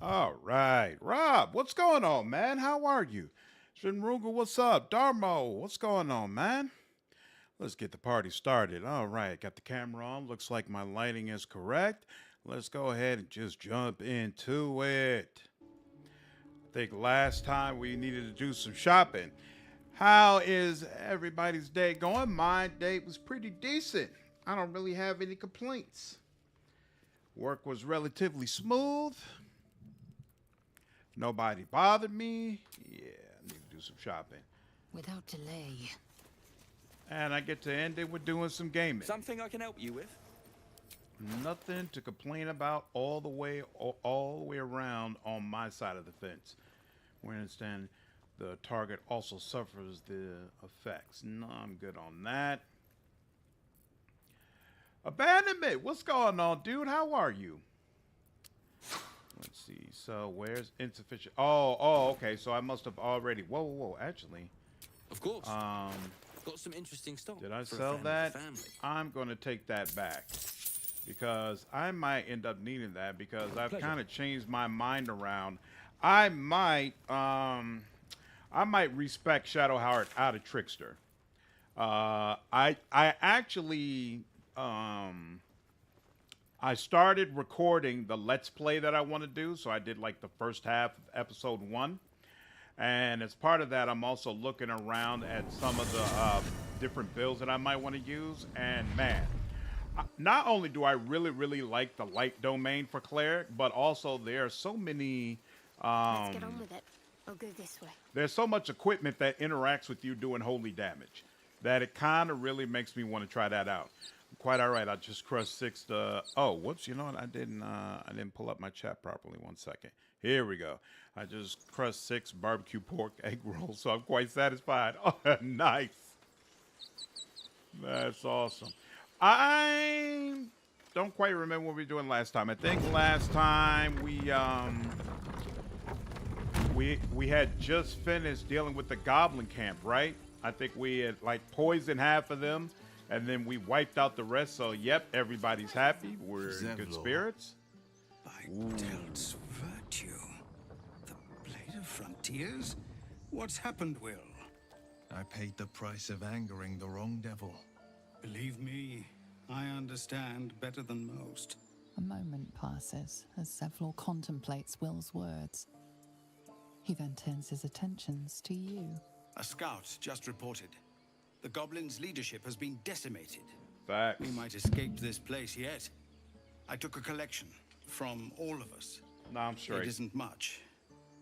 All right, Rob, what's going on, man? How are you? Shinruga, what's up? Darmo, what's going on, man? Let's get the party started. All right, got the camera on. Looks like my lighting is correct. Let's go ahead and just jump into it. I think last time we needed to do some shopping. How is everybody's day going? My day was pretty decent. I don't really have any complaints. Work was relatively smooth. Nobody bothered me. Yeah, I need to do some shopping. Without delay. And I get to end it with doing some gaming. Something I can help you with? Nothing to complain about all the way around on my side of the fence. We understand the target also suffers the effects. No, I'm good on that. Abandonment, what's going on, dude? How are you? Let's see. So where's insufficient? Oh, okay. So I must have already. Whoa. Actually, Of course. Got some interesting stuff. did I sell that? I'm going to take that back because I might end up needing that because I've kind of changed my mind around. I might respec Shadowheart out of Trickster. I actually I started recording the Let's Play that I want to do, so I did like the first half of episode 1. And as part of that, I'm also looking around at some of the different builds that I might want to use. And man, not only do I really like the light domain for cleric, but also there are so many. Let's get on with it. I'll go this way. There's so much equipment that interacts with you doing holy damage that it kind of really makes me want to try that out. Quite all right. I just crushed 6. Oh, whoops! You know what? I didn't pull up my chat properly. 1 second. Here we go. I just crushed 6 barbecue pork egg rolls, so I'm quite satisfied. Oh, nice. That's awesome. I don't quite remember what we were doing last time. I think last time we had just finished dealing with the goblin camp, right? I think we had like poisoned half of them, and then we wiped out the rest. So, yep, everybody's happy. We're in good spirits. By Delt's virtue. The Blade of Frontiers? What's happened, Will? I paid the price of angering the wrong devil. Believe me, I understand better than most. A moment passes as Zevlor contemplates Will's words. He then turns his attentions to you. A scout just reported. The goblins' leadership has been decimated. Facts. We might escape this place yet. I took a collection from all of us. Nah, I'm straight. It isn't much,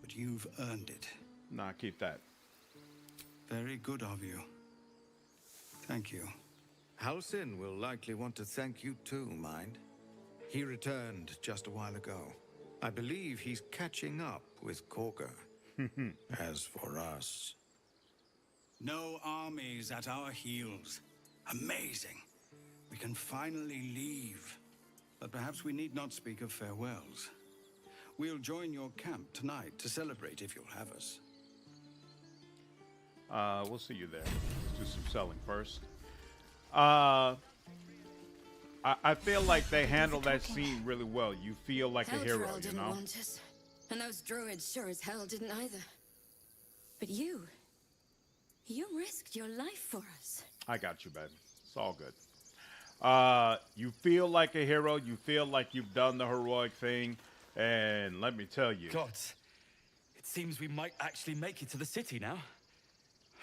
but you've earned it. Nah, keep that. Very good of you. Thank you. Halsin will likely want to thank you too, mind. He returned just a while ago. I believe he's catching up with Korga. As for us... No armies at our heels. Amazing. We can finally leave. But perhaps we need not speak of farewells. We'll join your camp tonight to celebrate if you'll have us. We'll see you there. Let's do some selling first. I feel like they handle that scene really well. You feel like a hero, you didn't know? want us. And those druids sure as hell didn't either. But you risked your life for us. I got you, baby. It's all good. You feel like a hero. You feel like you've done the heroic thing. And let me tell you. God, it seems we might actually make it to the city now.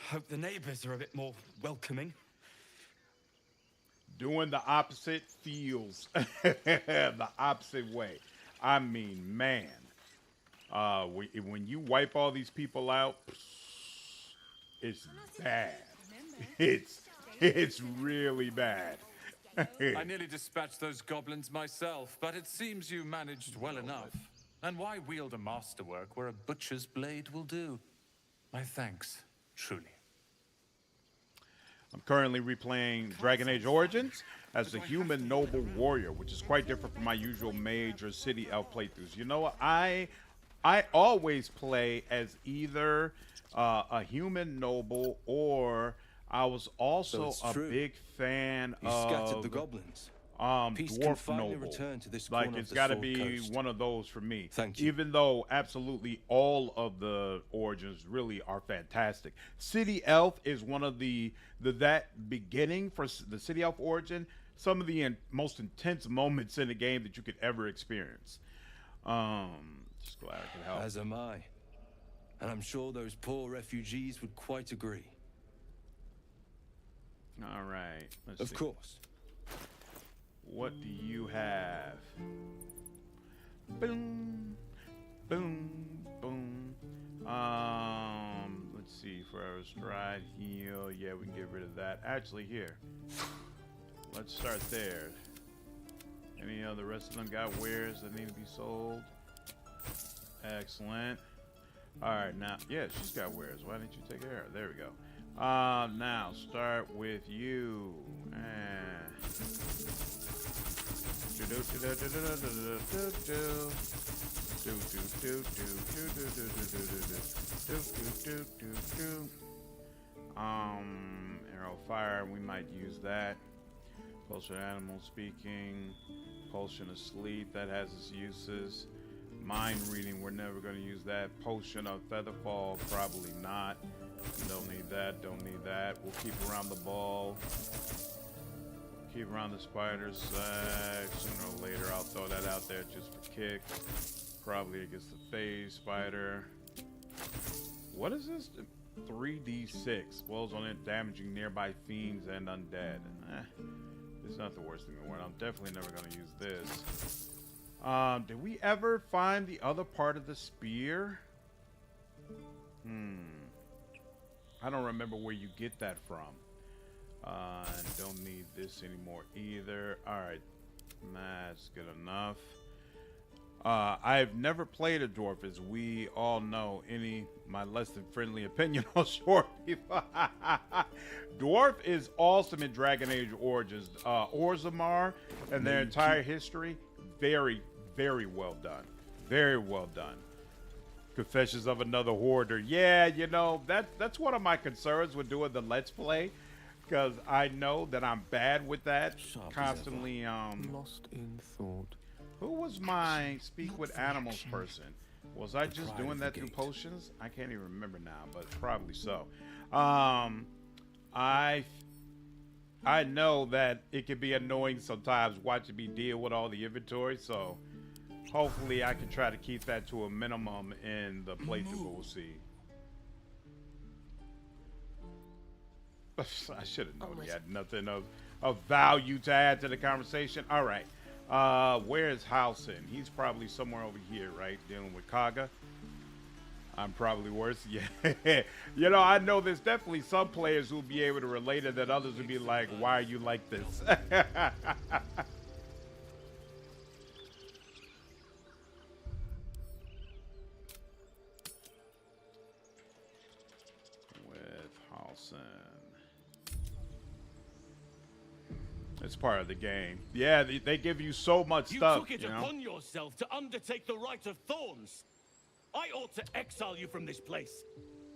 Hope the neighbors are a bit more welcoming. Doing the opposite feels the opposite way. I mean, man. When you wipe all these people out, it's bad. It's really bad. I nearly dispatched those goblins myself, but it seems you managed well enough. And why wield a masterwork where a butcher's blade will do? My thanks, truly. I'm currently replaying Dragon Age Origins as the human noble warrior, which is quite different from my usual mage or city elf playthroughs. You know what? I always play as either a human noble, or I was also a big fan You of scattered the goblins. Peace can Dwarf finally noble. return to this Like corner it's of the got to Sword be Coast. one of those for me. Thank you. Even though absolutely all of the origins really are fantastic. City Elf is one of the that beginning for the City Elf origin. Some of the most intense moments in the game that you could ever experience. Just glad I could help. As am I. And I'm sure those poor refugees would quite agree. All right. Let's Of see. course. What do you have? Boom, boom, boom. Let's see. Forever stride, heal. Yeah, we can get rid of that. Actually, here. Let's start there. Any of the rest of them got wares that need to be sold? Excellent. All right, now, yeah, she's got wares. Why didn't you take care of her? There we go. Now start with you. Arrow fire, we might use that. Potion of animal speaking. Potion of sleep, that has its uses. Mind reading, we're never going to use that. Potion of featherfall, probably not. Don't need that, don't need that. We'll keep around the ball. Keep around the spider's side. Sooner or later, I'll throw that out there just for kicks. Probably against the phase spider. What is this? 3d6. Wells on it, damaging nearby fiends and undead. It's not the worst thing in the world. I'm definitely never going to use this. Did we ever find the other part of the spear? I don't remember where you get that from. Don't need this anymore either. Alright, that's good enough. I've never played a dwarf, as we all know. My less than friendly opinion on short people. Dwarf is awesome in Dragon Age Origins. Orzammar and their entire history, very, very well done. Very well done. Confessions of Another Hoarder. Yeah, you know, that's one of my concerns with doing the Let's Play, because I know that I'm bad with that. Constantly, lost in thought. Who was my speak with animals person? Was I just doing that through potions? I can't even remember now, but probably so. I know that it can be annoying sometimes watching me deal with all the inventory, so hopefully I can try to keep that to a minimum in the playthrough we'll see. I should have known he had nothing of value to add to the conversation. All right. Where is Halsin? He's probably somewhere over here, right? Dealing with Kaga. I'm probably worse. Yeah. You know, I know there's definitely some players who'll be able to relate it, that others will be like, why are you like this? With Halsin. It's part of the game. Yeah, they give you so much stuff. You took it upon yourself to undertake the Rite of Thorns. I ought to exile you from this place.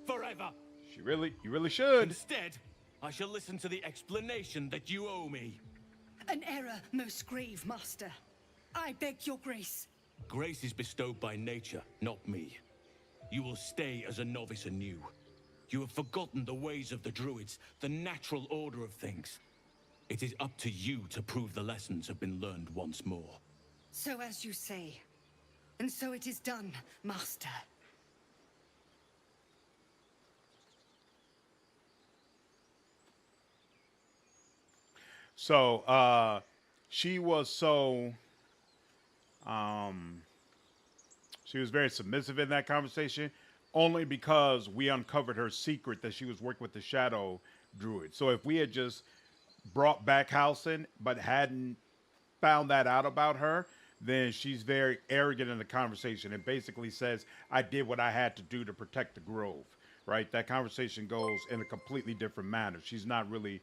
Forever. You really should. Instead, I shall listen to the explanation that you owe me. An error, most grave master. I beg your grace. Grace is bestowed by nature, not me. You will stay as a novice anew. You have forgotten the ways of the druids, the natural order of things. It is up to you to prove the lessons have been learned once more. So as you say. And so it is done, master. So, she was she was very submissive in that conversation, only because we uncovered her secret that she was working with the Shadow Druid. So if we had just brought back Halsin, but hadn't found that out about her, then she's very arrogant in the conversation and basically says, I did what I had to do to protect the grove, right? That conversation goes in a completely different manner. She's not really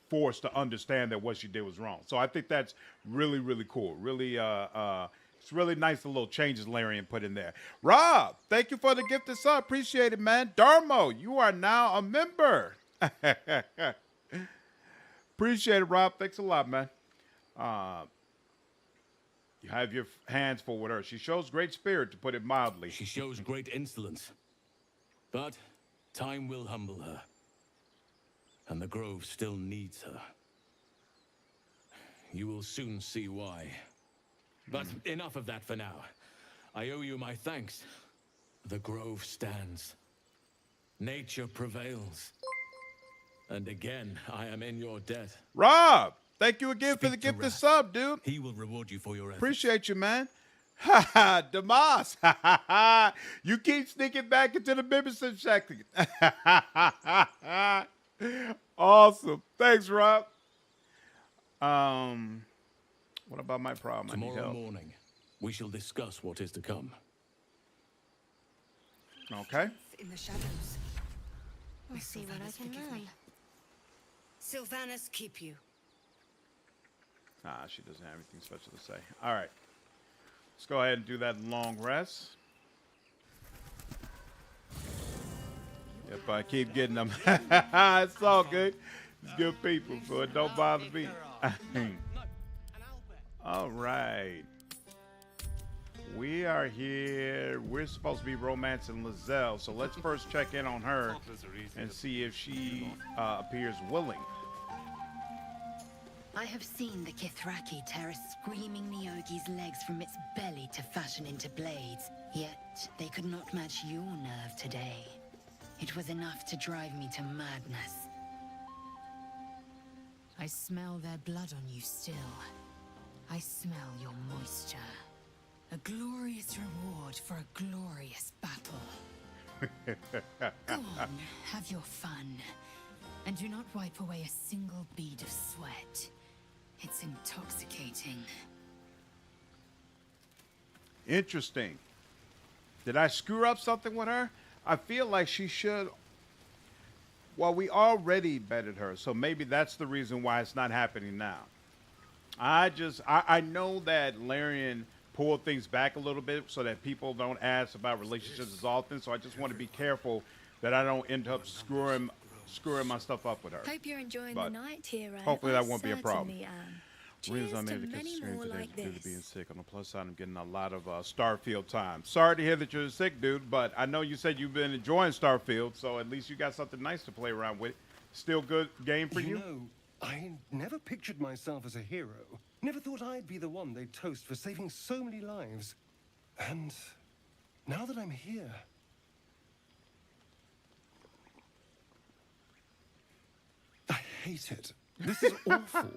forced to understand that what she did was wrong. So I think that's really, really cool. Really, it's really nice, the little changes Larian put in there. Rob, thank you for the gift of sub. Appreciate it, man. Darmo, you are now a member. Appreciate it, Rob. Thanks a lot, man. You have your hands full with her. She shows great spirit, to put it mildly. She shows great insolence. But time will humble her. And the Grove still needs her. You will soon see why. But enough of that for now. I owe you my thanks. The Grove stands. Nature prevails. And again, I am in your debt. Rob, thank you again for the Speak to gift of Wrath. sub, dude. He will reward you for your efforts. Appreciate you, man. Ha ha, Damas. Ha ha ha. You keep sneaking back into the membership section. Awesome. Thanks, Rob. What about my problem? I need Tomorrow help. morning, we shall discuss what is to come. Okay. In the shadows. We'll see what I can learn. Sylvanas keep you. Ah, she doesn't have anything special to say. All right. Let's go ahead and do that long rest. If I keep getting them, it's all good. It's good people, so it don't bother me. All right. We are here. We're supposed to be romancing Lae'Zel, so let's first check in on her and see if she appears willing. I have seen the Githyanki tear a screaming Neogi's legs from its belly to fashion into blades, yet they could not match your nerve today. It was enough to drive me to madness. I smell their blood on you still. I smell your moisture. A glorious reward for a glorious battle. Go on, have your fun. And do not wipe away a single bead of sweat. It's intoxicating. Interesting. Did I screw up something with her? I feel like she should. Well, we already betted her, so maybe that's the reason why it's not happening now. I know that Larian pulled things back a little bit so that people don't ask about relationships as often, so I just want to be careful that I don't end up screwing my stuff up with her. Hope you're enjoying But the night here, Anne. hopefully that I won't be a problem. certainly am. Reasons Cheers I'm to able to many consume more today like due to this. being sick. On the plus side, I'm getting a lot of Starfield time. Sorry to hear that you're sick, dude, but I know you said you've been enjoying Starfield, so at least you got something nice to play around with. Still good game for you? You know, I never pictured myself as a hero. Never thought I'd be the one they'd toast for saving so many lives. And now that I'm here... I hate it. This is awful.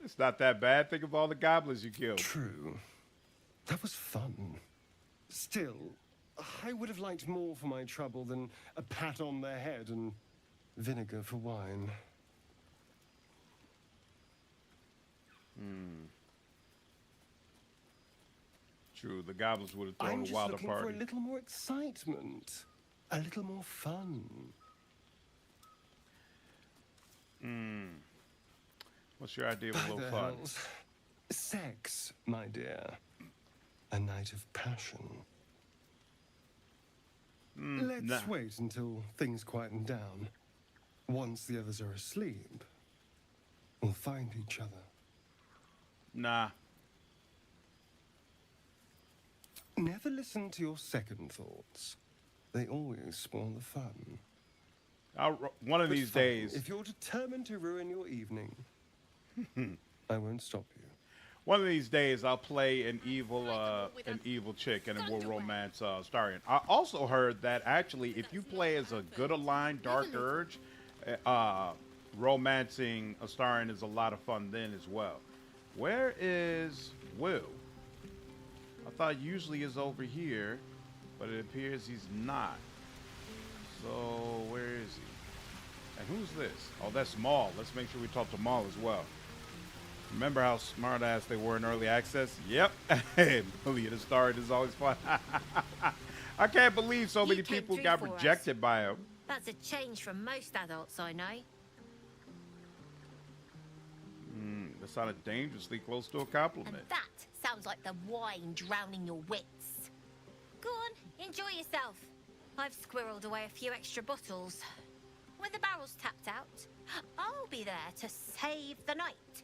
It's not that bad. Think of all the goblins you killed. True. That was fun. Still, I would have liked more for my trouble than a pat on the head and vinegar for wine. True, the goblins would have I'm thrown a just wilder looking party. for a little more excitement, a little more fun. What's your idea of a By little the fun? hells. Sex, my dear. A night of passion. Let's nah. wait until things quieten down. Once the others are asleep, we'll find each other. Nah. Never listen to your second thoughts. They always spoil the fun. One of But these fine, days. if you're determined to ruin your evening, I won't stop you. One of these days, I'll play an evil chick, and then we'll romance Starion. I also heard that actually, if you play as a good aligned Dark Urge, romancing Astarion is a lot of fun then as well. Where is Will? I thought usually is over here, but it appears he's not. So where is he? And who's this? Oh, that's Maul. Let's make sure we talk to Maul as well. Remember how smart ass they were in early access? Yep. Million of Stars is always fun. I can't believe so many people got rejected by him. That's a change from most adults I know. That sounded dangerously close to a compliment. And that sounds like the wine drowning your wits. Go on, enjoy yourself. I've squirreled away a few extra bottles. when the barrel's tapped out, I'll be there to save the night.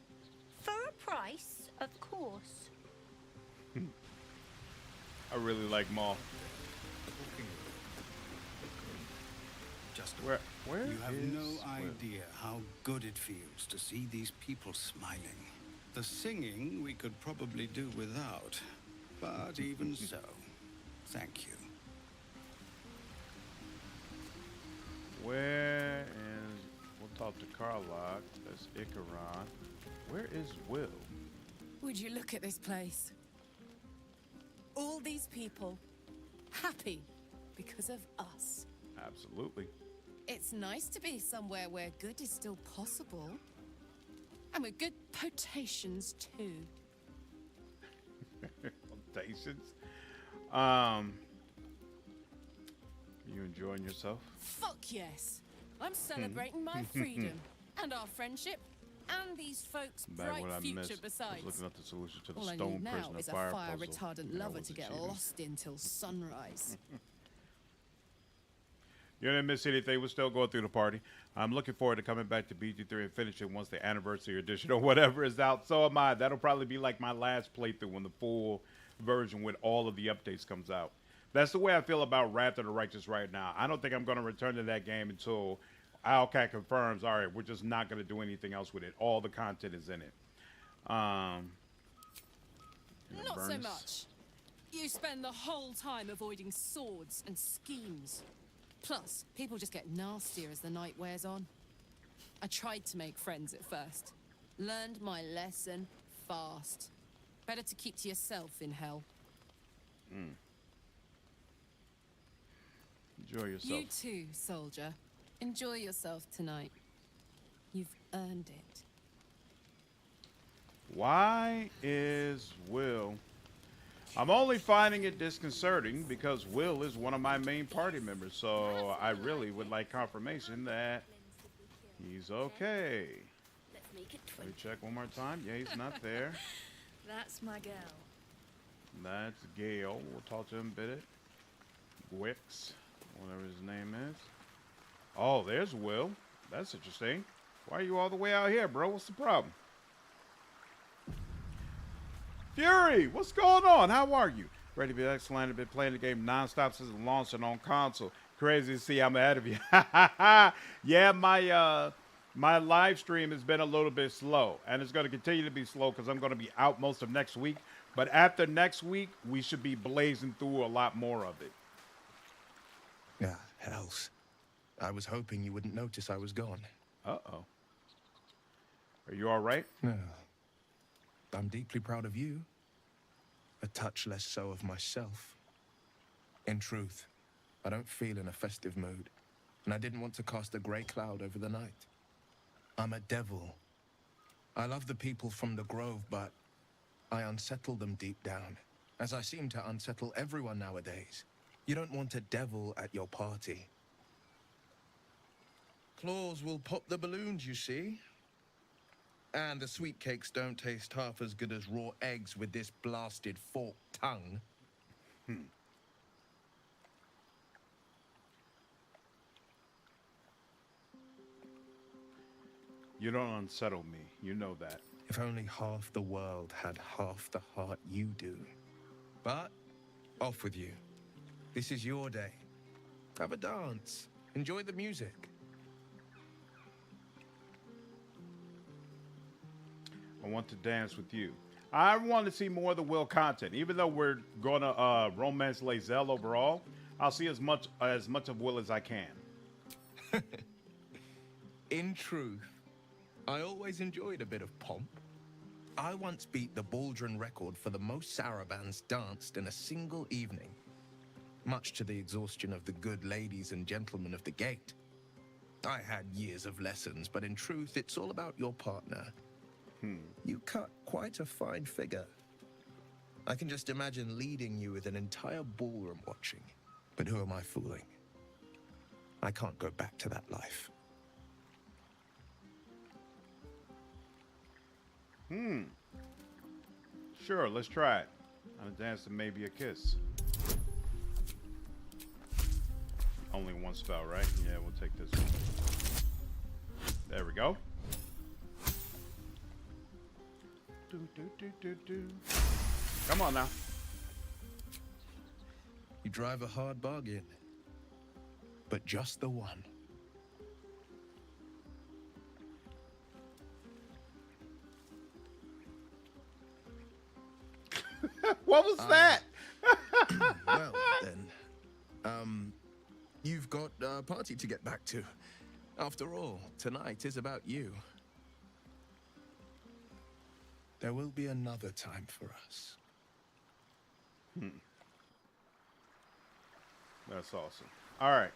For a price, of course. I really like Maul. Just where you have is no Will? idea how good it feels to see these people smiling. The singing we could probably do without, but even so, thank you. Where is... We'll talk to Karlach. That's Icaron. Where is Will? Would you look at this place? All these people happy because of us. Absolutely. It's nice to be somewhere where good is still possible. And with good potations too. Potations? You enjoying yourself? Fuck yes. I'm celebrating my freedom and our friendship and these folks' Back bright when I future missed, I besides. was looking up the solution to the All I stone need now prisoner is a fire fire puzzle. retardant and I lover was to get achieving. lost in till sunrise. You didn't miss anything. We're still going through the party. I'm looking forward to coming back to BG3 and finishing once the anniversary edition or whatever is out. So am I. That'll probably be like my last playthrough when the full version with all of the updates comes out. That's the way I feel about Wrath of the Righteous right now. I don't think I'm going to return to that game until Owlcat confirms, all right, we're just not going to do anything else with it. All the content is in it. Not so much. You spend the whole time avoiding swords and schemes. Plus, people just get nastier as the night wears on. I tried to make friends at first. Learned my lesson fast. Better to keep to yourself in hell. Enjoy yourself. You too, soldier. Enjoy yourself tonight. You've earned it. Why is Will... I'm only finding it disconcerting because Will is one of my main party members, so I really would like confirmation that he's okay. Let me check one more time. Yeah, he's not there. That's my gal. That's Gale. We'll talk to him a bit. Gwix, whatever his name is. Oh, there's Will. That's interesting. Why are you all the way out here, bro? What's the problem? Fury, what's going on? How are you? Ready to be excellent. I've been playing the game nonstop since it launched and on console. Crazy to see I'm ahead of you. Yeah, my live stream has been a little bit slow, and it's going to continue to be slow because I'm going to be out most of next week. But after next week, we should be blazing through a lot more of it. Ah, hells. I was hoping you wouldn't notice I was gone. Uh-oh. Are you all right? No. I'm deeply proud of you. A touch less so of myself. In truth, I don't feel in a festive mood, and I didn't want to cast a grey cloud over the night. I'm a devil. I love the people from the Grove, but I unsettle them deep down, as I seem to unsettle everyone nowadays. You don't want a devil at your party. Claws will pop the balloons, you see. And the sweet cakes don't taste half as good as raw eggs with this blasted forked tongue. You don't unsettle me. You know that. If only half the world had half the heart you do. But, off with you. This is your day. Have a dance. Enjoy the music. I want to dance with you. I want to see more of the Will content. Even though we're going to romance Lae'Zel overall, I'll see as much of Will as I can. In truth, I always enjoyed a bit of pomp. I once beat the Baldrin record for the most sarabands danced in a single evening, much to the exhaustion of the good ladies and gentlemen of the gate. I had years of lessons, but in truth, it's all about your partner. You cut quite a fine figure. I can just imagine leading you with an entire ballroom watching. But who am I fooling? I can't go back to that life. Sure, let's try it. On a dance and maybe a kiss. only one spell, right? Yeah, we'll take this one. There we go. Come on now. You drive a hard bargain, but just the one. What was that? Well, then. You've got a party to get back to. After all, tonight is about you. There will be another time for us. That's awesome. All right.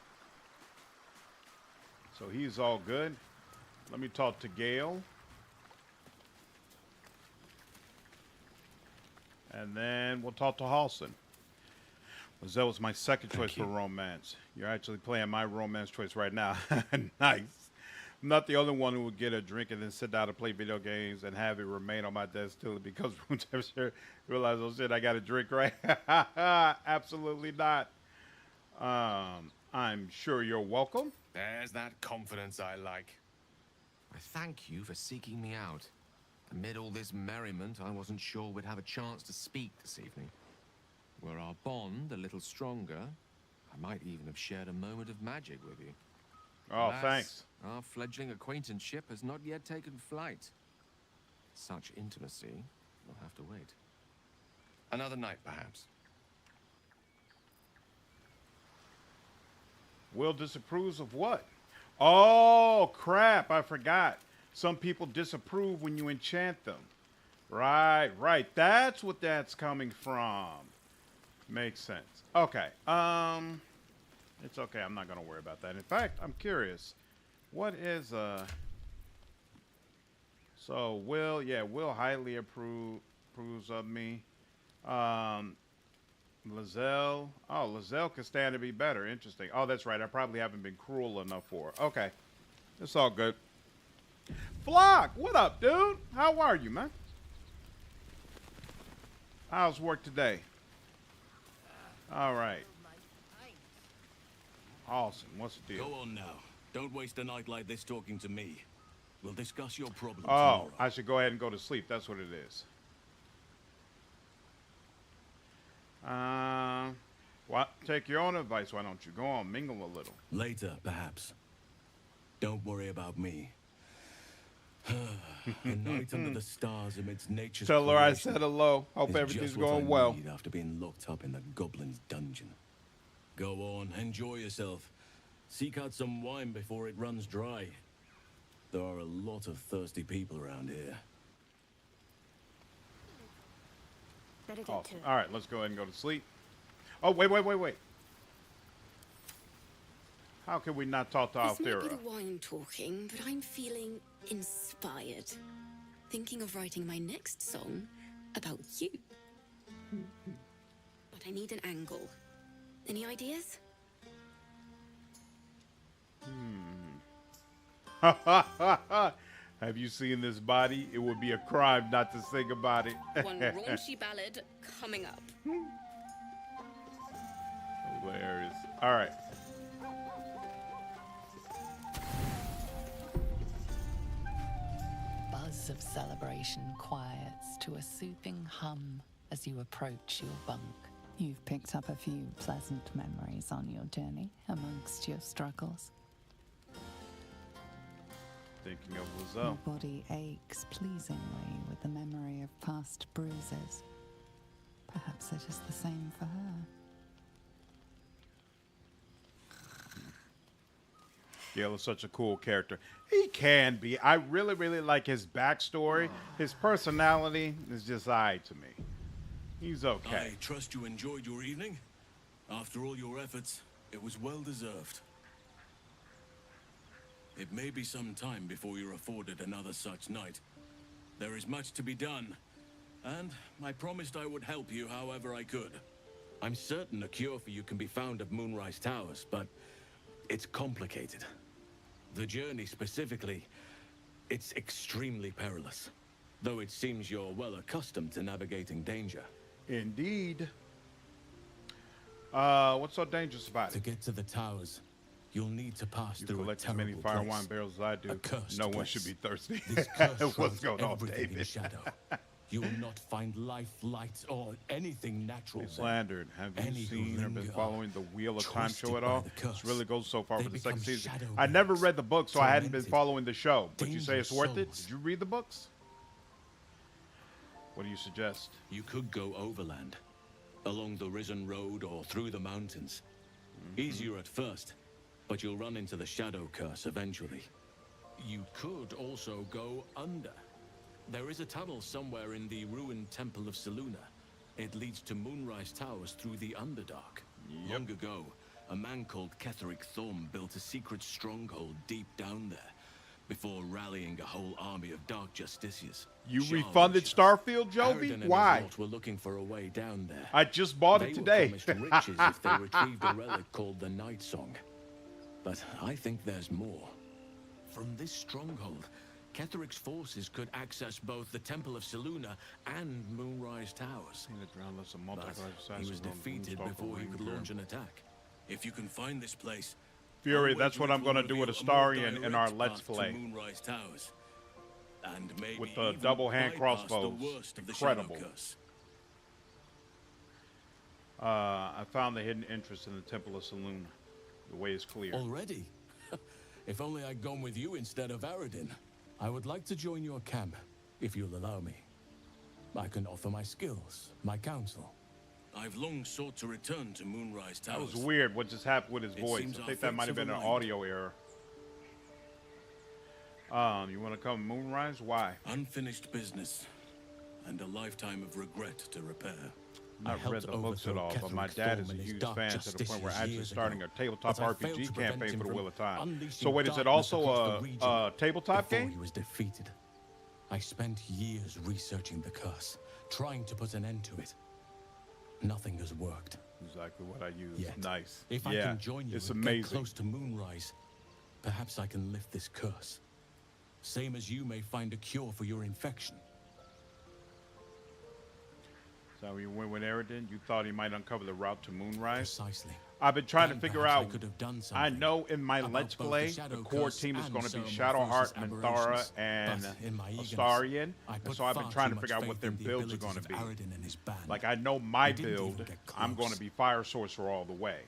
So he's all good. Let me talk to Gale. And then we'll talk to Halson. That was my second choice for romance. You're actually playing my romance choice right now. Nice. I'm not the only one who would get a drink and then sit down and play video games and have it remain on my desk till it becomes room temperature. Realize, oh shit, I got a drink, right? Absolutely not. I'm sure you're welcome. There's that confidence I like. I thank you for seeking me out. Amid all this merriment, I wasn't sure we'd have a chance to speak this evening. Were our bond a little stronger, I might even have shared a moment of magic with you. Oh, Alas, thanks. Our fledgling acquaintanceship has not yet taken flight. Such intimacy will have to wait. Another night, perhaps. Will disapproves of what? Oh, crap. I forgot. Some people disapprove when you enchant them. Right, right. That's what that's coming from. Makes sense. Okay. It's okay. I'm not going to worry about that. In fact, I'm curious. What is So Will, yeah, Will highly approves of me. Lae'Zel. Oh, Lae'Zel can stand to be better. Interesting. Oh, that's right. I probably haven't been cruel enough for her. Okay. It's all good. Flock, what up, dude? How are you, man? How's work today? All right. Awesome. What's the deal? Go on now. Don't waste a night like this talking to me. We'll discuss your problem Oh, tomorrow. I should go ahead and go to sleep. That's what it is. What? Take your own advice. Why don't you go on, mingle a little? Later, perhaps. Don't worry about me. A night under the stars amidst nature's Tell her I creation said hello. Hope is everything's just what going I well. need after being locked up in the goblin's dungeon. Go on, enjoy yourself. Seek out some wine before it runs dry. There are a lot of thirsty people around here. Awesome. All right, let's go ahead and go to sleep. Oh, wait. How can we not talk to This might Althera? be the wine talking, but I'm feeling inspired. Thinking of writing my next song about you. But I need an angle. Any ideas? Have you seen this body? It would be a crime not to sing about it. One raunchy ballad coming up. Hilarious. All right. Buzz of celebration quiets to a soothing hum as you approach your bunk. You've picked up a few pleasant memories on your journey amongst your struggles. Thinking of Your Lae'Zel. body aches pleasingly with the memory of past bruises. Perhaps it is the same for her. Gale is such a cool character. He can be. I really, really like his backstory. His personality is just alright to me. He's okay. I trust you enjoyed your evening. After all your efforts, it was well deserved. It may be some time before you're afforded another such night. There is much to be done, and I promised I would help you however I could. I'm certain a cure for you can be found at Moonrise Towers, but it's complicated. The journey specifically, it's extremely perilous, though it seems you're well accustomed to navigating danger. Indeed. What's so dangerous about To it? get to the towers, you'll need to pass You through a collect as many terrible fire place. wine barrels as I do. A cursed No one place. should be thirsty. This curse What's shrouds going on, everything in David? shadow. You will not find life, light, or anything natural. It's there. slandered. Have you Any who seen or been linger following the Wheel of Time twisted show at by all? the curse. This really goes so far They for the second become season. shadow I never beings, read the book, so I hadn't been tormented, following the show. But you say it's dangerous worth it? souls. Did you read the books? What do you suggest? You could go overland, along the Risen Road or through the mountains. Easier at first, but you'll run into the Shadow Curse eventually. You could also go under. There is a tunnel somewhere in the ruined Temple of Selûne. It leads to Moonrise Towers through the Underdark. Long ago, a man called Ketheric Thorm built a secret stronghold deep down there, before rallying a whole army of Dark Justiciars. You refunded Starfield, Aradin Jovi? and his Why? lot were looking for a way down there. I just bought They it today. were promised riches if they retrieved a relic called the Night Song. But I think there's more. From this stronghold, Ketheric's forces could access both the Temple of Selûne and Moonrise Towers. But he was defeated before he could launch an attack. If you can find this place, Fury, that's what I'm going to do with Astarion in our Let's path to Play. Moonrise Towers. And maybe With the even double hand bypass crossbows. the worst of the Shadow Incredible. Curse. I found the hidden interest in the Temple of Selûne. The way is clear. Already? If only I'd gone with you instead of Aradin. I would like to join your camp, if you'll allow me. I can offer my skills, my counsel. I've long sought to return to Moonrise That Towers. was weird what just happened with his It voice. seems I our think that might have fates been an have aligned. audio error. You want to come Moonrise? Why? Unfinished business, and a lifetime of regret to repair. Not read the books at all, but my dad is a huge fan to the point where actually starting a tabletop RPG campaign for the Wheel of Time. So wait, is it also a tabletop Before game? he was defeated, I spent years researching the curse, trying to put an end to it. Nothing has worked. Exactly what I use. Yet, Nice. If I Yeah, can join you it's and get amazing. close to Moonrise, perhaps I can lift this curse. Same as you may find a cure for your infection. So you went with Aradin. You thought he might uncover the route to Moonrise. Precisely. I've been trying to And figure perhaps I out. could have done I something know in my about Let's both the Play, the Shadow core Curse team is and going to be Metamorphosis Shadowheart, Minthara, aberrations. and But in my eagerness, Astarion. I And put so I've been far trying too to figure much out what faith their in the builds are abilities going to of be. Aradin and his band. Like I know my They didn't even build, get I'm going to close. be Fire Sorcerer all the way.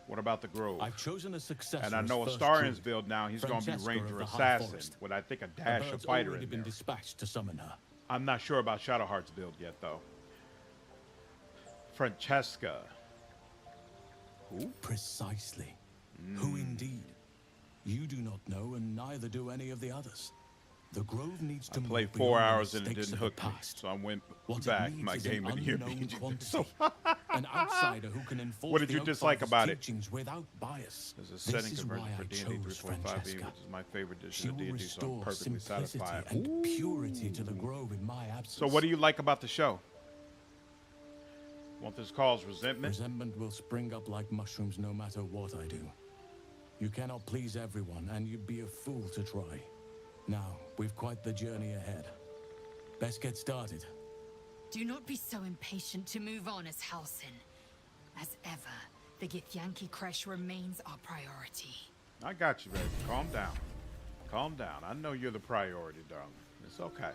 What about the Grove? I've chosen a successor. And I as know first Astarion's druid, build now, he's going to be Francesca of Ranger the High Assassin, Forest. with I think a A dash of bird's fighter already in been there. dispatched to summon her. I'm not sure about Shadowheart's build yet, though. Francesca. Who? Precisely. Who indeed? You do not know, and neither do any of the others. The Grove needs to I played move 4 beyond the hours and it mistakes didn't of the hook me, past. so I went What it back. needs My is game an in here unknown being quantity. An outsider who can enforce What did the you Oak dislike Father's about it? teachings without bias. There's a This setting is conversion why for I D&D chose 3.5e, Francesca. which is my favorite edition She of will D&D, so I'm restore perfectly simplicity satisfied. and purity to the Grove in my absence. So what do you like about the show? Want this cause resentment? Resentment will spring up like mushrooms no matter what I do. You cannot please everyone, and you'd be a fool to try. Now, we've quite the journey ahead. Best get started. Do not be so impatient to move on as Halsin. As ever, the Githyanki crash remains our priority. I got you, baby. Calm down. Calm down. I know you're the priority, darling. It's okay.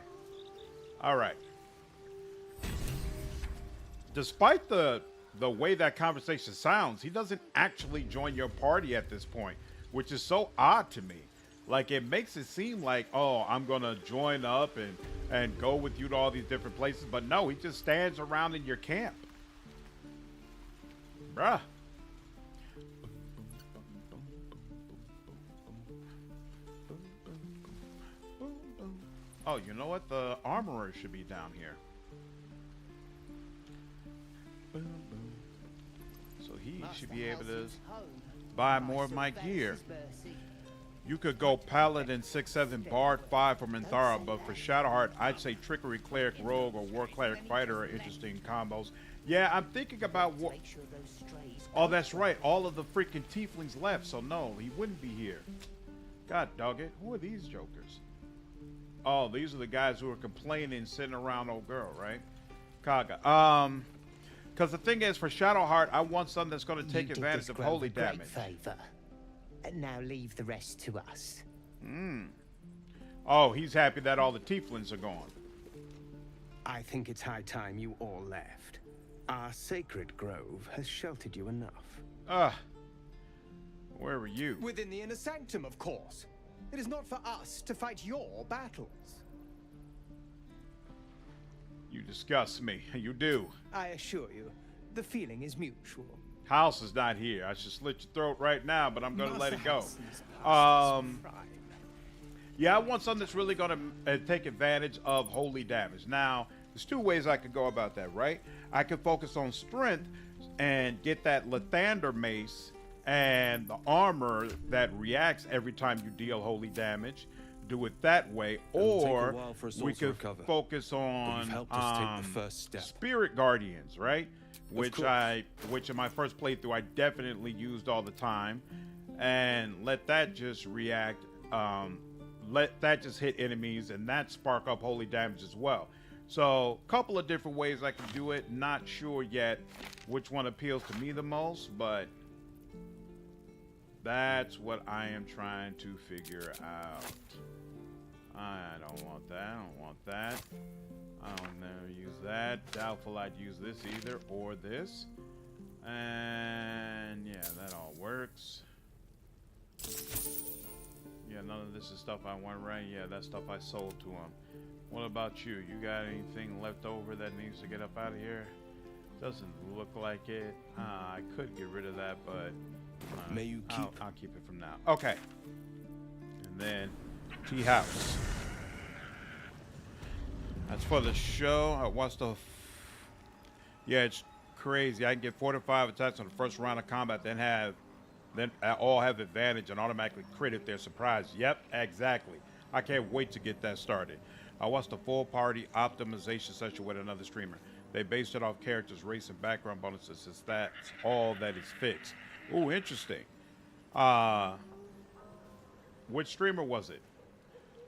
All right. Despite the way that conversation sounds, he doesn't actually join your party at this point, which is so odd to me. Like, it makes it seem like, oh, I'm going to join up and go with you to all these different places. But no, he just stands around in your camp. Bruh. Oh, you know what? The armorer should be down here. So he should be able to buy more of my gear. You could go Paladin 6-7, Bard 5 for Minthara, but for Shadowheart, I'd say Trickery Cleric Rogue or War Cleric Fighter are interesting combos. Yeah, I'm thinking about what... Oh, that's right. All of the freaking tieflings left, so no, he wouldn't be here. God dog it. Who are these jokers? Oh, these are the guys who are complaining, sitting around old girl, right? Kaga. Because the thing is, for Shadowheart, I want something that's going to take You did advantage this of grove holy a great damage. favor. Now leave the rest to us. Oh, he's happy that all the tieflings are gone. I think it's high time you all left. Our sacred grove has sheltered you enough. Where were you? Within the inner sanctum, of course. It is not for us to fight your battles. You disgust me. You do. I assure you, the feeling is mutual. House is not here. I should slit your throat right now, but I'm going to let it go. Yeah, I want something that's really going to take advantage of holy damage. Now, there's two ways I could go about that, right? I could focus on strength and get that Lathander mace and the armor that reacts every time you deal holy damage. Do it that way, or we could focus on take the first step. Spirit Guardians, right? Which in my first playthrough I definitely used all the time, and let that just react. Let that just hit enemies, and that spark up holy damage as well. So, a couple of different ways I can do it. Not sure yet which one appeals to me the most, but that's what I am trying to figure out. I don't want that. I don't want that. I don't never use that. Doubtful I'd use this either, or this. And yeah, that all works. Yeah, none of this is stuff I want, right? Yeah, that stuff I sold to him. What about you? You got anything left over that needs to get up out of here? Doesn't look like it. I could get rid of that, but may you keep. I'll keep it from now. Okay. And then tea house. That's for the show. What's the? Yeah, it's crazy. I can get 4 to 5 attacks on the first round of combat, then all have advantage and automatically crit if they're surprised. Yep, exactly. I can't wait to get that started. I watched a full party optimization session with another streamer. They based it off characters, race, and background bonuses, since that's all that is fixed. Ooh, interesting. Which streamer was it?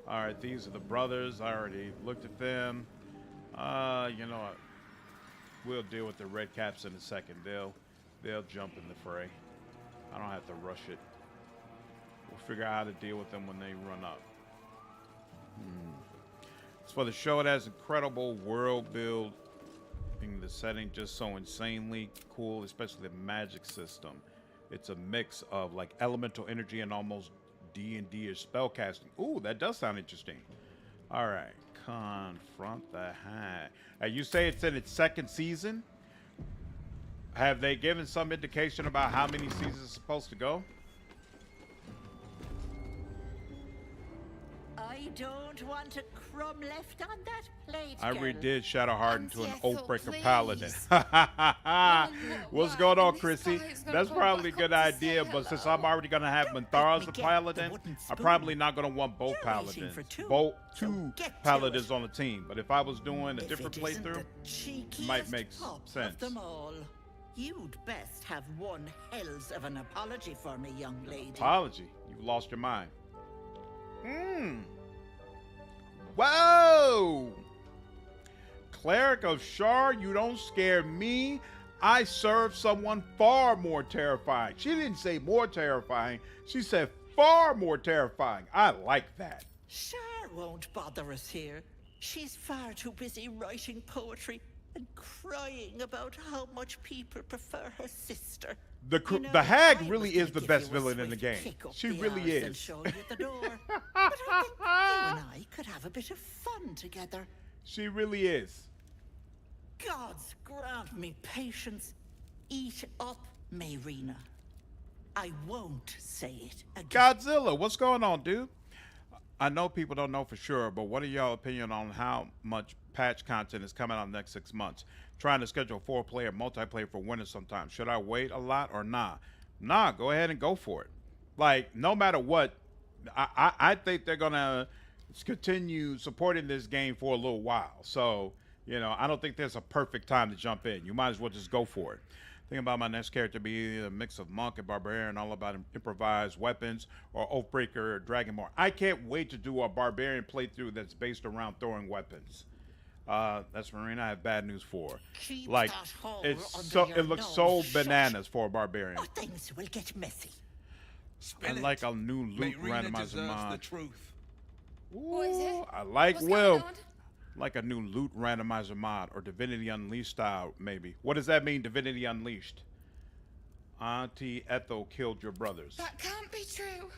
All right, these are the brothers. I already looked at them. You know what? We'll deal with the red caps in a second. They'll jump in the fray. I don't have to rush it. We'll figure out how to deal with them when they run up. It's for the show. It has incredible world building. The setting just so insanely cool, especially the magic system. It's a mix of like elemental energy and almost D&D-ish spellcasting. Ooh, that does sound interesting. All right, confront the high. You say it's in its second season? Have they given some indication about how many seasons it's supposed to go? I don't want a crumb left on that plate, I girl. redid Shadowheart into an Ethel, Oathbreaker please. Paladin. What's going on, Chrissy? That's probably a good idea, but since I'm already going to have Minthara as a Paladin, I'm probably not going to want both Paladins. Two Paladins on the team. But if I was doing a different playthrough, it might make sense. Of them all, you'd best have one hells of an apology for me, young lady. Apology? You've lost your mind. Whoa! Cleric of Shar, you don't scare me. I serve someone far more terrifying. She didn't say more terrifying. She said far more terrifying. I like that. Shar won't bother us here. She's far too busy writing poetry and crying about how much people prefer her sister. The hag really is the best villain in the game. She really is. And show you the door. But I think you and I could have a bit of fun together. She really is. Gods grant me patience. Eat up, Mayrina. I won't say it again. Godzilla, what's going on, dude? I know people don't know for sure, but what are y'all opinion on how much patch content is coming out in the next 6 months? Trying to schedule 4-player multiplayer for winter sometime. Should I wait a lot or nah? Nah, go ahead and go for it. Like, no matter what, I think they're gonna continue supporting this game for a little while. So, you know, I don't think there's a perfect time to jump in. You might as well just go for it. Think about my next character being a mix of monk and barbarian, all about improvised weapons, or Oathbreaker or Dragonborn. I can't wait to do a barbarian playthrough that's based around throwing weapons. That's Marina. I have bad news for her. Keep Like, that hole it's under so your it looks so nose shut, bananas for a barbarian. or things will get messy. I like a new loot randomizer mod. The truth. What is it? I like What's Will. going on? Like a new loot randomizer mod or Divinity Unleashed style, maybe. What does that mean, Divinity Unleashed? Auntie Ethel killed your brothers. That can't be true.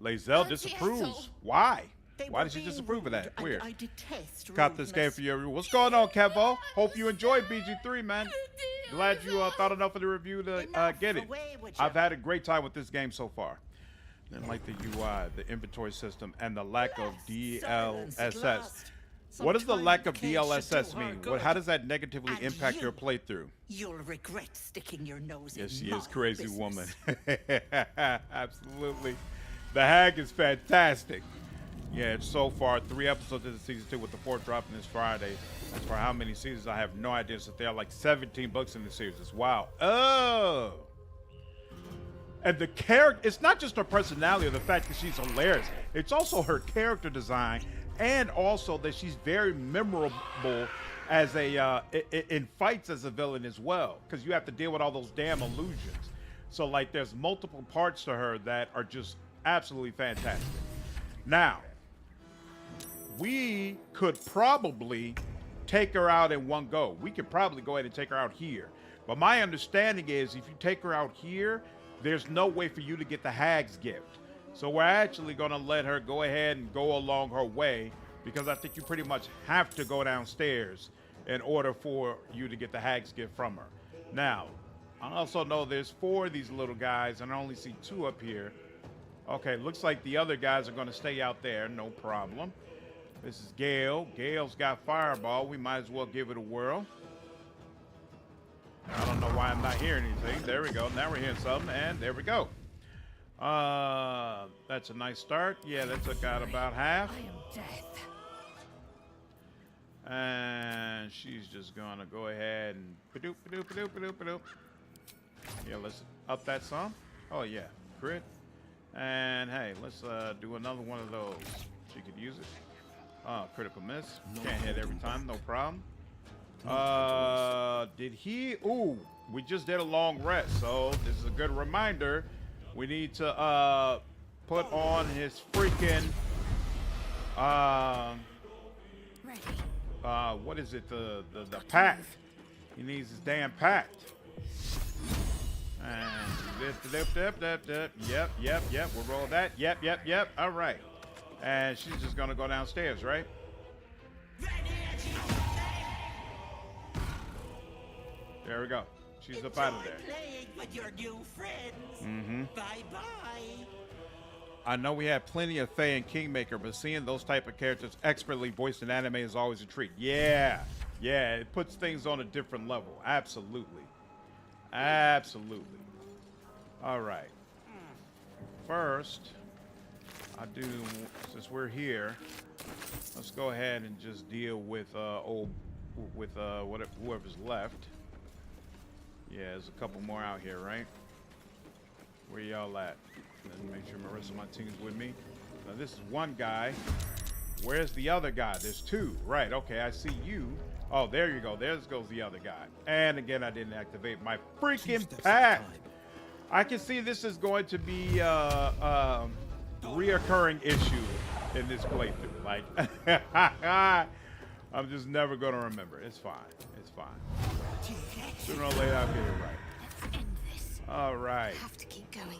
Lae'Zel Auntie disapproves. Ethel. Why? They Why were did she being disapprove of that? rude, and Weird. I detest Caught this game rudeness. for you. What's going on, Kevo? Hope you enjoyed BG3, man. Glad you thought enough of the review to get it. away with I've had a great time with this game so far. And like the UI, the inventory system, and the lack of DLSS. What does the lack of DLSS mean? How does that negatively And impact your you, playthrough? You'll regret sticking your nose Yes, in she my is crazy business. woman. Absolutely. The Hag is fantastic. Yeah, it's so far 3 episodes of the season 2 with the 4th dropping this Friday. As for how many seasons, I have no idea. So there are like 17 books in the series. It's wow. Oh. And the character, it's not just her personality or the fact that she's hilarious. It's also her character design, and also that she's very memorable as a in fights as a villain as well, because you have to deal with all those damn illusions. So like there's multiple parts to her that are just absolutely fantastic. Now, we could probably take her out in one go. We could probably go ahead and take her out here. But my understanding is if you take her out here, there's no way for you to get the Hag's gift. So we're actually going to let her go ahead and go along her way, because I think you pretty much have to go downstairs in order for you to get the Hag's gift from her. Now, I also know there's 4 of these little guys, and I only see 2 up here. Okay, looks like the other guys are going to stay out there. No problem. This is Gale. Gale's got Fireball. We might as well give it a whirl. I don't know why I'm not hearing anything. There we go. Now we're hearing something, and there we go. That's a nice start. Yeah, that took out about half. I am death. And she's just gonna go ahead and ba-doop, ba-doop, ba-doop, ba-doop, ba-doop. Yeah, let's up that some. Oh yeah, crit. And hey, let's do another one of those. She could use it. Critical miss. Can't hit every time, no problem. Did he? Ooh, we just did a long rest, so this is a good reminder. We need to put on his freaking what is it? The pack. He needs his damn pack. And yep. We'll roll that. Yep. All right. And she's just gonna go downstairs, right? There we go. She's up out of there. Playing with your new friends. Mm-hmm. Bye-bye. I know we have plenty of Fae and Kingmaker, but seeing those type of characters expertly voiced in anime is always a treat. Yeah, it puts things on a different level. Absolutely. All right. First, since we're here, let's go ahead and just deal with whoever's left. Yeah, there's a couple more out here, right? Where y'all at? Let me make sure my rest of my team's with me. Now this is one guy. Where's the other guy? There's 2. Right, okay, I see you. Oh, there you go. There goes the other guy. And again, I didn't activate my freaking pack. I can see this is going to be a reoccurring issue in this playthrough. Like, I'm just never going to remember. It's fine. Sooner or later, I'll get it right. Let's end this. All right. I have to keep going.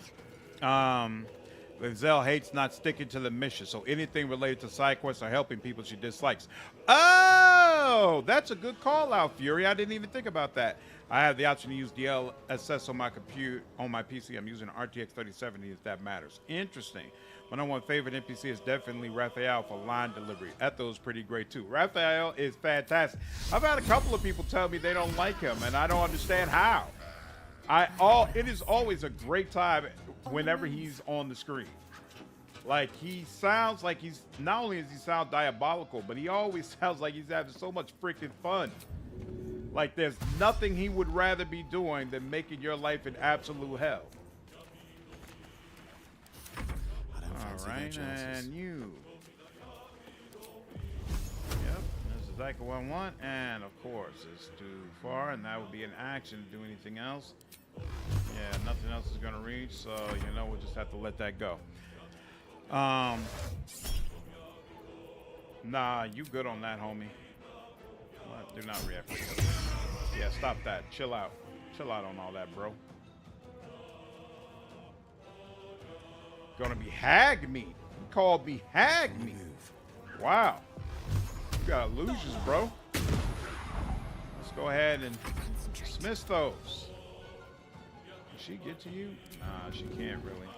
Lae'Zel hates not sticking to the mission, so anything related to side quests or helping people she dislikes. Oh, that's a good call out, Fury. I didn't even think about that. I have the option to use DLSS on my computer, on my PC. I'm using an RTX 3070 if that matters. Interesting. My number one favorite NPC is definitely Raphael for line delivery. Ethel is pretty great too. Raphael is fantastic. I've had a couple of people tell me they don't like him, and I don't understand how. It is always a great time whenever he's on the screen. Like, he sounds like he's, not only does he sound diabolical, but he always sounds like he's having so much freaking fun. Like, there's nothing he would rather be doing than making your life an absolute hell. All right, and you. Yep, there's exactly what I want. And of course, it's too far, and that would be an action to do anything else. Yeah, nothing else is gonna reach, so you know we'll just have to let that go. Nah, you good on that, homie. What? Do not react. Yeah, stop that. Chill out. Chill out on all that, bro. Gonna be hag meat. You called me hag meat. Wow. You got illusions, bro. Let's go ahead and dismiss those. Can she get to you? Nah, she can't really.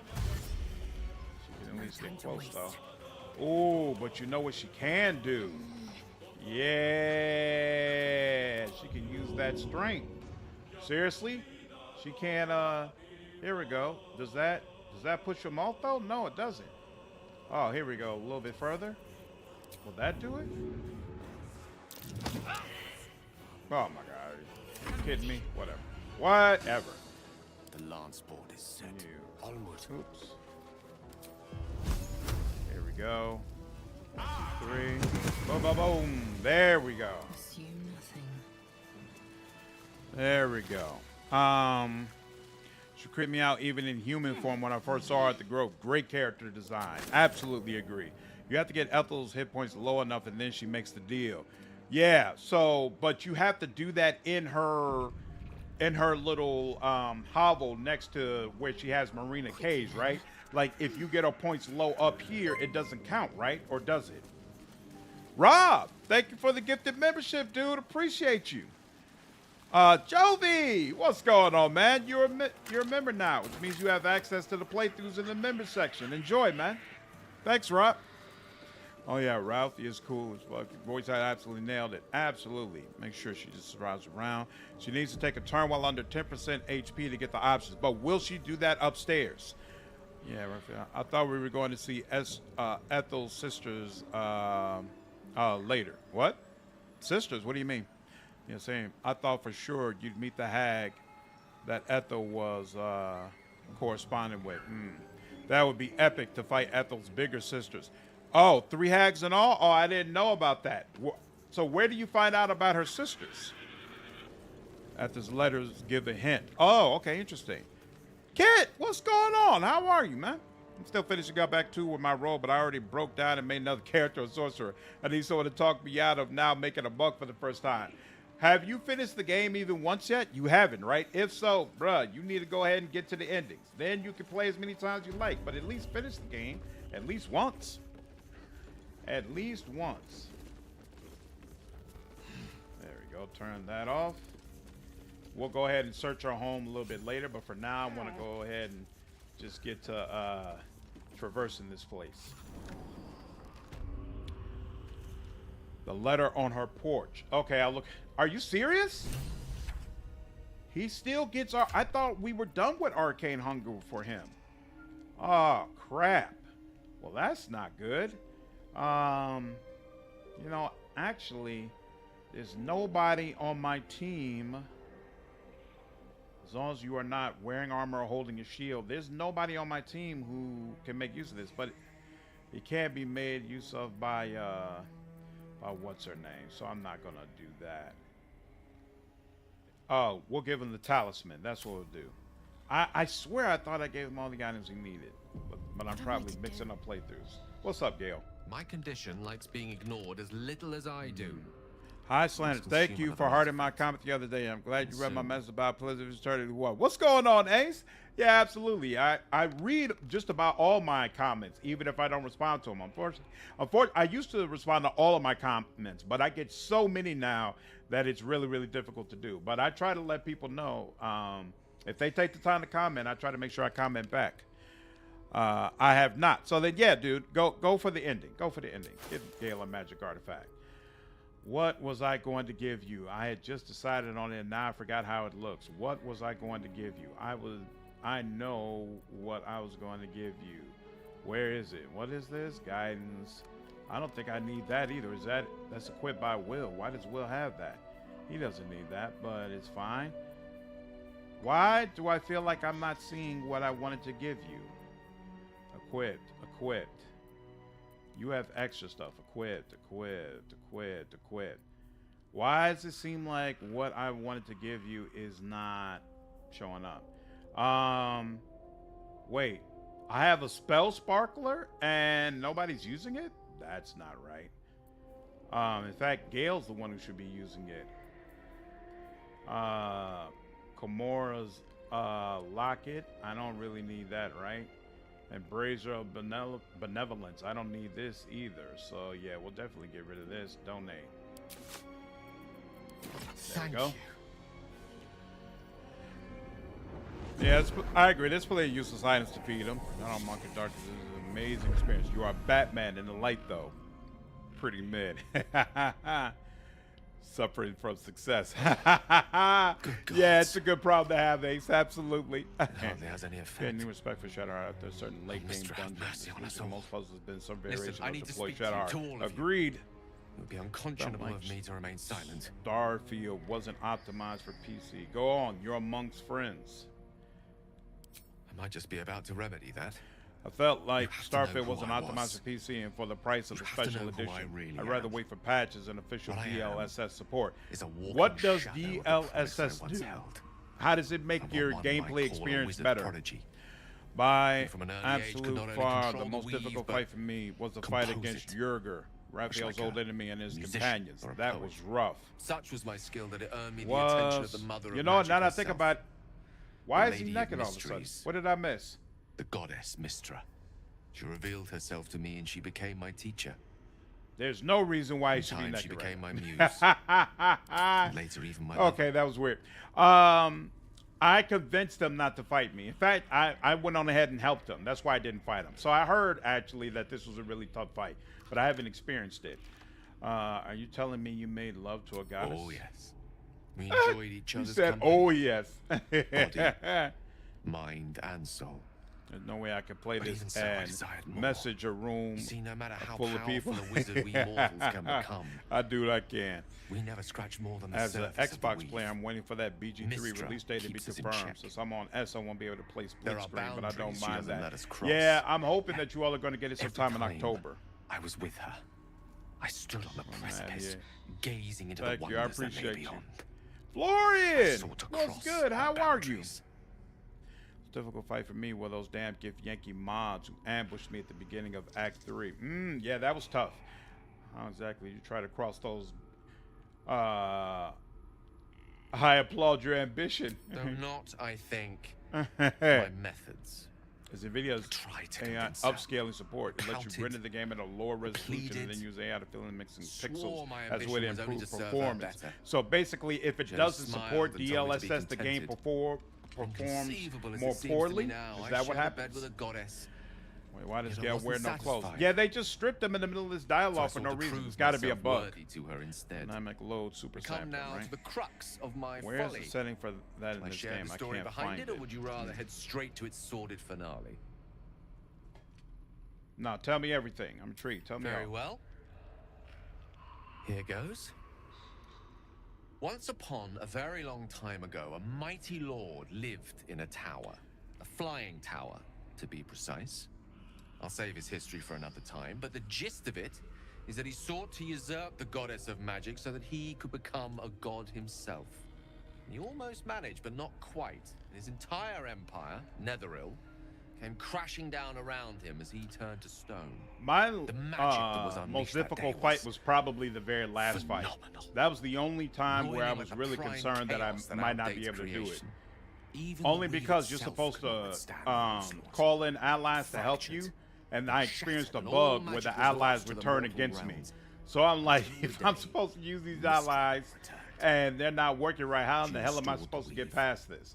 She can at least get close, though. Oh, but you know what she can do? Yeah, she can use that strength. Seriously? She can, here we go. Does that push him off, though? No, it doesn't. Oh, here we go. A little bit further. Will that do it? Oh, my God. Are you kidding me? Whatever. Whatever. The lance board is set. Onward. Oops. Here we go. 3. Boom, boom, boom. There we go. Assume nothing. There we go. She creeped me out even in human form when I first saw her at the Grove. Great character design. Absolutely agree. You have to get Ethel's hit points low enough, and then she makes the deal. Yeah. So, but you have to do that in her little hovel next to where she has Marina Cage, right? Like if you get her points low up here, it doesn't count, right? Or does it? Rob, thank you for the gifted membership, dude. Appreciate you. Jovi, what's going on, man? You're a member now, which means you have access to the playthroughs in the member section. Enjoy, man. Thanks, Rob. Oh yeah, Ralphie is cool as fuck. Voice I absolutely nailed it. Absolutely. Make sure she just drives around. She needs to take a turn while under 10% HP to get the options. But will she do that upstairs? Yeah, Raphael. I thought we were going to see Ethel's sisters later. What? Sisters? What do you mean? Yeah, same. I thought for sure you'd meet the hag that Ethel was corresponding with. That would be epic to fight Ethel's bigger sisters. Oh, 3 hags in all? Oh, I didn't know about that. So where do you find out about her sisters? Ethel's letters give a hint. Oh, okay, interesting. Kit, what's going on? How are you, man? I'm still finishing up Act 2 with my role, but I already broke down and made another character, a sorcerer. I need someone to talk me out of now making a buck for the first time. Have you finished the game even once yet? You haven't, right? If so, bruh, you need to go ahead and get to the endings. Then you can play as many times as you like, but at least finish the game at least once. At least once. There we go. Turn that off. We'll go ahead and search our home a little bit later, but for now, I want to go ahead and just get to traversing this place. The letter on her porch. Okay, I'll look. Are you serious? He still gets our... I thought we were done with Arcane Hunger for him. Oh, crap. Well, that's not good. You know, actually, there's nobody on my team... As long as you are not wearing armor or holding a shield, there's nobody on my team who can make use of this. But it can be made use of by what's her name? So I'm not gonna do that. Oh, we'll give him the talisman. That's what we'll do. I swear I thought I gave him all the items he needed, but I'm probably mixing up playthroughs. What's up, Gale? My condition likes being ignored as little as I do. Hi, Slander. Thank you for hearting my comment the other day. I'm glad you read my message about Pleasant Eternity. What's going on, Ace? Yeah, absolutely. I read just about all my comments, even if I don't respond to them. Unfortunately, I used to respond to all of my comments, but I get so many now that it's really, really difficult to do. But I try to let people know if they take the time to comment, I try to make sure I comment back. I have not. So then, yeah, dude, go for the ending. Go for the ending. Give Gale a magic artifact. What was I going to give you? I had just decided on it, and now I forgot how it looks. What was I going to give you? I know what I was going to give you. Where is it? What is this? Guidance. I don't think I need that either. That's equipped by Will. Why does Will have that? He doesn't need that, but it's fine. Why do I feel like I'm not seeing what I wanted to give you? Equipped. You have extra stuff. Equipped. Why does it seem like what I wanted to give you is not showing up? Wait. I have a spell sparkler and nobody's using it? That's not right. In fact, Gale's the one who should be using it. Komora's locket. I don't really need that, right? And Brazier of Benevolence. I don't need this either. So yeah, we'll definitely get rid of this. Donate. There we go. Yeah, I agree. This play useless items to feed them. Not on Monkey Dark. This is an amazing experience. You are Batman in the light, though. Pretty mid. Suffering from success. Yeah, it's a good problem to have, Ace. Absolutely. It hardly has any effect. Any respect for Shadowheart after a certain late game dungeons. Most puzzles have been some variation I of need to deploy speak to you, Shadowheart. to all of you. Agreed. It would be unconscionable of me to remain silent. Starfield wasn't optimized for PC. Go on. You're amongst friends. I might just be about to remedy that. I felt like Starfield wasn't optimized for PC and for the price of the special edition. I'd rather wait for patches and official DLSS support. What does DLSS do? How does it make your gameplay experience better? By absolute far, the most difficult fight for me was the fight against Yerger, Raphael's old enemy, and his companions. That was rough. Such was my skill that it earned me the attention of the mother of magic. You know what, now that I think about it, why is he naked all of a sudden? What did I miss? The goddess Mystra. She revealed herself to me and she became my teacher. There's no reason why he should be naked. She became my muse. Later, even my Okay, that was weird. I convinced him not to fight me. In fact, I went on ahead and helped him. That's why I didn't fight him. So I heard, actually, that this was a really tough fight, but I haven't experienced it. Are you telling me you made love to a goddess? Oh, yes. We enjoyed each other's company. He said, oh, yes. Body, mind, and soul. There's no way I could play this and message a room no matter how full of people. A wizard we mortals can become. I do what I can. We never scratch more than the As an surface Xbox player, I'm waiting for that BG3 release date to be confirmed. Since I'm on S, I won't be able to play split screen, but I don't mind that. Yeah, I'm hoping that you all are going to get it sometime in October. I was with her. I stood on the precipice, gazing into Thank the you. I wonders that lay appreciate you. beyond. Florian, what's good? How are you? Difficult fight for me were those damn Githyanki mods who ambushed me at the beginning of Act 3. Yeah, that was tough. How exactly you try to cross those? I applaud your ambition. Though not, I think, my methods. As NVIDIA's AI upscaling support, it lets you render the game at a lower resolution and then use AI to fill in mixing pixels as a way to improve performance. So basically, if it doesn't support DLSS, the game performs more poorly. Is that what happens? Wait, why does Gale wear no clothes? Yeah, they just stripped him in the middle of this dialogue for no reason. It's got to be a bug. Dynamic load super sample, right? To the crux of my Where's folly. the setting for that in this game? I can't find it. Or would you rather head straight to its sordid finale? No, tell me everything. I'm intrigued. Tell me Very all. well. Here goes. Once upon a very long time ago, a mighty lord lived in a tower. A flying tower, to be precise. I'll save his history for another time, but the gist of it is that he sought to usurp the goddess of magic so that he could become a god himself. He almost managed, but not quite. His entire empire, Netheril, came crashing down around him as he turned to stone. My most difficult fight was probably the very last fight. That was the only time where I was really concerned that I might not be able to do it. Only because you're supposed to call in allies to help you, and I experienced a bug where the allies would turn against me. So I'm like, if I'm supposed to use these allies and they're not working right, how in the hell am I supposed to get past this?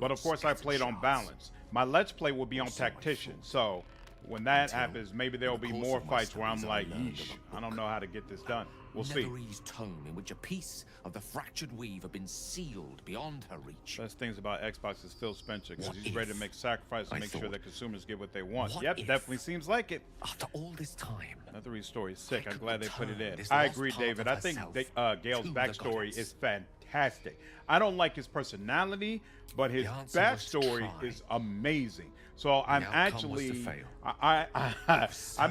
But of course I played on balance. My Let's Play will be on Tactician, so when that happens, maybe there will be more fights where I'm like, yeesh, I don't know how to get this done. We'll see. Tome in which a piece of the fractured weave had been sealed beyond her reach. Best things about Xbox is Phil Spencer, because he's ready to make sacrifices and make sure that consumers get what they want. Yep, definitely seems like it. After all this time, Netheril story is sick. I'm glad they put it in. I agree, David. I think Gale's backstory is fantastic. fantastic. I don't like his personality, but his backstory is amazing. So I'm actually, I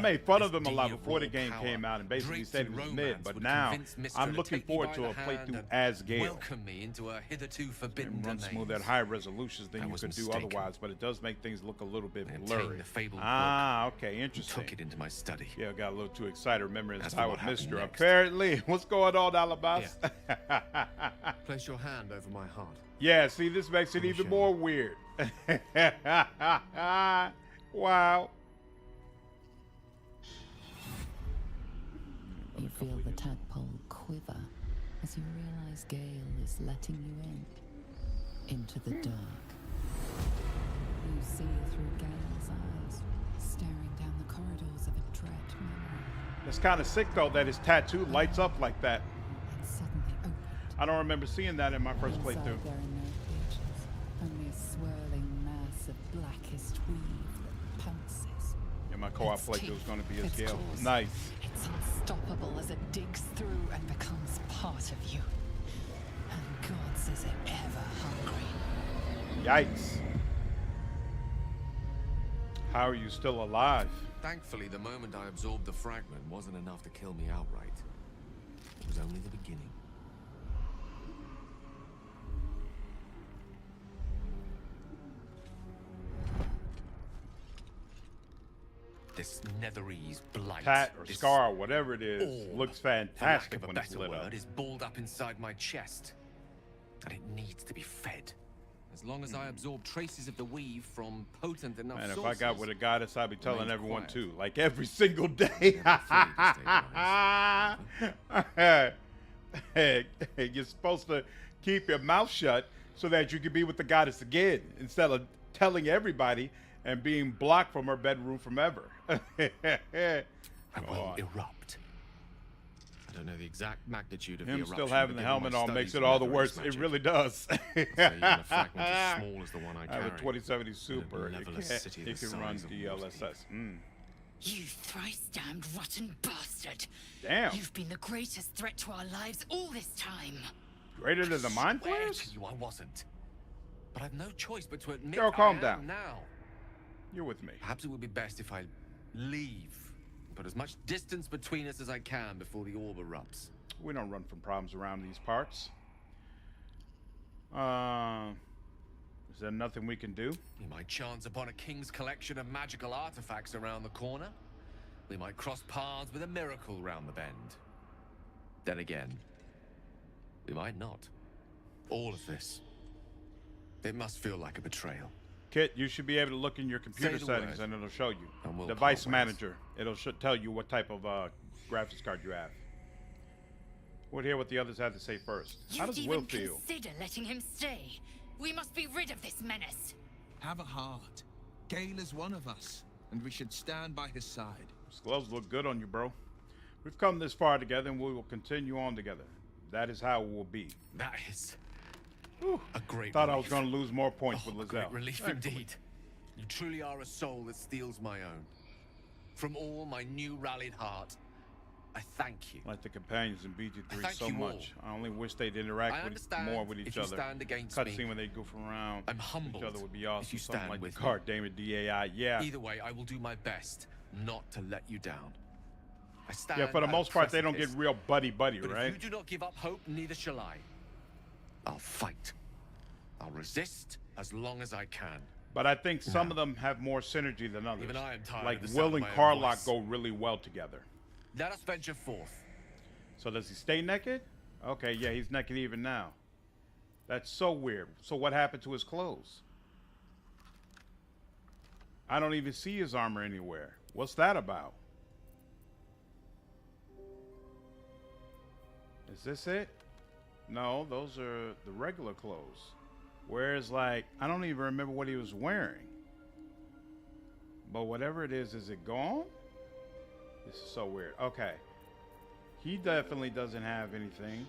made fun of him a lot before the game came out and basically said he was mid, but now I'm looking forward to a playthrough as Gale. Welcome me into a hitherto forbidden Run smooth at higher resolutions than you could do otherwise, but it does make things look a little bit blurry. Okay, interesting. Took it into my study. Yeah, I got a little too excited remembering his time with Mr. Apparently, what's going on, Alabas? Place your hand over my heart. Yeah, see, this makes it even more weird. Wow. You feel the tadpole quiver as you realize Gale is letting you into the dark. You see through Gale's eyes, staring down the corridors of a dread memory. It's kind of sick, though, that his tattoo lights up like that. I don't remember seeing that in my first playthrough. There are no creatures, only a swirling mass of blackest weave that pounces. Yeah, my co-op playthrough is going to be as Gale. Nice. It's unstoppable as it digs through and becomes part of you. And God says it ever hungry. Yikes. How are you still alive? Thankfully, the moment I absorbed the fragment wasn't enough to kill me outright. It was only the beginning. This netherese blight, Tat or scar, whatever it is, looks fantastic when it's lit up. Is balled up inside my chest, and it needs to be fed. As long as I absorb traces of the weave from potent enough Man, if sources, I got with a goddess, I'd be telling everyone too, like every single day. You're supposed to keep your mouth shut so that you can be with the goddess again, instead of telling everybody and being blocked from her bedroom forever. I will erupt. I don't know the exact magnitude of the Him eruption. still having the helmet on makes it all the worse. It really does. Even a fragment as small as the one I have a carry. 2070 Super. It can run DLSS. You thrice-damned rotten bastard! Damn. You've been the greatest threat to our lives all this time. Greater than the Mind Flayers? You, I wasn't. But I've no choice but to admit Girl, calm I down. am now. You're with me. Perhaps it would be best if I leave. Put as much distance between us as I can before the orb erupts. We don't run from problems around these parts. Is there nothing we can do? We might chance upon a king's collection of magical artifacts around the corner. We might cross paths with a miracle round the bend. Then again, we might not. All of this. It must feel like a betrayal. Kit, you should be able to look in your computer settings and it'll show you. Device manager. It'll tell you what type of graphics card you have. We'll hear what the others have to say first. How does Will feel? Consider letting him stay. We must be rid of this menace. Have a heart. Gale is one of us, and we should stand by his side. Those gloves look good on you, bro. We've come this far together, and we will continue on together. That is how it will be. That is a great Thought relief. I was going to lose more points with Lae'Zel. Great relief indeed. You truly are a soul that steals my own. From all my new rallied heart, I thank you. Like the companions in BG3 thank so you much. all. I only wish they'd interact more with each if you other. stand against Cutscene me. when they goof around. I'm humbled each other would be awesome. if you Something stand like with God damn it, DAI. Yeah. Either way, I will do my best not to let you down. I stand Yeah, for the at most a part, they don't get precipice. real buddy-buddy, But right? if you do not give up hope, neither shall I. I'll fight. I'll resist as long as I can. But I think some of them have more synergy than others. Even I am tired like of the Will sound and of my own Carlock voice. go really well together. Let us venture forth. So does he stay naked? Okay, yeah, he's naked even now. That's so weird. So what happened to his clothes? I don't even see his armor anywhere. What's that about? Is this it? No, those are the regular clothes. Whereas, like, I don't even remember what he was wearing. But whatever it is it gone? This is so weird. Okay. He definitely doesn't have anything.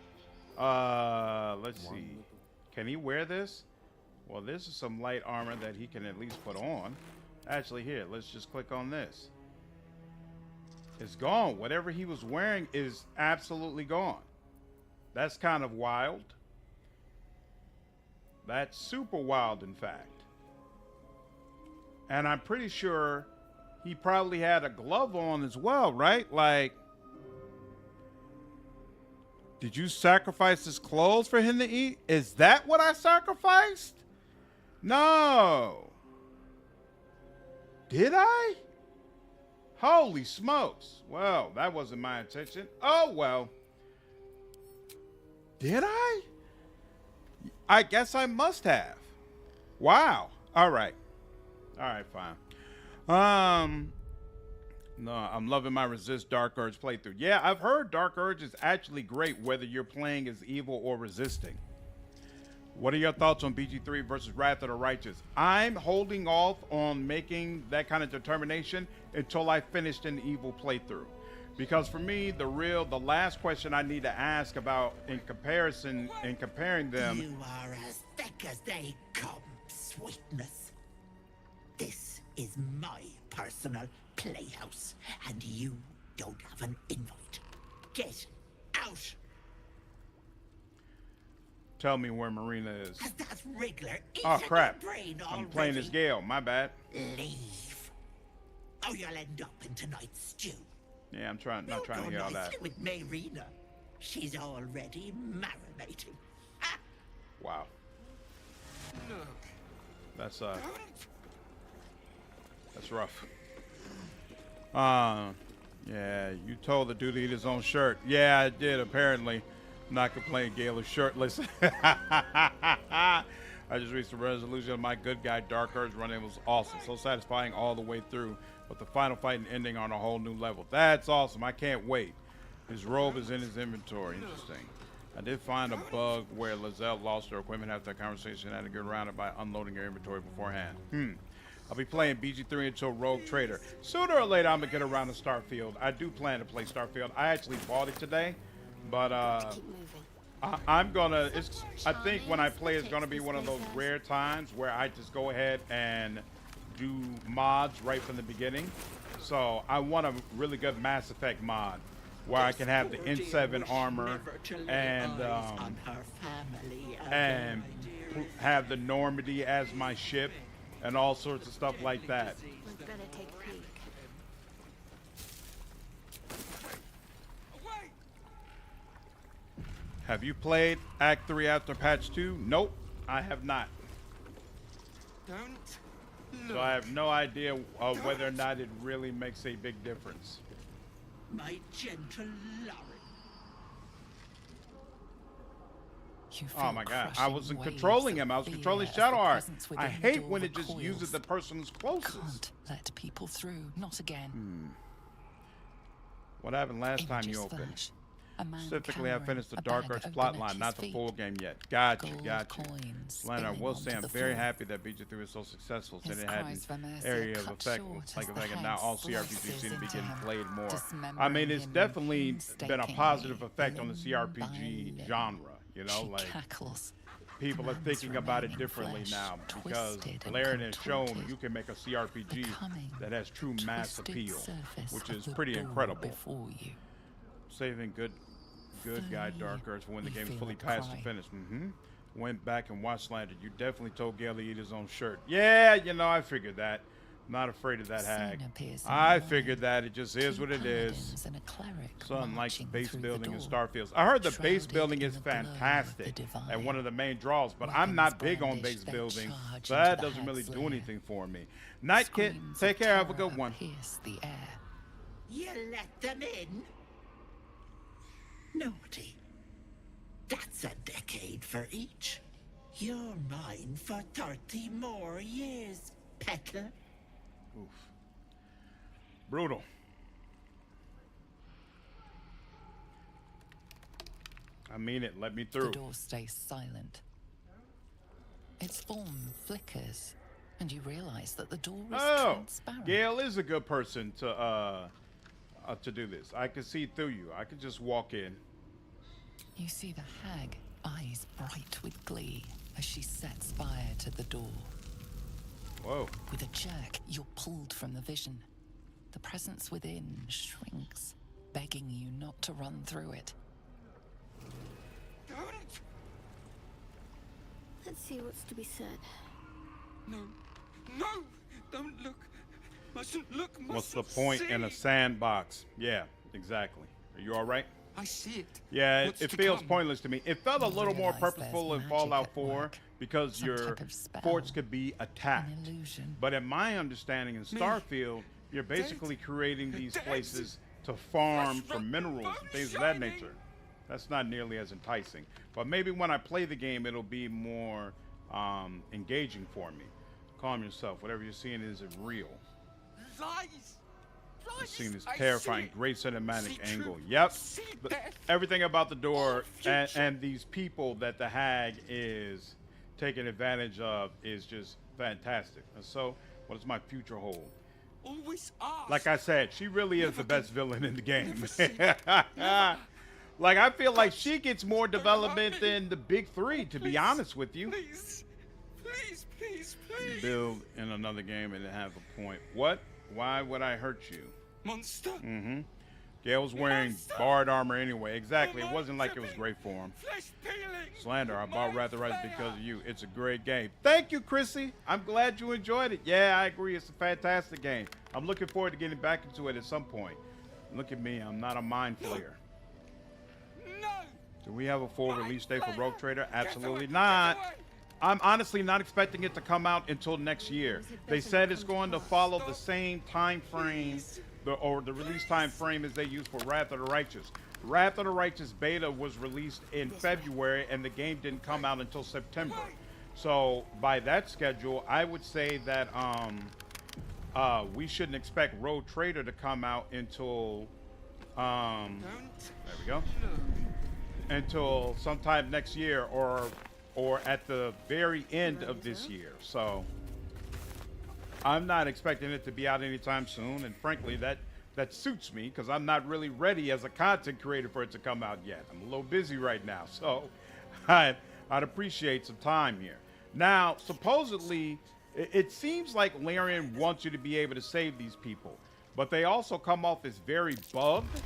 Let's see. Can he wear this? Well, this is some light armor that he can at least put on. Actually, here, let's just click on this. It's gone. Whatever he was wearing is absolutely gone. That's kind of wild. That's super wild, in fact. And I'm pretty sure he probably had a glove on as well, right? Like, did you sacrifice his clothes for him to eat? Is that what I sacrificed? No. Did I? Holy smokes. Well, that wasn't my intention. Oh, well. Did I? I guess I must have. Wow. All right. All right, fine. No, I'm loving my Resist Dark Urge playthrough. Yeah, I've heard Dark Urge is actually great whether you're playing as evil or resisting. What are your thoughts on BG3 versus Wrath of the Righteous? I'm holding off on making that kind of determination until I finished an evil playthrough. Because for me, the last question I need to ask about in comparing them. You are as thick as they come, sweetness. This is my personal playhouse, and you don't have an invite. Get out! Tell me where Marina is. Has that wriggler eaten Oh crap! your brain I'm already? playing as Gale. My bad. Leave, or you'll end up in tonight's stew. Yeah, I'm not trying to hear all that. With Marina, she's already marinating. Wow. That's rough. Yeah, you told the dude to eat his own shirt. Yeah, I did, apparently. I'm not complaining, Gale is shirtless. I just reached the resolution of my good guy Dark Urge running. It was awesome. So satisfying all the way through. But the final fight and ending on a whole new level. That's awesome. I can't wait. His robe is in his inventory. Interesting. I did find a bug where Lae'Zel lost her equipment after a conversation and had to get around it by unloading her inventory beforehand. I'll be playing BG3 until Rogue Trader. Sooner or later, I'm going to get around to Starfield. I do plan to play Starfield. I actually bought it today, but I'm going to, I think when I play, it's going to be one of those rare times where I just go ahead and do mods right from the beginning. So I want a really good Mass Effect mod where I can have the N7 armor and have the Normandy as my ship and all sorts of stuff like that. We're gonna take a peek. Have you played Act 3 after Patch 2? Nope, I have not. So I have no idea of whether or not it really makes a big difference. My gentle Lauren. Oh my god, I wasn't controlling him. I was controlling Shadowheart. I hate when it just uses the person who's closest. Can't let people through, not again. What happened last time you opened? Specifically, I finished the Dark Urge plotline, not the full game yet. Gotcha. Leonard, I will say I'm very happy that BG3 was so successful, since it had an area of effect, and now all CRPGs seem to be getting played more. I mean, it's definitely been a positive effect on the CRPG genre. You know, like people are thinking about it differently now because Laren has shown you can make a CRPG that has true mass appeal, which is pretty incredible. Saving good guy Dark Urge for when the game is fully past and finished. Went back and watched Slander. You definitely told Gale to eat his own shirt. Yeah, you know, I figured that. Not afraid of that hag. I figured that. It just is what it is. So unlike the base building in Starfield. I heard the base building is fantastic and one of the main draws, but I'm not big on base building, so that doesn't really do anything for me. Night Kit, take care. Have a good one. You let them in? Naughty. That's a decade for each. You're mine for 30 more years, Petal. Oof. Brutal. I mean it. Let me through. The door stays silent. Its form flickers, and you realize that the door is transparent. Gale is a good person to do this. I can see through you. I can just walk in. You see the hag, eyes bright with glee, as she sets fire to the door. Whoa. With a jerk, you're pulled from the vision. The presence within shrinks, begging you not to run through it. Let's see what's to be said. No, no, don't look. Mustn't look. What's the point in a sandbox? Yeah, exactly. Are you all right? I see it. Yeah, What's it to feels come? pointless to me. It felt a little more realize there's purposeful in magic Fallout at 4 work. because Some your type of spell. forts could be attacked. An illusion. But in my understanding in Starfield, you're basically creating these places to farm for minerals and things of that nature. That's not nearly as enticing. But maybe when I play the game, it'll be more engaging for me. Calm yourself. Whatever you're seeing isn't real. Lies. You're seeing this terrifying, great cinematic angle. Yep. Everything about the door and these people that the hag is taking advantage of is just fantastic. And so, what does my future hold? Always ask. Like I said, she really is the best villain in the game. Like, I feel like she gets more development than the big three, to be honest with you. Please, please, please, please. Build in another game and have a point. What? Why would I hurt you? Monster. Mm-hmm. Gale's wearing barred armor anyway. Exactly. It wasn't like it was great for him. Slander, I bought Wrath of Rice because of you. It's a great game. Thank you, Chrissy. I'm glad you enjoyed it. Yeah, I agree. It's a fantastic game. I'm looking forward to getting back into it at some point. Look at me. I'm not a mind flayer. Do we have a full release date for Rogue Trader? Absolutely not. I'm honestly not expecting it to come out until next year. They said it's going to follow the same time frame, or the release time frame as they used for Wrath of the Righteous. Wrath of the Righteous beta was released in February, and the game didn't come out until September. So by that schedule, I would say that we shouldn't expect Rogue Trader to come out until there we go. Until sometime next year, or at the very end of this year. So I'm not expecting it to be out anytime soon, and frankly that suits me because I'm not really ready as a content creator for it to come out yet. I'm a little busy right now, so I'd appreciate some time here. Now, supposedly, it seems like Larian wants you to be able to save these people, but they also come off as very bugged.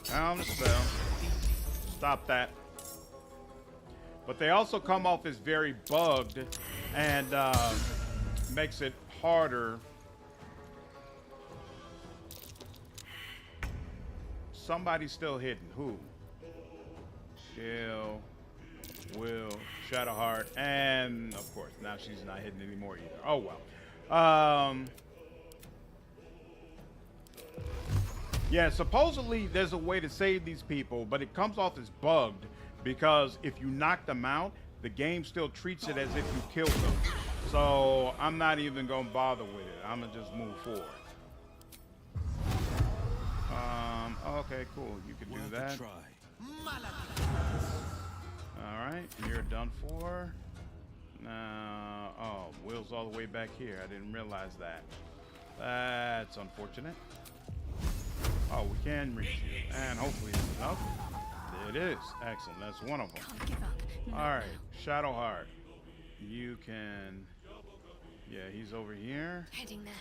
Down the spell. Stop that. But they also come off as very bugged and makes it harder. Somebody's still hidden. Who? Gale, Will, Shadowheart, and of course, now she's not hidden anymore either. Oh well. Yeah, supposedly there's a way to save these people, but it comes off as bugged because if you knock them out, the game still treats it as if you killed them. So I'm not even gonna bother with it. I'm gonna just move forward. Okay, cool. You can do that. All right, you're done for. Now, oh, Will's all the way back here. I didn't realize that. That's unfortunate. Oh, we can reach you, and hopefully it's enough. There it is. Excellent. That's one of them. All right, Shadowheart. You can. Yeah, he's over here. Heading there.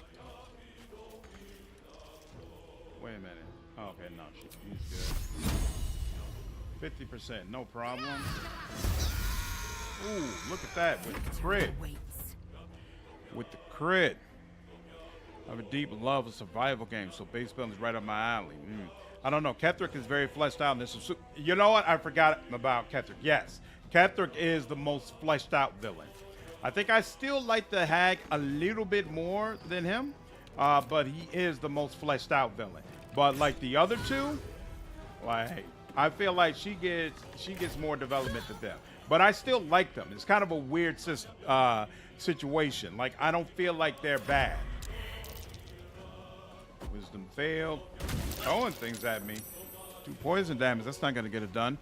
Wait a minute. Oh, okay, no, he's good. 50%, no problem. Ooh, look at that with the crit. With the crit. I have a deep love of survival games, so base building is right up my alley. I don't know. Ketheric is very fleshed out. And this is, you know what? I forgot about Ketheric. Yes, Ketheric is the most fleshed out villain. I think I still like the Hag a little bit more than him, but he is the most fleshed out villain. But like the other two, like I feel like she gets more development than them. But I still like them. It's kind of a weird situation. Like I don't feel like they're bad. Wisdom failed. Throwing things at me. 2 poison damage. That's not going to get it done.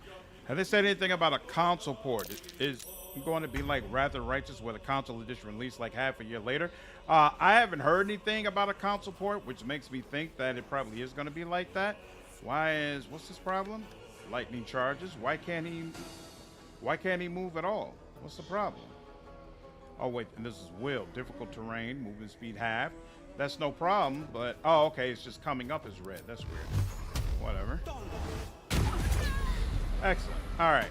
Have they said anything about a console port? Is it going to be like Wrath of Righteous with a console edition released like half a year later? I haven't heard anything about a console port, which makes me think that it probably is going to be like that. What's his problem? Lightning charges. Why can't he move at all? What's the problem? Oh wait, and this is Will. Difficult terrain, movement speed half. That's no problem, but oh okay, it's just coming up as red. That's weird. Whatever. Excellent. All right.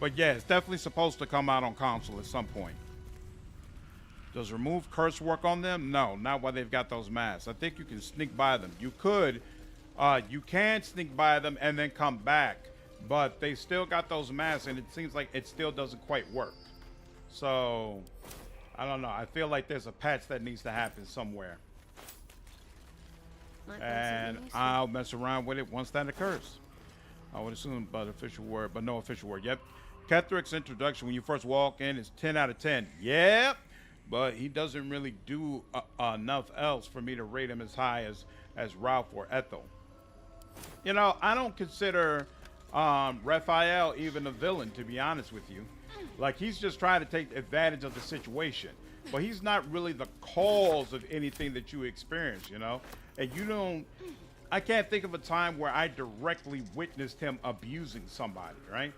But yeah, it's definitely supposed to come out on console at some point. Does remove curse work on them? No, not while they've got those masks. I think you can sneak by them. You can sneak by them and then come back, but they still got those masks, and it seems like it still doesn't quite work. So, I don't know. I feel like there's a patch that needs to happen somewhere. And I'll mess around with it once that occurs. I would assume, but no official word. Yep. Kethric's introduction when you first walk in is 10 out of 10. Yep. But he doesn't really do enough else for me to rate him as high as Ralph or Ethel. You know, I don't consider Raphael even a villain, to be honest with you. Like, he's just trying to take advantage of the situation. But he's not really the cause of anything that you experience, you know? And you don't... I can't think of a time where I directly witnessed him abusing somebody, right?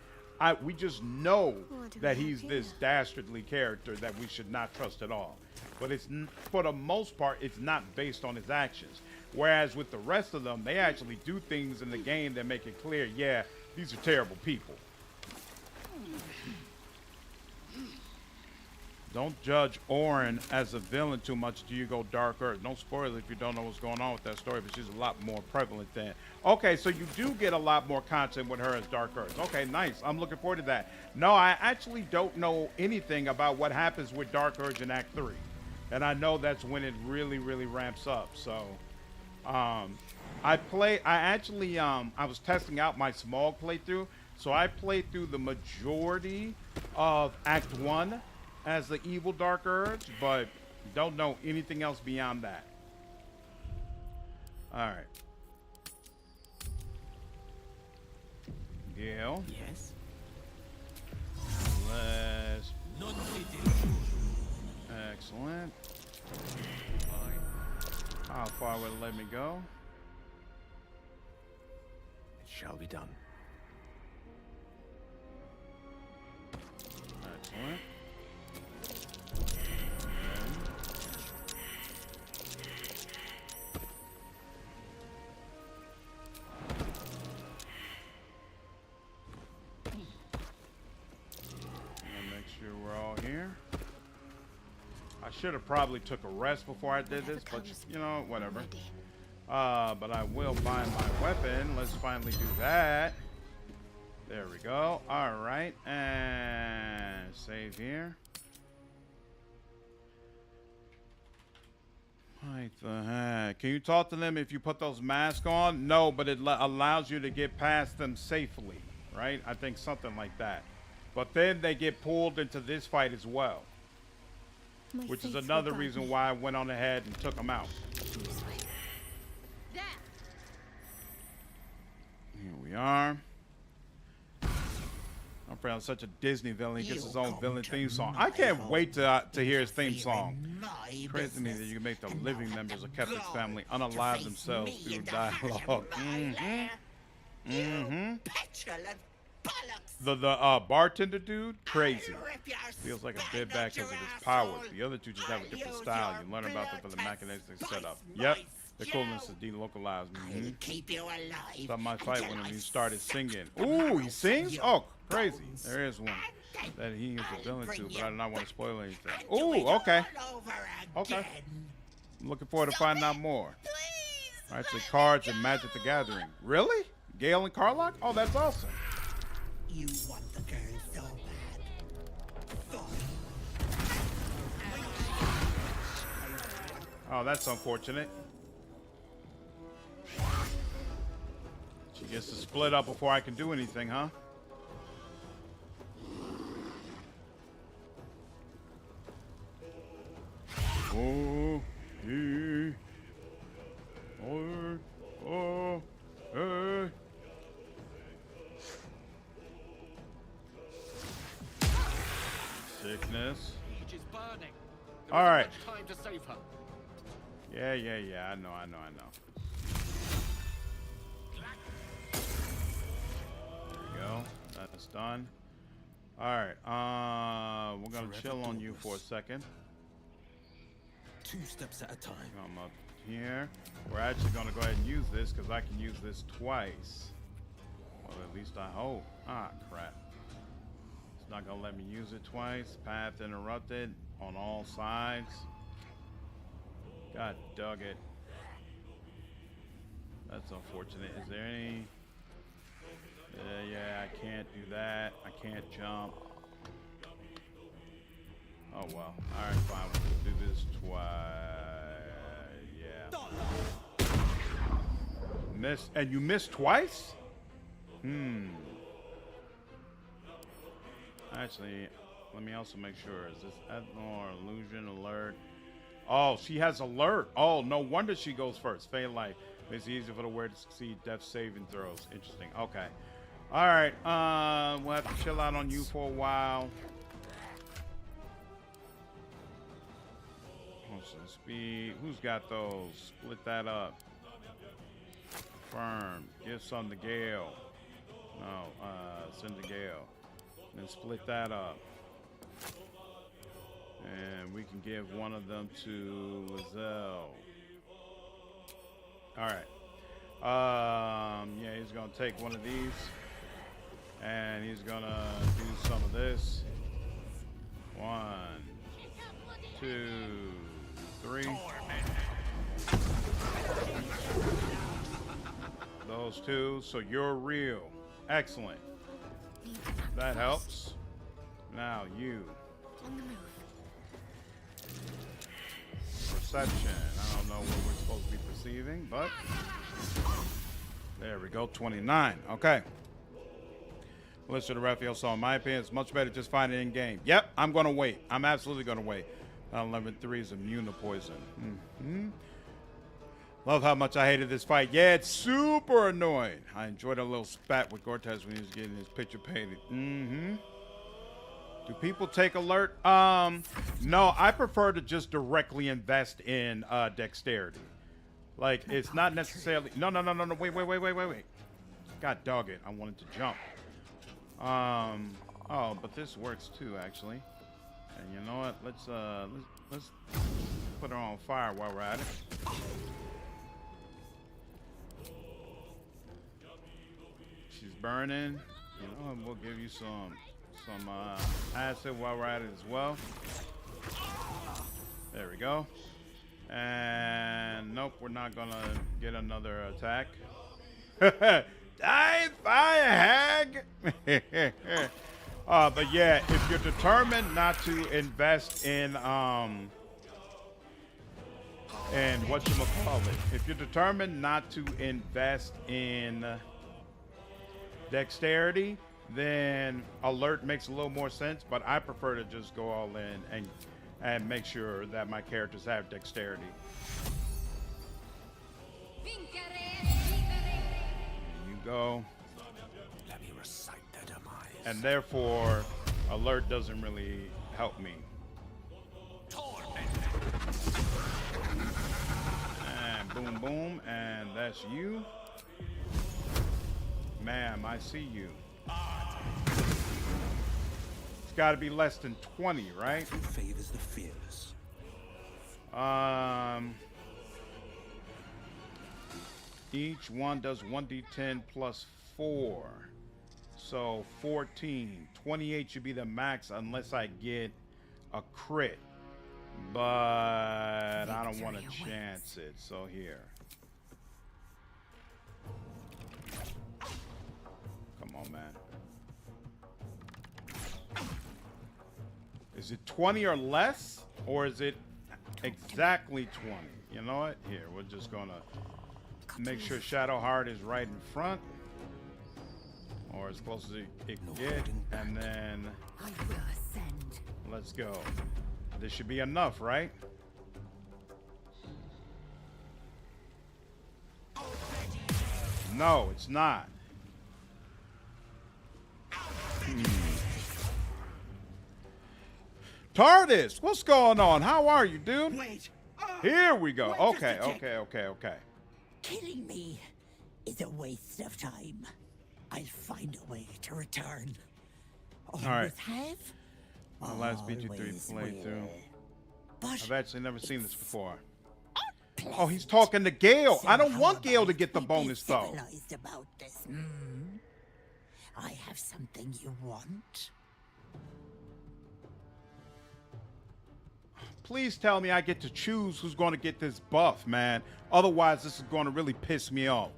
We just know that he's this dastardly character that we should not trust at all. But it's, for the most part, it's not based on his actions. Whereas with the rest of them, they actually do things in the game that make it clear, yeah, these are terrible people. Don't judge Orin as a villain too much till you go Dark Earth. Don't spoil it if you don't know what's going on with that story, but she's a lot more prevalent than. Okay, so you do get a lot more content with her as Dark Earth. Okay, nice. I'm looking forward to that. No, I actually don't know anything about what happens with Dark Urge in Act 3. And I know that's when it really, really ramps up. So, I was testing out my small playthrough. So I played through the majority of Act 1 as the evil Dark Urge, but don't know anything else beyond that. All right. Gale. Yes. Let's. Excellent. How far will it let me go? It shall be done. Excellent. I should have probably took a rest before I did this, but you know, whatever. But I will find my weapon. Let's finally do that. There we go. All right, and save here. What the heck? Can you talk to them if you put those masks on? No, but it allows you to get past them safely, right? I think something like that. But then they get pulled into this fight as well. Which is another reason why I went on ahead and took him out. Here we are. I'm afraid I'm such a Disney villain. He gets his own villain theme song. I can't wait to hear his theme song. Crazy to me that you can make the living members of Kethric's family unalive themselves through dialogue. The bartender dude, crazy. Feels like a bit back because of his powers. The other two just have a different style. You learn about them from the machinations they set up. Yep, the coolness is delocalized. Stopped my fight when he started singing. Ooh, he sings? Oh, crazy. There is one that he is a villain to, but I do not want to spoil anything. Ooh, okay. Okay. I'm looking forward to finding out more. Actually, cards and Magic the Gathering. Really? Gale and Karlach? Oh, that's awesome. You want the girl so bad. Oh, that's unfortunate. She gets to split up before I can do anything, huh? Oh, hey. Oh, hey. Sickness. All right. Time to save her. Yeah. I know. There we go. That's done. All right. We're gonna chill on you for a second. 2 steps at a time. Come up here. We're actually gonna go ahead and use this because I can use this twice. At least I hope. Ah, crap. It's not gonna let me use it twice. Path interrupted on all sides. God dug it. That's unfortunate. Is there any... yeah, I can't do that. I can't jump. Oh, well. Alright, fine. We'll do this twice. Yeah. Miss. And you missed twice? Actually, let me also make sure. Is this Ethel or illusion alert? Oh, she has alert. Oh, no wonder she goes first. Faint life. Makes it easy for the wearer to succeed death saving throws. Interesting. Okay. All right. We'll have to chill out on you for a while. Also, speed. Who's got those? Split that up. Firm. Give some to Gale. No. Send to Gale. Then split that up. And we can give one of them to Lae'Zel. All right. Yeah, he's gonna take one of these, and he's gonna do some of this. 1, 2, 3. Those two. So you're real. Excellent. That helps. Now you. On the move. Perception. I don't know what we're supposed to be perceiving, but there we go. 29. Okay. Listen to Raphael. So in my opinion, it's much better just find it in game. Yep, I'm gonna wait. I'm absolutely gonna wait. 11-3 is immune to poison. Love how much I hated this fight. Yeah, it's super annoying. I enjoyed a little spat with Cortez when he was getting his picture painted. Do people take alert? No, I prefer to just directly invest in dexterity. Like, it's not necessarily... No, wait. God dog it. I wanted to jump. Oh, but this works too, actually. And you know what? Let's put her on fire while we're at it. She's burning. You know, and we'll give you some acid while we're at it as well. There we go. And nope, we're not gonna get another attack. Die, fire hag. But yeah, if you're determined not to invest in whatchamacallit, if you're determined not to invest in dexterity, then alert makes a little more sense, but I prefer to just go all in and make sure that my characters have dexterity. There you go. Let me recite their demise. And therefore, alert doesn't really help me. And boom, boom, and that's you. Ma'am, I see you. It's got to be less than 20, right? Who favors the fearless? Each one does 1d10 plus 4. So 14. 28 should be the max unless I get a crit. But I don't want to chance it. So here. Come on, man. Is it 20 or less? Or is it exactly 20? You know what? Here, we're just going to make sure Shadowheart is right in front. Or as close as it can get. And then let's go. This should be enough, right? No, it's not. TARDIS, what's going on? How are you, dude? Wait. Here we go. Wait, Okay, just a tick. okay. Killing me is a waste of time. I'll find a way to return. Always right. have. My last BG3 Always playthrough. will. But I've actually never seen this before. Oh, he's talking to Gale. I don't want Gale to get the bonus, though. Civilized about this. I have something you want? Please tell me I get to choose who's going to get this buff, man. Otherwise, this is going to really piss me off.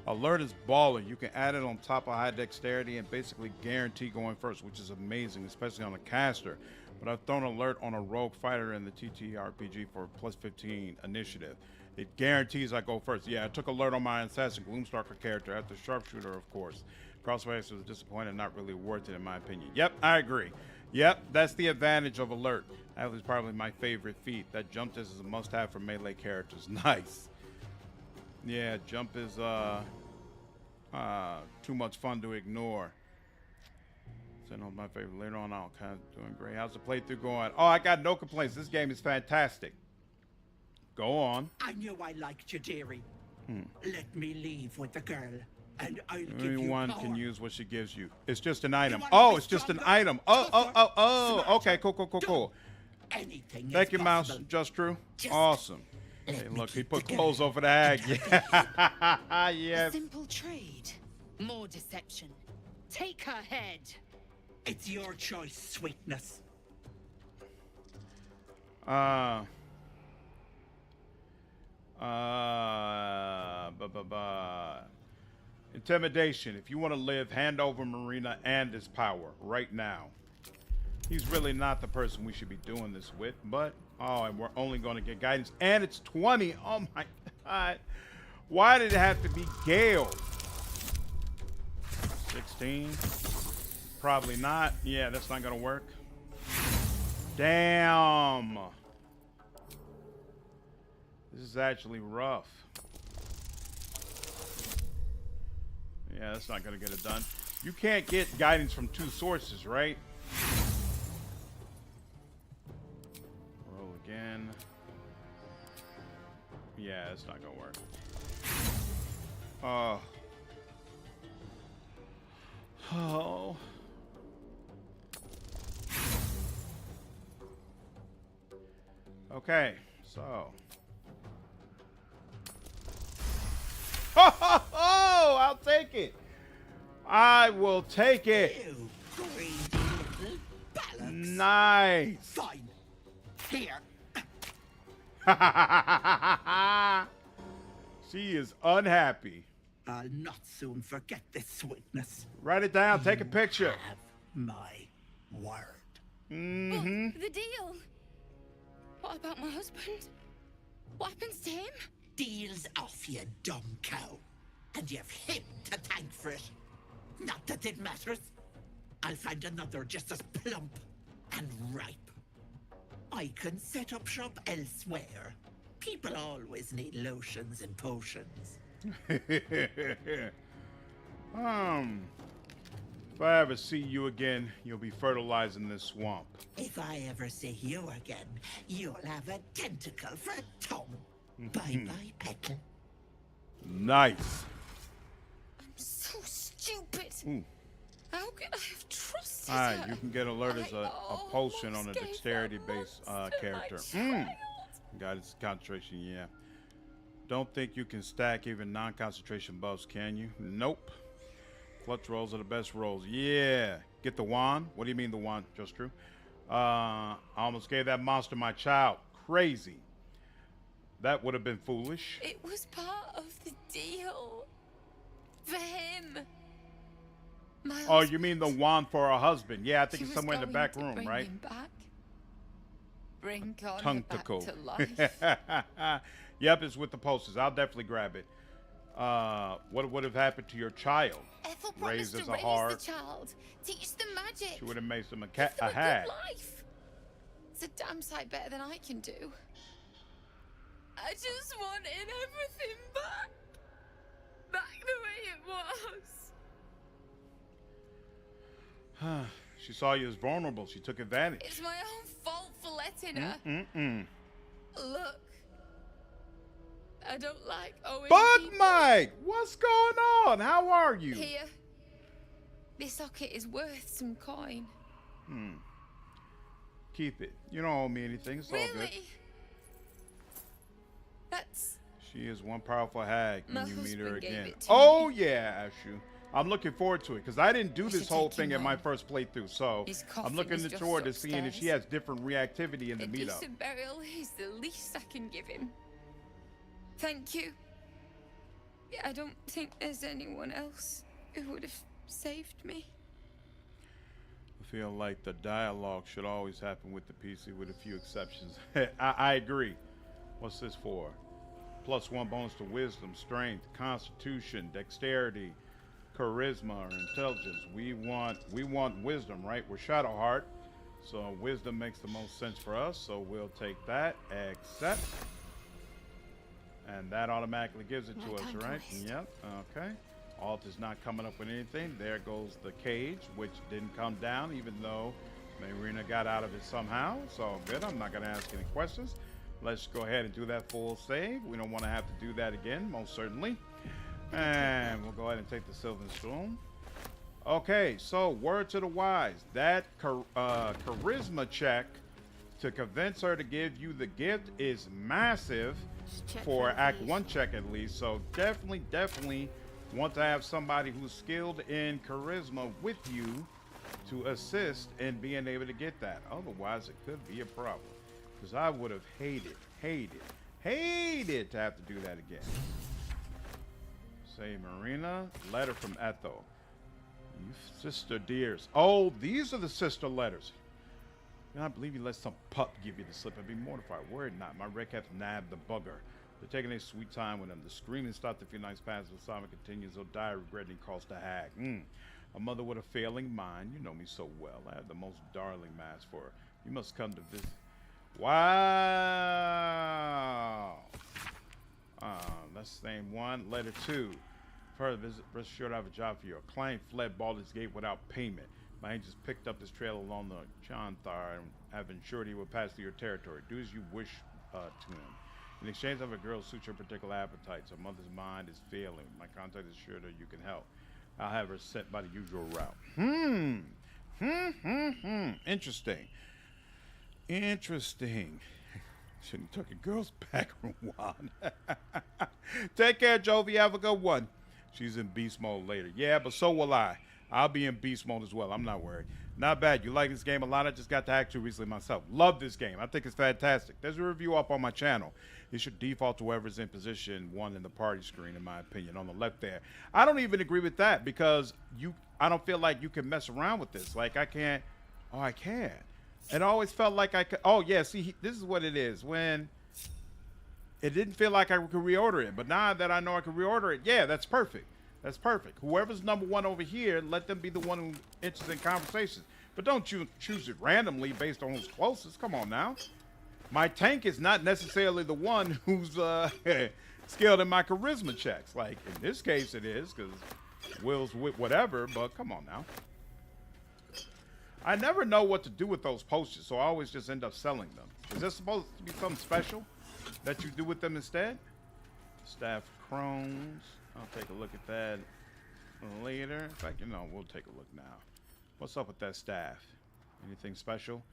Alert is baller. You can add it on top of high dexterity and basically guarantee going first, which is amazing, especially on a caster. But I've thrown alert on a rogue fighter in the TTRPG for plus 15 initiative. It guarantees I go first. Yeah, I took alert on my assassin Gloomstalker character after sharpshooter, of course. Crossfire was disappointed, not really worth it in my opinion. Yep, I agree. Yep, that's the advantage of alert. That was probably my favorite feat. That jump test is a must-have for melee characters. Nice. Yeah, jump is too much fun to ignore. Send on my favorite later on. I'll kind of doing great. How's the playthrough going? Oh, I got no complaints. This game is fantastic. Go on. I knew I liked you, dearie. Let me leave with the girl, and I'll give you Anyone power. can use what she gives you. It's just an item. Oh, it's just an item. Oh. Okay, cool. Anything Thank is you, Mouse. possible. Just true. Just Awesome. Hey, look, he put clothes over the hag. Yeah. A Yes. simple trade. More deception. Take her head. It's your choice, sweetness. Intimidation. If you want to live, hand over Marina and his power right now. He's really not the person we should be doing this with, but and we're only going to get guidance, and it's 20. Oh my god. Why did it have to be Gale? 16. Probably not. Yeah, that's not going to work. Damn. This is actually rough. Yeah, that's not going to get it done. You can't get guidance from 2 sources, right? Roll again. Yeah, it's not going to work. Oh. Okay, so. Oh, I'll take it. I will take it. You greedy little balance. Nice. Fine. Here. She is unhappy. I'll not soon forget this sweetness. Write it down. Take a picture. Have my word. Mm-hmm. The deal. What about my husband? What happens to him? Deal's off, you dumb cow. And you've him to thank for it. Not that it matters. I'll find another just as plump and ripe. I can set up shop elsewhere. People always need lotions and potions. If I ever see you again, you'll be fertilizing this swamp. If I ever see you again, you'll have a tentacle for a tongue. Bye-bye, Petal. Nice. I'm so stupid. Ooh. How could I have trusted Alright, her? you can get alert as a potion on a dexterity-based character. Guidance concentration, yeah. Don't think you can stack even non-concentration buffs, can you? Nope. Clutch rolls are the best rolls. Yeah. Get the wand? What do you mean the wand? Just true. I almost gave that monster my child. Crazy. That would have been foolish. It was part of the deal. For him. Oh, you mean the wand for her husband? Yeah, I think She it's was somewhere in the going back to room, bring right? him back. Bring Connor back Tentacle. to life. Yep, it's with the posters. I'll definitely grab it. What would have happened to your child? Ethel Raised promised as to a raise heart. the child, teach them magic, She would have made some a give them a hag. good life. It's a damn sight better than I can do. I just wanted everything back. Back the way it was. She saw you as vulnerable. She took advantage. It's my own fault for letting her. Look. I don't like owing Bug people. Mike, what's going on? How are you? Here. This socket is worth some coin. Keep it. You don't owe me anything. It's all good. Really? That's... She is one powerful hag My when you meet her husband gave again. it to Oh, yeah, Ashu. I'm looking forward to it because I didn't do this whole thing in my first playthrough, so I'm looking forward to seeing if she has different reactivity in the meetup. Decent burial is the least I can give him. Thank you. I don't think there's anyone else who would have saved me. I feel like the dialogue should always happen with the PC with a few exceptions. I agree. What's this for? +1 bonus to wisdom, strength, constitution, dexterity, charisma, or intelligence. We want wisdom, right? We're Shadowheart, so wisdom makes the most sense for us, so we'll take that. Accept. And that automatically gives it to us, right? Yep. Okay. Alt is not coming up with anything. There goes the cage, which didn't come down, even though Marina got out of it somehow. So good. I'm not going to ask any questions. Let's go ahead and do that full save. We don't want to have to do that again, most certainly. And we'll go ahead and take the Sylvan Storm. Okay, so word to the wise. That charisma check to convince her to give you the gift is massive for Act 1 check at least. So definitely want to have somebody who's skilled in charisma with you to assist in being able to get that. Otherwise, it could be a problem. Because I would have hated to have to do that again. Say Marina, letter from Ethel. You sister dears. Oh, these are the sister letters. I believe you let some pup give you the slip. I'd be mortified. Word not. My wreck hath nabbed the bugger. They're taking a sweet time with him. The screaming stopped a few nights past. The Simon continues. He'll die regretting cost a hag. A mother with a failing mind. You know me so well. I have the most darling mask for her. You must come to visit. Wow. That's the same one. Letter 2. Further visit. Rest assured I have a job for you. A client fled Baldur's Gate without payment. My agents picked up his trail along the Chanthar and have ensured he will pass through your territory. Do as you wish to him. In exchange of a girl who suits your particular appetites, her mother's mind is failing. My contact is sure that you can help. I'll have her sent by the usual route. Interesting. Shouldn't have took a girl's backroom wand. Take care, Jovi. Have a good one. She's in beast mode later. Yeah, but so will I. I'll be in beast mode as well. I'm not worried. Not bad. You like this game a lot. I just got to Act 2 recently myself. Love this game. I think it's fantastic. There's a review up on my channel. You should default to whoever's in position 1 in the party screen, in my opinion, on the left there. I don't even agree with that because I don't feel like you can mess around with this. Like I can't. Oh, I can. It always felt like I could. Oh, yeah. See, this is what it is. When it didn't feel like I could reorder it. But now that I know I can reorder it, yeah, that's perfect. That's perfect. Whoever's number 1 over here, let them be the one who's interested in conversations. But don't you choose it randomly based on who's closest. Come on now. My tank is not necessarily the one who's skilled in my charisma checks. Like, in this case it is, because Will's with whatever, but come on now. I never know what to do with those potions, so I always just end up selling them. Is this supposed to be something special that you do with them instead? Staff Crones. I'll take a look at that later. In fact, we'll take a look now. What's up with that staff? Anything special?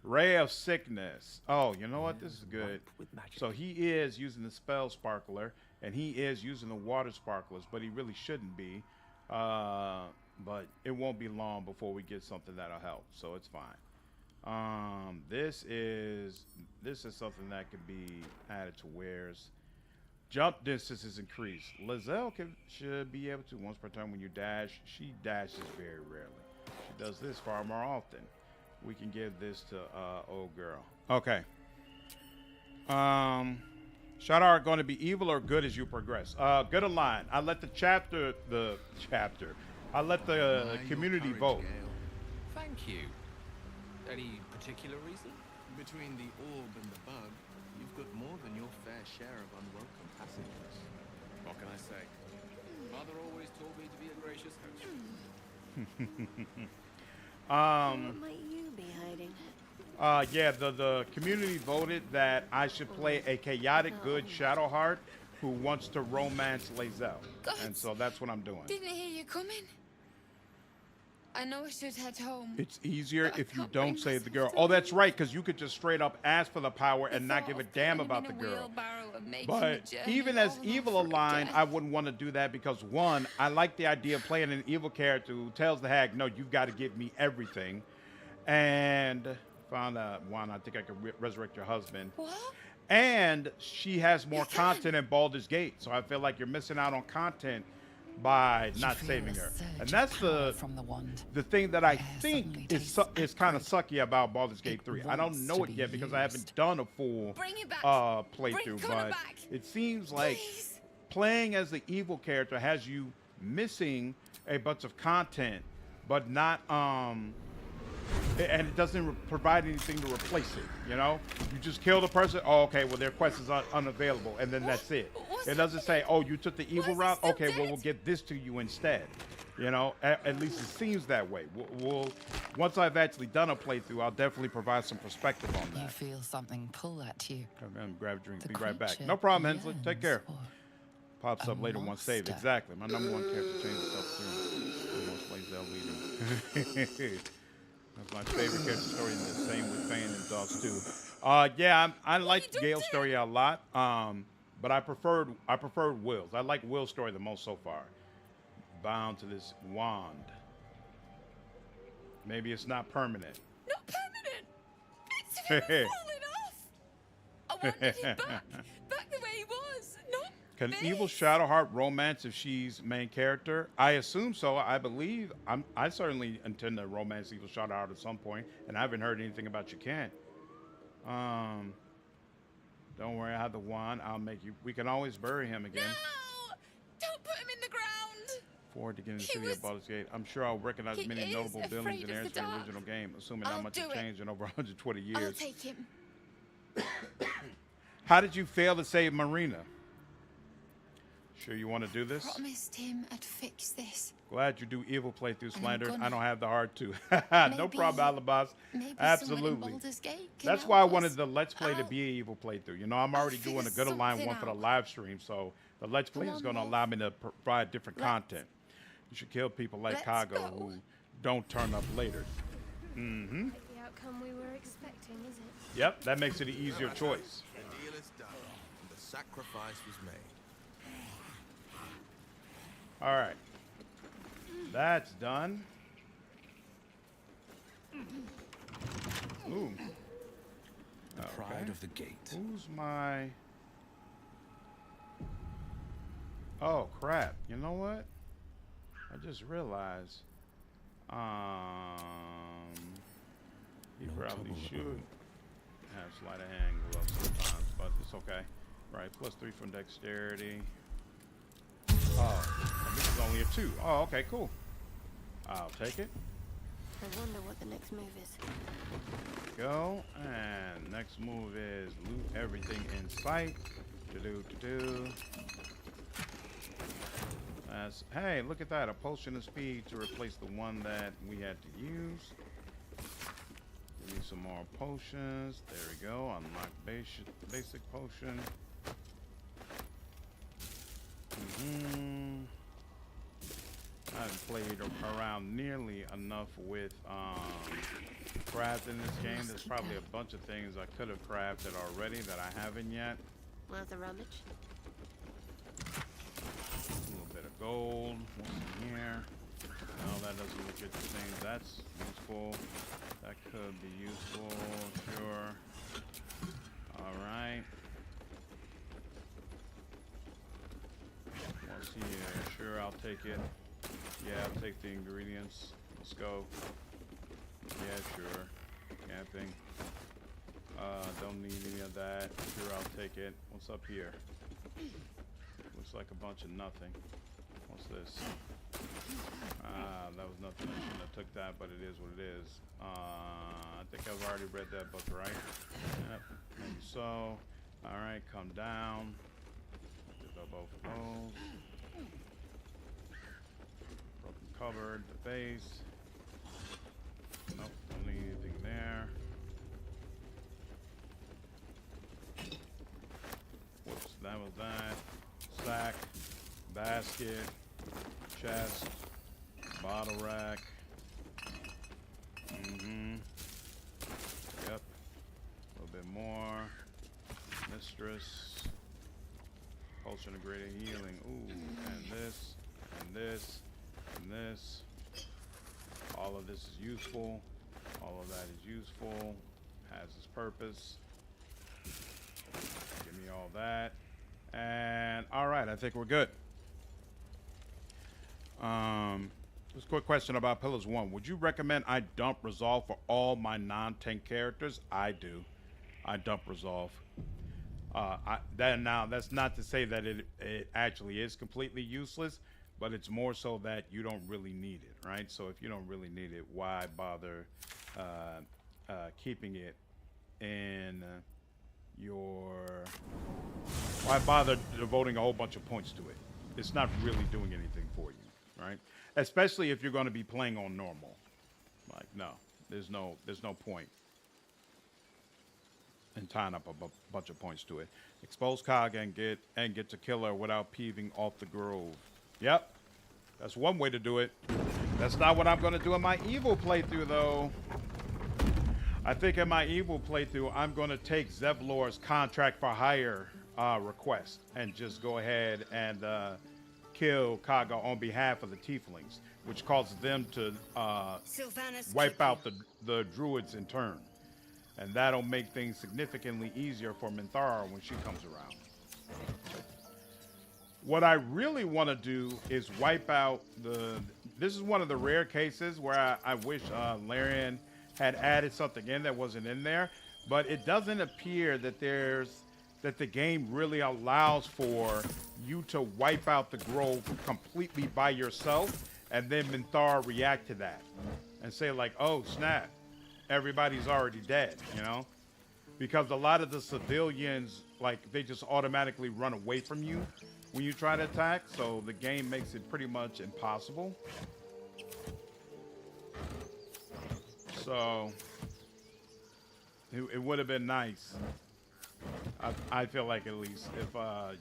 Ray of Sickness. Oh, you know what? This is good. So he is using the spell sparkler, and he is using the water sparklers, but he really shouldn't be. But it won't be long before we get something that'll help, so it's fine. This is something that could be added to wares. Jump distance is increased. Lae'Zel should be able to once per turn when you dash. She dashes very rarely. She does this far more often. We can give this to old girl. Okay. Shadowheart going to be evil or good as you progress? Good align. I let the I let the community vote. Thank you. Any particular reason? Between the orb and the bug, you've got more than your fair share of unwelcome passengers. What can I say? Mother always told me to be a gracious host. What might you be hiding? Yeah, the community voted that I should play a chaotic good Shadowheart who wants to romance Lae'Zel. And so that's what I'm doing. Didn't hear you coming. I know I should head home. It's easier if you don't save the girl. Oh, that's right, because you could just straight up ask for the power and not give a damn about the girl. and making But the journey even as all evil over aligned, again. I wouldn't want to do that because one, I like the idea of playing an evil character who tells the hag, no, you've got to give me everything. And found one, I think I could resurrect your husband. What? And she has more content in Baldur's Gate. So I feel like you're missing out on content by not saving her. And that's the thing that I think is kind of sucky about Baldur's Gate 3. I don't know it yet because I haven't done a full playthrough, but it seems like playing as the evil character has you missing a bunch of content, but not and it doesn't provide anything to replace it. You know, you just kill the person. Oh, okay, well their quest is unavailable, and then that's it. It doesn't say, oh, you took the evil route. Okay, well we'll get this to you instead. You know, at least it seems that way. We'll once I've actually done a playthrough, I'll definitely provide some perspective on that. You feel something pull at you. Come in, grab a drink. Be right back. No problem, Hensley. Take care. Pops up later once saved. Exactly. My number one character changed itself soon. Almost Lae'Zel leading. That's my favorite character story, and the same with Fane and Dogs too. Yeah, I liked Gale's story a lot. But I preferred Will's. I like Will's story the most so far. Bound to this wand. Maybe it's not permanent. Not permanent. It's falling off. I wanted him back the way he was. Not Can this. evil Shadowheart romance if she's main character? I assume so. I believe. I certainly intend to romance evil Shadowheart at some point, and I haven't heard anything about you can't. Don't worry, I have the wand. I'll make you. We can always bury him again. No! Don't put him in the ground. Forward to get in the city of Baldur's Gate. I'm sure I'll recognize many notable buildings and areas from the original game, assuming not much has changed in over 120 years. I'll take him. How did you fail to save Marina? Sure you want to do this? Promised him I'd fix this. Glad you do evil playthrough, Slander. gonna. I don't have the heart to. No Maybe- problem, Alabas. Maybe Absolutely. someone in Baldur's Gate can That's help why I us. wanted the Let's Play to be an evil playthrough. You know, I'm already doing a figure good align one something for the out. live stream, so the Let's Play Come is on, going to Wolf. allow me to provide different content. You should kill people like Let's Kago go. who don't turn up later. Mm-hmm. The outcome we were expecting, is it? Yep, that makes it an easier choice. The deal is done, and the sacrifice was made. All right. That's done. Ooh. The pride of the gate. Who's my... Oh, crap. You know what? I just realized. He probably should have sleight of hand gloves sometimes, but it's okay. Right, +3 from dexterity. Oh, and this is only a 2. Oh, okay, cool. I'll take it. I wonder what the next move is. Go, and next move is loot everything in sight. To-do. That's, hey, look at that, a potion of speed to replace the one that we had to use. Give me some more potions. There we go. Unlock basic potion. I haven't played around nearly enough with crafting in this game. There's probably a bunch of things I could have crafted already that I haven't yet. Worth a rummage. A little bit of gold. What's in here? No, that doesn't look at the same. That's useful. That could be useful. Sure. All right. What's here? Sure, I'll take it. Yeah, I'll take the ingredients. Let's go. Yeah, sure. Camping. Don't need any of that. Sure, I'll take it. What's up here? Looks like a bunch of nothing. What's this? That was nothing. I shouldn't have took that, but it is what it is. I think I've already read that book, right? Yep. Maybe so. Alright, come down. Did both of those. Broken cupboard, the base. Nope, don't need anything there. Whoops, that was that. Sack, basket, chest, bottle rack. Yep. A little bit more. Mistress. Potion of greater healing. Ooh, and this, and this, and this. All of this is useful. All of that is useful. Has its purpose. Give me all that. And all right, I think we're good. Just a quick question about Pillars 1. Would you recommend I dump Resolve for all my non-tank characters? I do. I dump Resolve. That's not to say that it actually is completely useless, but it's more so that you don't really need it, right? So if you don't really need it, why bother keeping it in why bother devoting a whole bunch of points to it? It's not really doing anything for you, right? Especially if you're going to be playing on normal. Like, no, there's no point in tying up a bunch of points to it. Expose Cog and get to kill her without peeving off the grove. Yep, that's one way to do it. That's not what I'm going to do in my evil playthrough, though. I think in my evil playthrough, I'm going to take Zevlor's contract for hire request and just go ahead and kill Kaga on behalf of the Tieflings, which causes them to wipe out the druids in turn. And that'll make things significantly easier for Minthara when she comes around. What I really want to do is wipe out this is one of the rare cases where I wish Larian had added something in that wasn't in there, but it doesn't appear that the game really allows for you to wipe out the grove completely by yourself and then Minthara react to that and say like, oh snap, everybody's already dead, you know? Because a lot of the civilians, like, they just automatically run away from you when you try to attack, so the game makes it pretty much impossible. So it would have been nice, I feel like, at least if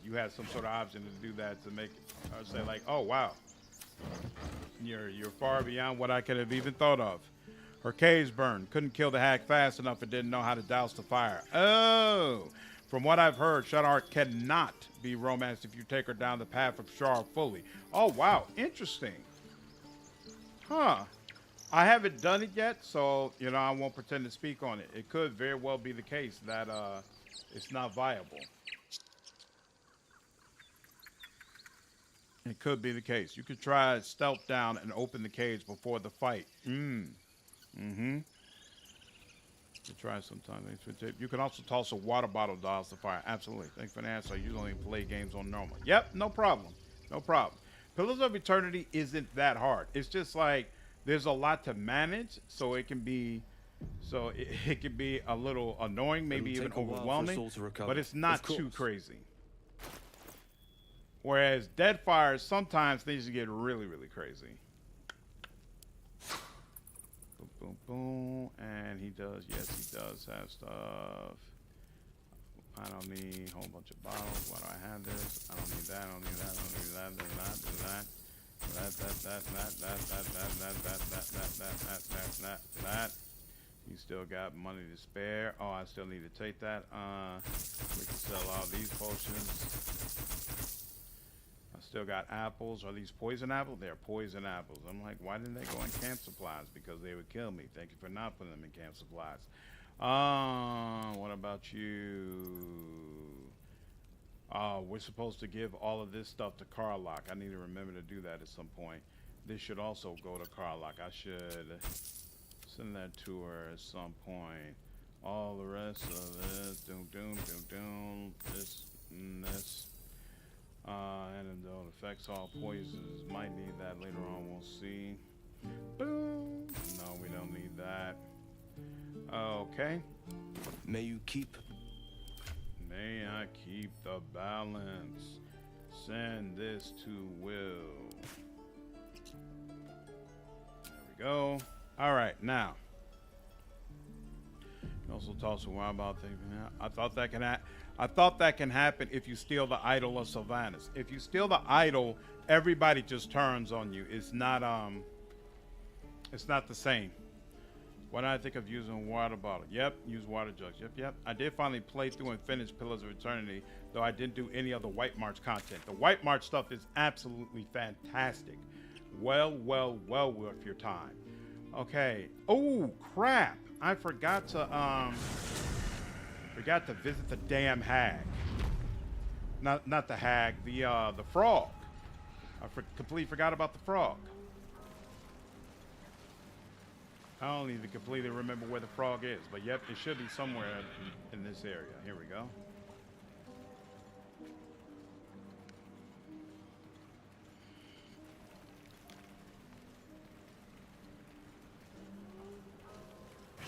you had some sort of option to do that, to make it say like, oh wow, you're far beyond what I could have even thought of. Her caves burned, couldn't kill the hack fast enough, and didn't know how to douse the fire. Oh, from what I've heard, Shadowheart cannot be romanced if you take her down the path of Shar fully. Oh wow, interesting. Huh. I haven't done it yet, so, you know, I won't pretend to speak on it. It could very well be the case that it's not viable. It could be the case. You could try stealth down and open the cage before the fight. You try sometime. You can also toss a water bottle to douse the fire. Absolutely. Thanks for the answer. You only play games on normal. Yep, no problem. No problem. Pillars of Eternity isn't that hard. It's just like, there's a lot to manage, so it can be a little annoying, maybe even overwhelming, but it's not too crazy. Whereas Deadfire, sometimes things get really, really crazy. Boom, boom, boom, and he does have stuff. I don't need a whole bunch of bottles. Why do I have this? I don't need that. I don't need that. I don't need that. There's that. That. You still got money to spare. Oh, I still need to take that. We can sell all these potions. I still got apples. Are these poison apples? They're poison apples. I'm like, why didn't they go in camp supplies? Because they would kill me. Thank you for not putting them in camp supplies. What about you? We're supposed to give all of this stuff to Karlach. I need to remember to do that at some point. This should also go to Karlach. I should send that to her at some point. All the rest of this, this, and this. Antidote affects all poisons. Might need that later on, we'll see. Boom. No, we don't need that. Okay. May you keep... May I keep the balance. Send this to Will. There we go. All right, now. You also toss a while about things. I thought that can happen if you steal the idol of Sylvanas. If you steal the idol, everybody just turns on you. It's not the same. Why did I think of using a water bottle? Yep, use water jugs. Yep. I did finally play through and finish Pillars of Eternity, though I didn't do any of the White March content. The White March stuff is absolutely fantastic. Well worth your time. Okay. Oh, crap. I forgot to visit the damn hag. Not the hag, the frog. I completely forgot about the frog. I don't even completely remember where the frog is, but yep, it should be somewhere in this area. Here we go.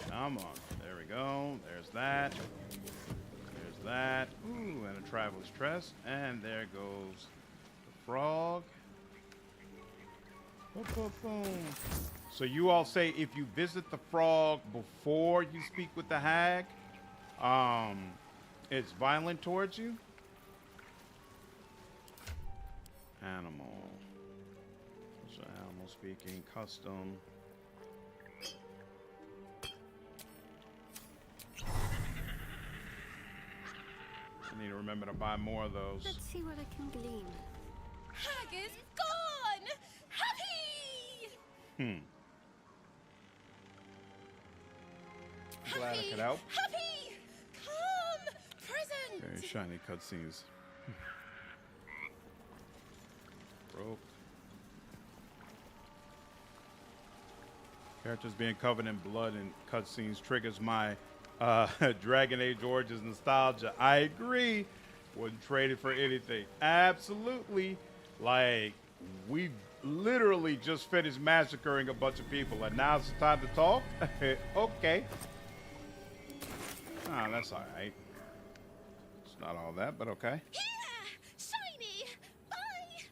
Come on. There we go. There's that. There's that. Ooh, and a traveler's chest. And there goes the frog. Boom, boom, boom. So you all say if you visit the frog before you speak with the hag, it's violent towards you? Animal. So animal speaking, custom. I need to remember to buy more of those. Let's see what I can glean. Hag is gone! Happy! Glad I could help. Happy! Come! Present! Very shiny cutscenes. Broke. Characters being covered in blood and cutscenes triggers my Dragon Age Origins nostalgia. I agree. Wouldn't trade it for anything. Absolutely. Like, we literally just finished massacring a bunch of people, and now it's time to talk? Okay. Ah, that's all right. It's not all that, but okay. Shiny! Bye!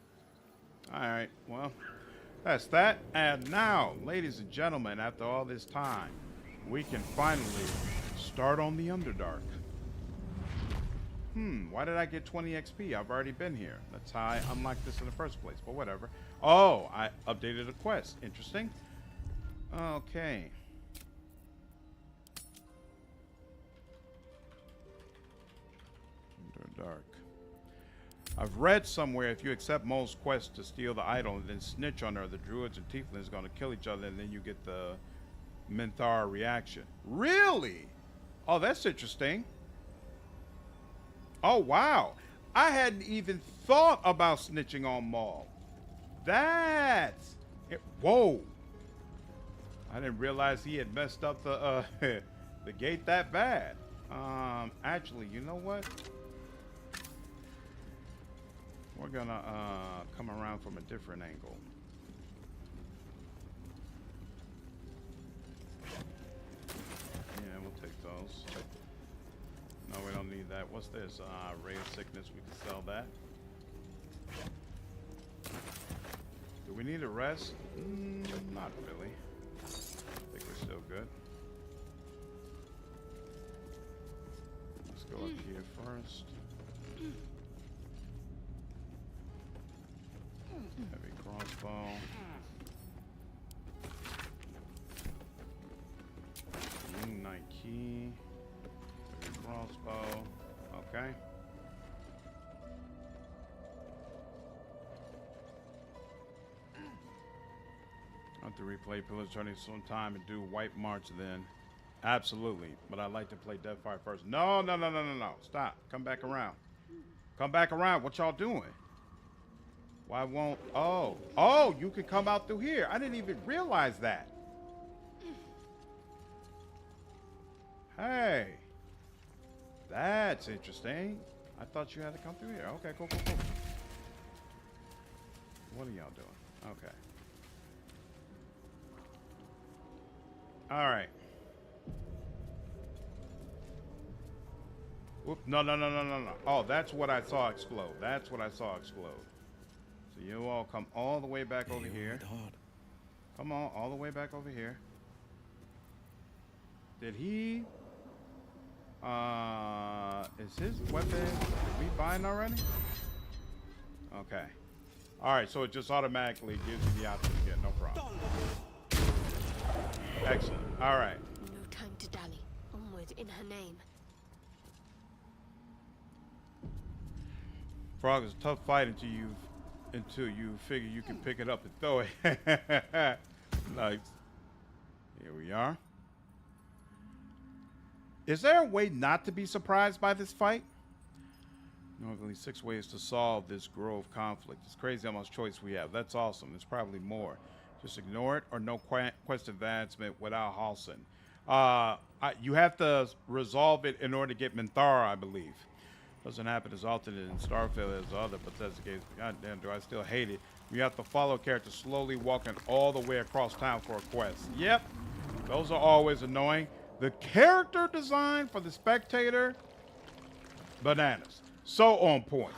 All right, well, that's that. And now, ladies and gentlemen, after all this time, we can finally start on the Underdark. Why did I get 20 XP? I've already been here. That's how I unlocked this in the first place, but whatever. Oh, I updated a quest. Interesting. Okay. Underdark. I've read somewhere if you accept Mole's quest to steal the idol and then snitch on her, the druids and tieflings are going to kill each other, and then you get the Minotaur reaction. Really? Oh, that's interesting. Oh, wow. I hadn't even thought about snitching on Maul. That's... Whoa. I didn't realize he had messed up the the gate that bad. Actually, you know what? We're gonna come around from a different angle. Yeah, we'll take those. No, we don't need that. What's this? Ray of Sickness. We can sell that. Do we need a rest? Not really. I think we're still good. Let's go up here first. Heavy crossbow. Knight key. Heavy crossbow. Okay. I have to replay Pillars Journey sometime and do White March then. Absolutely. But I'd like to play Deathfire first. No. Stop. Come back around. Come back around. What y'all doing? Why won't... Oh, you can come out through here. I didn't even realize that. Hey. That's interesting. I thought you had to come through here. Okay, cool. What are y'all doing? Okay. All right. Whoop. No. Oh, that's what I saw explode. That's what I saw explode. So you all come all the way back over here. Come on, all the way back over here. Did he... is his weapon... Did we bind already? Okay. Alright, so it just automatically gives you the option to get no problem. Excellent. All right. No time to dally. Onward in her name. Frog is a tough fight until you figure you can pick it up and throw it. Nice. Here we are. Is there a way not to be surprised by this fight? Normally 6 ways to solve this grove conflict. It's crazy how much choice we have. That's awesome. There's probably more. Just ignore it or no quest advancement without Halsin. You have to resolve it in order to get Minotaur, I believe. Doesn't happen as often in Starfield as the other Bethesda games. God damn, do I still hate it. You have to follow a character slowly walking all the way across town for a quest. Yep, those are always annoying. The character design for the spectator, bananas. So on point.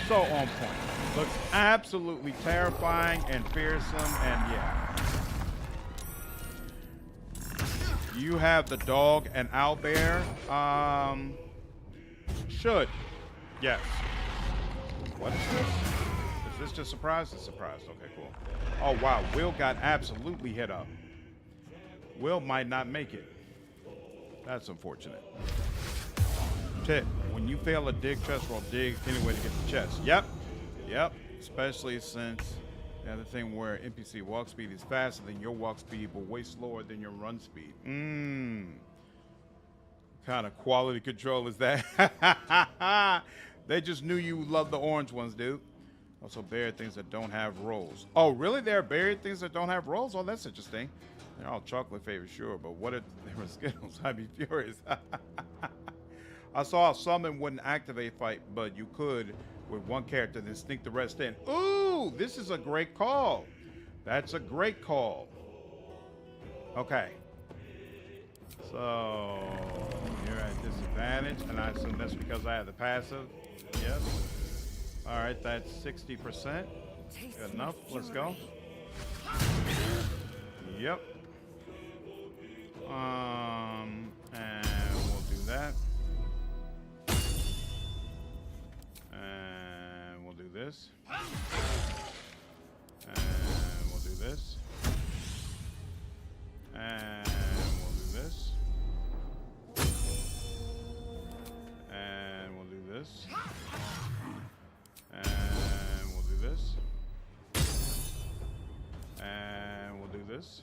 So on point. Looks absolutely terrifying and fearsome, and yeah. You have the dog and owlbear. Should. Yes. What is this? Is this just surprise? It's surprise. Okay, cool. Oh, wow. Will got absolutely hit up. Will might not make it. That's unfortunate. Tip. When you fail a dig chest roll, dig anyway to get the chest. Yep. Yep. Especially since the other thing where NPC walk speed is faster than your walk speed, but way slower than your run speed. Kind of quality control is that? They just knew you loved the orange ones, dude. Also buried things that don't have rolls. Oh, really? There are buried things that don't have rolls? Oh, that's interesting. They're all chocolate flavored, sure, but what if they were Skittles? I'd be furious. I saw a summon wouldn't activate fight, but you could with one character, then sneak the rest in. Ooh, this is a great call. That's a great call. Okay. So, you're at disadvantage, and I assume that's because I have the passive. Yes. All right, that's 60%. Good enough. Let's go. Yep. And we'll do that. And we'll do this. And we'll do this. And we'll do this. And we'll do this. And we'll do this. And we'll do this.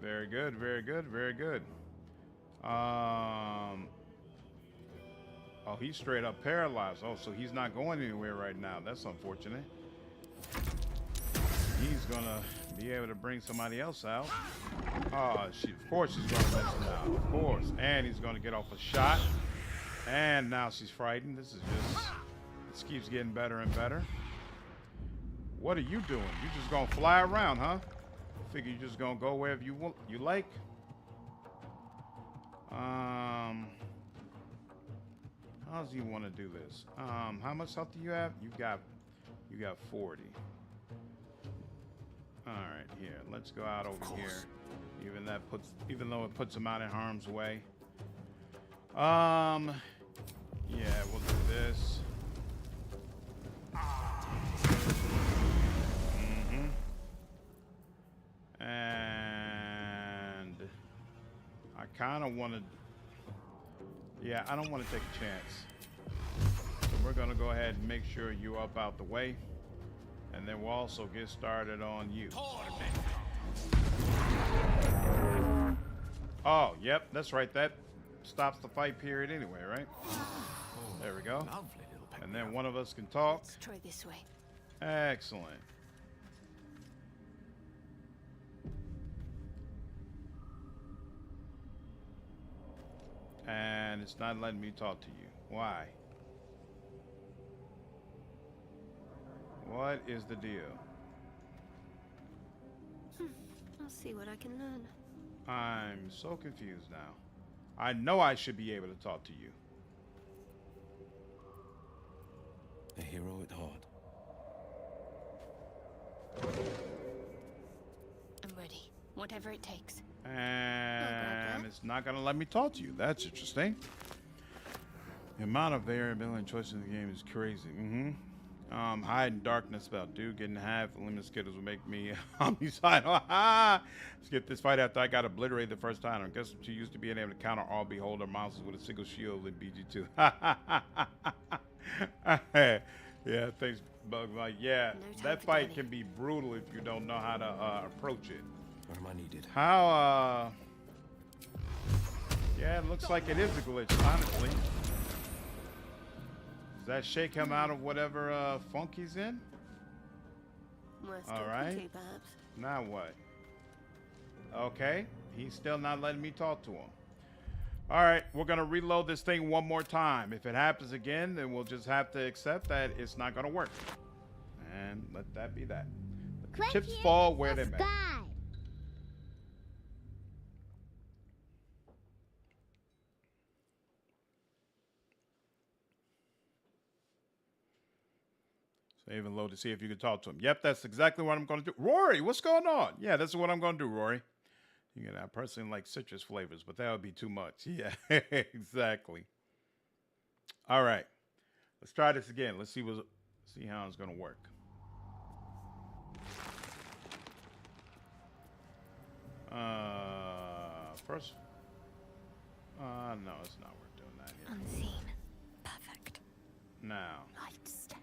Very good, very good, very good. Oh, he's straight up paralyzed. Oh, so he's not going anywhere right now. That's unfortunate. He's gonna be able to bring somebody else out. Oh, of course she's gonna miss him now. Of course. And he's gonna get off a shot. And now she's frightened. This keeps getting better and better. What are you doing? You just gonna fly around, huh? Figure you're just gonna go wherever you like. How does he want to do this? How much health do you have? You got 40. All right, here. Let's go out over here. Even though it puts him out in harm's way. Yeah, we'll do this. And I kind of want to. Yeah, I don't want to take a chance. So we're gonna go ahead and make sure you're up out the way, and then we'll also get started on you. Oh, yep, that's right. That stops the fight period anyway, right? There we go. And then one of us can talk. Let's try this way. Excellent. And it's not letting me talk to you. Why? What is the deal? I'll see what I can learn. I'm so confused now. I know I should be able to talk to you. A hero at heart. I'm ready. Whatever it takes. And it's not going to let me talk to you. That's interesting. The amount of variability and choice in the game is crazy. Hide in darkness about dude getting half. Lemon Skittles will make me homicide. Let's get this fight after I got obliterated the first time. I guess I'm too used to being able to counter all beholder monsters with a single shield in BG2. Yeah, thanks, Bug. Like, yeah, that fight can be brutal if you don't know how to approach it. Where am I needed? How, yeah, it looks like it is a glitch, honestly. Does that shake him out of whatever funk he's in? All right. Now what? Okay. He's still not letting me talk to him. All right. We're going to reload this thing one more time. If it happens again, then we'll just have to accept that it's not going to work. And let that be that. Let the chips fall where they may. Save and load to see if you can talk to him. Yep, that's exactly what I'm going to do. Rory, what's going on? Yeah, that's what I'm going to do, Rory. You know, I personally like citrus flavors, but that would be too much. Yeah, exactly. All right, let's try this again. Let's see how it's going to work. First, no, it's not worth doing that here. Unseen. Perfect. Now. Light steps.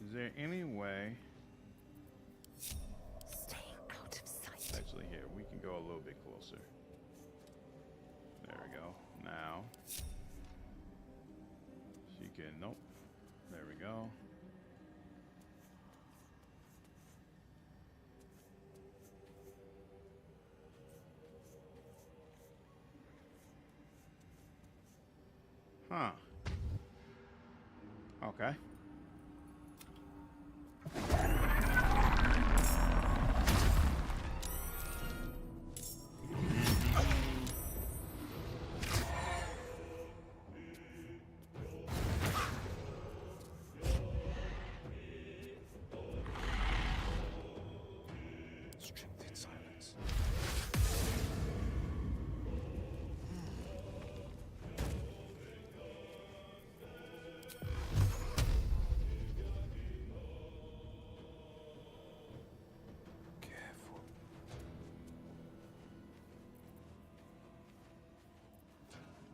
Is there any way? Staying out of sight. Actually, here, we can go a little bit closer. There we go. Now. She can, nope. There we go. Huh. Okay. Strength in silence.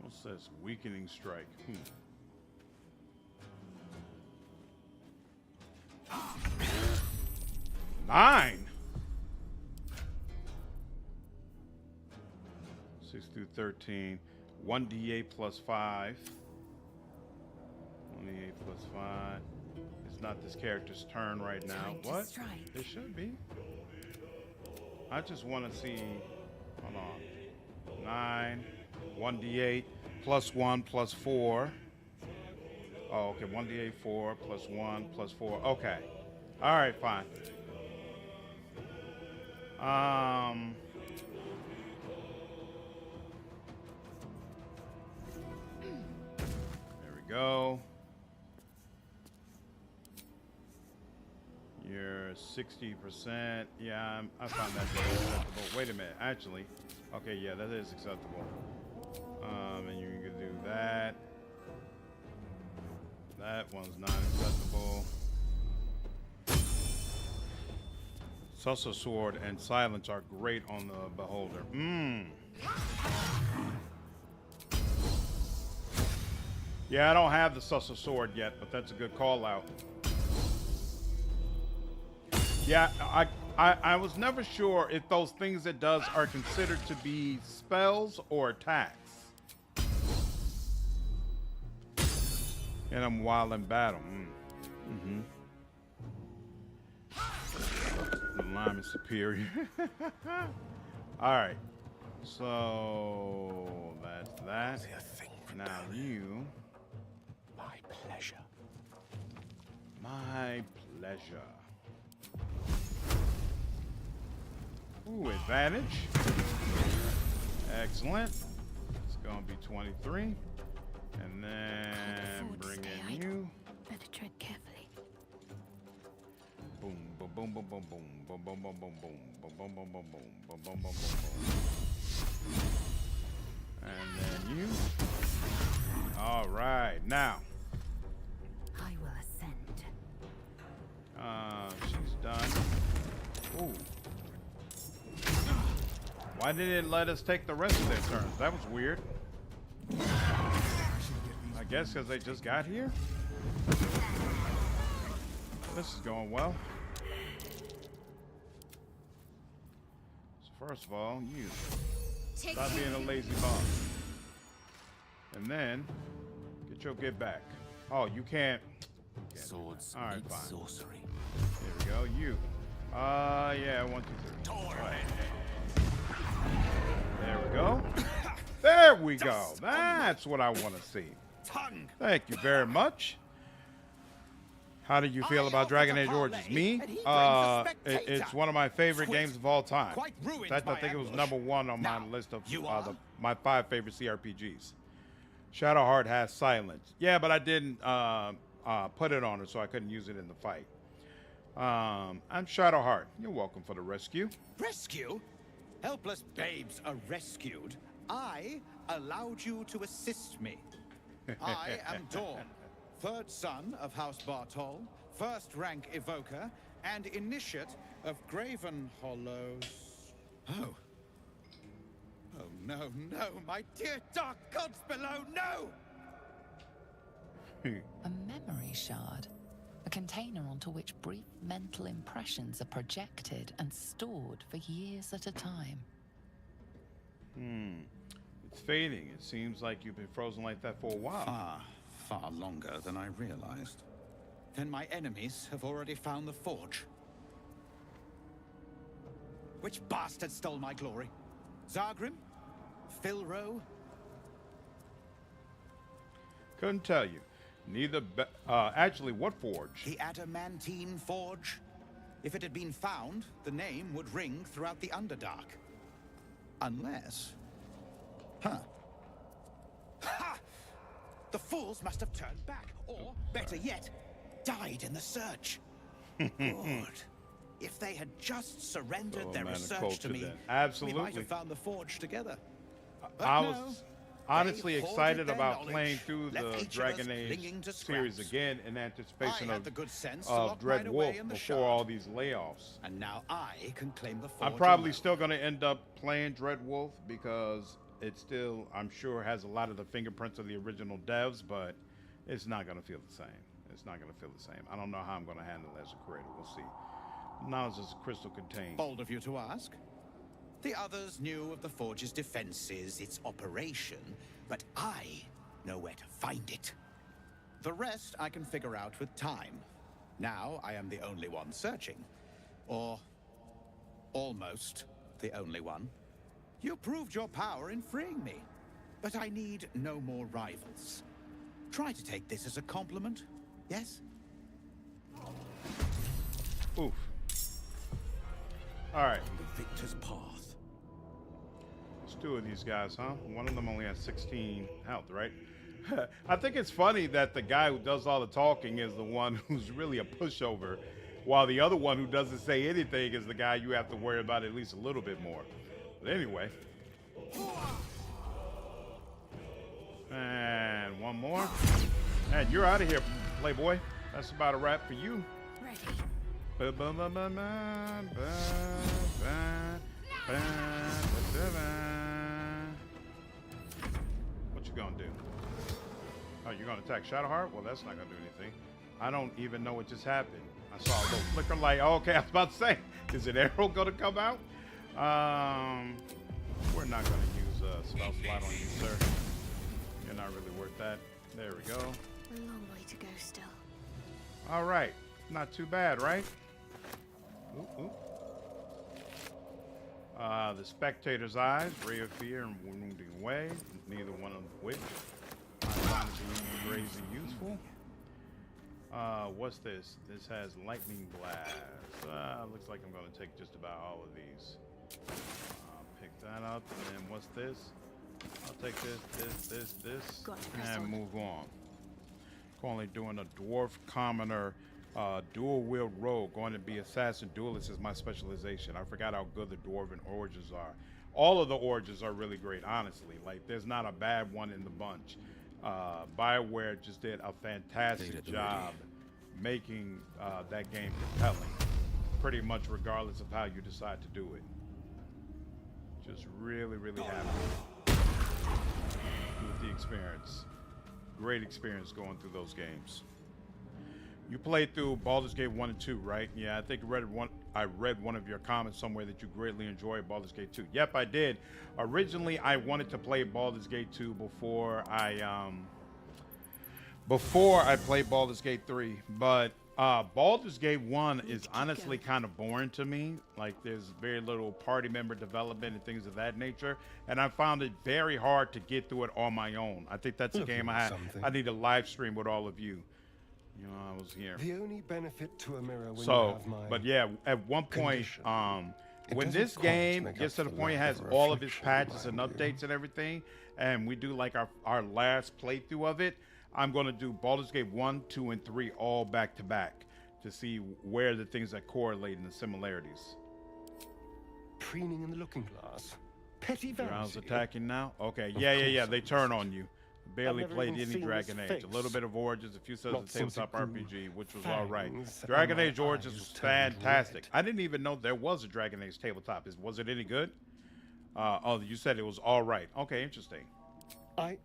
What's this? Weakening strike. 9. 6 through 13. 1d8 plus 5. 1d8 plus 5. It's not this character's turn right now. What? It should be. I just want to see. Hold on. 9. 1d8 plus 1 plus 4. Oh, okay. 1d8 4 plus 1 plus 4. Okay. All right, fine. There we go. You're 60%. Yeah, I found that to be acceptable. Wait a minute. Actually, okay, yeah, that is acceptable. And you can do that. That one's not acceptable. Sussur Sword and Silence are great on the Beholder. Yeah, I don't have the Sussur Sword yet, but that's a good call out. Yeah, I was never sure if those things it does are considered to be spells or attacks. And I'm wild in battle. The lime is superior. All right. So that's that. Now you. My pleasure. My pleasure. Ooh, advantage. Excellent. It's gonna be 23. And then bring in you. Better tread carefully. Boom, boom, boom, boom, boom, boom, boom, boom, boom, boom, boom, boom, boom, boom, boom, boom, boom, boom, boom, boom. And then you. All right, now. Why didn't it let us take the rest of their turns? That was weird. I guess because they just got here? This is going well. So first of all, you stop being a lazy bum. And then, get your get back. Oh, you can't. Swords all right, meet fine. sorcery. Here we go. You. Yeah, 1, 2, 3. Right. There we go. There we go. That's what I want to see. Thank you very much. How do you feel about Dragon Age Origins? Me? It's one of my favorite games of all time. In fact, I think it was #1 on my list of my 5 favorite CRPGs. Shadowheart has silence. Yeah, but I didn't put it on it, so I couldn't use it in the fight. I'm Shadowheart. You're welcome for the rescue. Rescue? Helpless babes are rescued. I allowed you to assist me. I am Dawn, 3rd son of House Bartol, 1st rank evoker, and initiate of Graven Hollows. Oh. Oh, no, no, my dear dark gods below, no! A memory shard. A container onto which brief mental impressions are projected and stored for years at a time. It's fading. It seems like you've been frozen like that for a while. Far longer than I realized. Then my enemies have already found the forge. Which bastard stole my glory? Zargrim? Filro? Couldn't tell you. Neither. Actually, what forge? The Adamantine Forge. If it had been found, the name would ring throughout the Underdark. Unless... Huh. Ha! The fools must have turned back, or, better yet, died in the search. Good. If they had just surrendered their research to me, absolutely, we might have found the forge together. I was honestly excited about playing through the Dragon Age series again in anticipation of Dread Wolf before all these layoffs. And now I can claim the forge. I'm probably still going to end up playing Dread Wolf because it still, I'm sure, has a lot of the fingerprints of the original devs, but it's not going to feel the same. It's not going to feel the same. I don't know how I'm going to handle it as a creator. We'll see. Now it's just crystal contained. Bold of you to ask. The others knew of the forge's defenses, its operation, but I know where to find it. The rest I can figure out with time. Now I am the only one searching. Or almost the only one. You proved your power in freeing me, but I need no more rivals. Try to take this as a compliment, yes? Oof. All right. The victor's path. There's 2 of these guys, huh? One of them only has 16 health, right? I think it's funny that the guy who does all the talking is the one who's really a pushover, while the other one who doesn't say anything is the guy you have to worry about at least a little bit more. But anyway. And one more. And you're out of here, Playboy. That's about a wrap for you. Ready. What you gonna do? Oh, you're gonna attack Shadowheart? Well, that's not gonna do anything. I don't even know what just happened. I saw a little flicker light. Oh, okay, I was about to say, is an arrow gonna come out? We're not gonna use spell slot on you, sir. You're not really worth that. There we go. A long way to go still. All right, not too bad, right? Ooh, ooh. The spectator's eyes, ray of fear and wounding away, neither one of which I find to be crazy useful. What's this? This has lightning blast. Looks like I'm going to take just about all of these. Pick that up, and then what's this? I'll take this, and move on. Currently doing a dwarf commoner dual wield rogue. Going to be assassin duelist is my specialization. I forgot how good the dwarven origins are. All of the origins are really great, honestly. Like, there's not a bad one in the bunch. BioWare just did a fantastic job making that game compelling, pretty much regardless of how you decide to do it. Just really, really happy with the experience. Great experience going through those games. You played through Baldur's Gate 1 and 2, right? Yeah, I think I read one of your comments somewhere that you greatly enjoyed Baldur's Gate 2. Yep, I did. Originally, I wanted to play Baldur's Gate 2 before I played Baldur's Gate 3, but Baldur's Gate 1 is honestly kind of boring to me. Like, there's very little party member development and things of that nature, and I found it very hard to get through it on my own. I think that's a game I need to live stream with all of you. You know, I was here. The only benefit to a mirror when you So, have my but yeah, at one point, when this game gets to the point it has all of its patches and updates and everything, and we do like our last playthrough of it, I'm going to do Baldur's Gate 1, 2, and 3 all back to back to see where the things that correlate and the similarities. Preening in the looking glass. Petty vanity. Rounds attacking now? Okay, yeah. They turn on you. Barely played any Dragon Age. A little bit of Origins, a few sessions of tabletop RPG, which was all right. Dragon Age Origins was fantastic. I didn't even know there was a Dragon Age tabletop. Was it any good? Oh, you said it was all right. Okay, interesting. I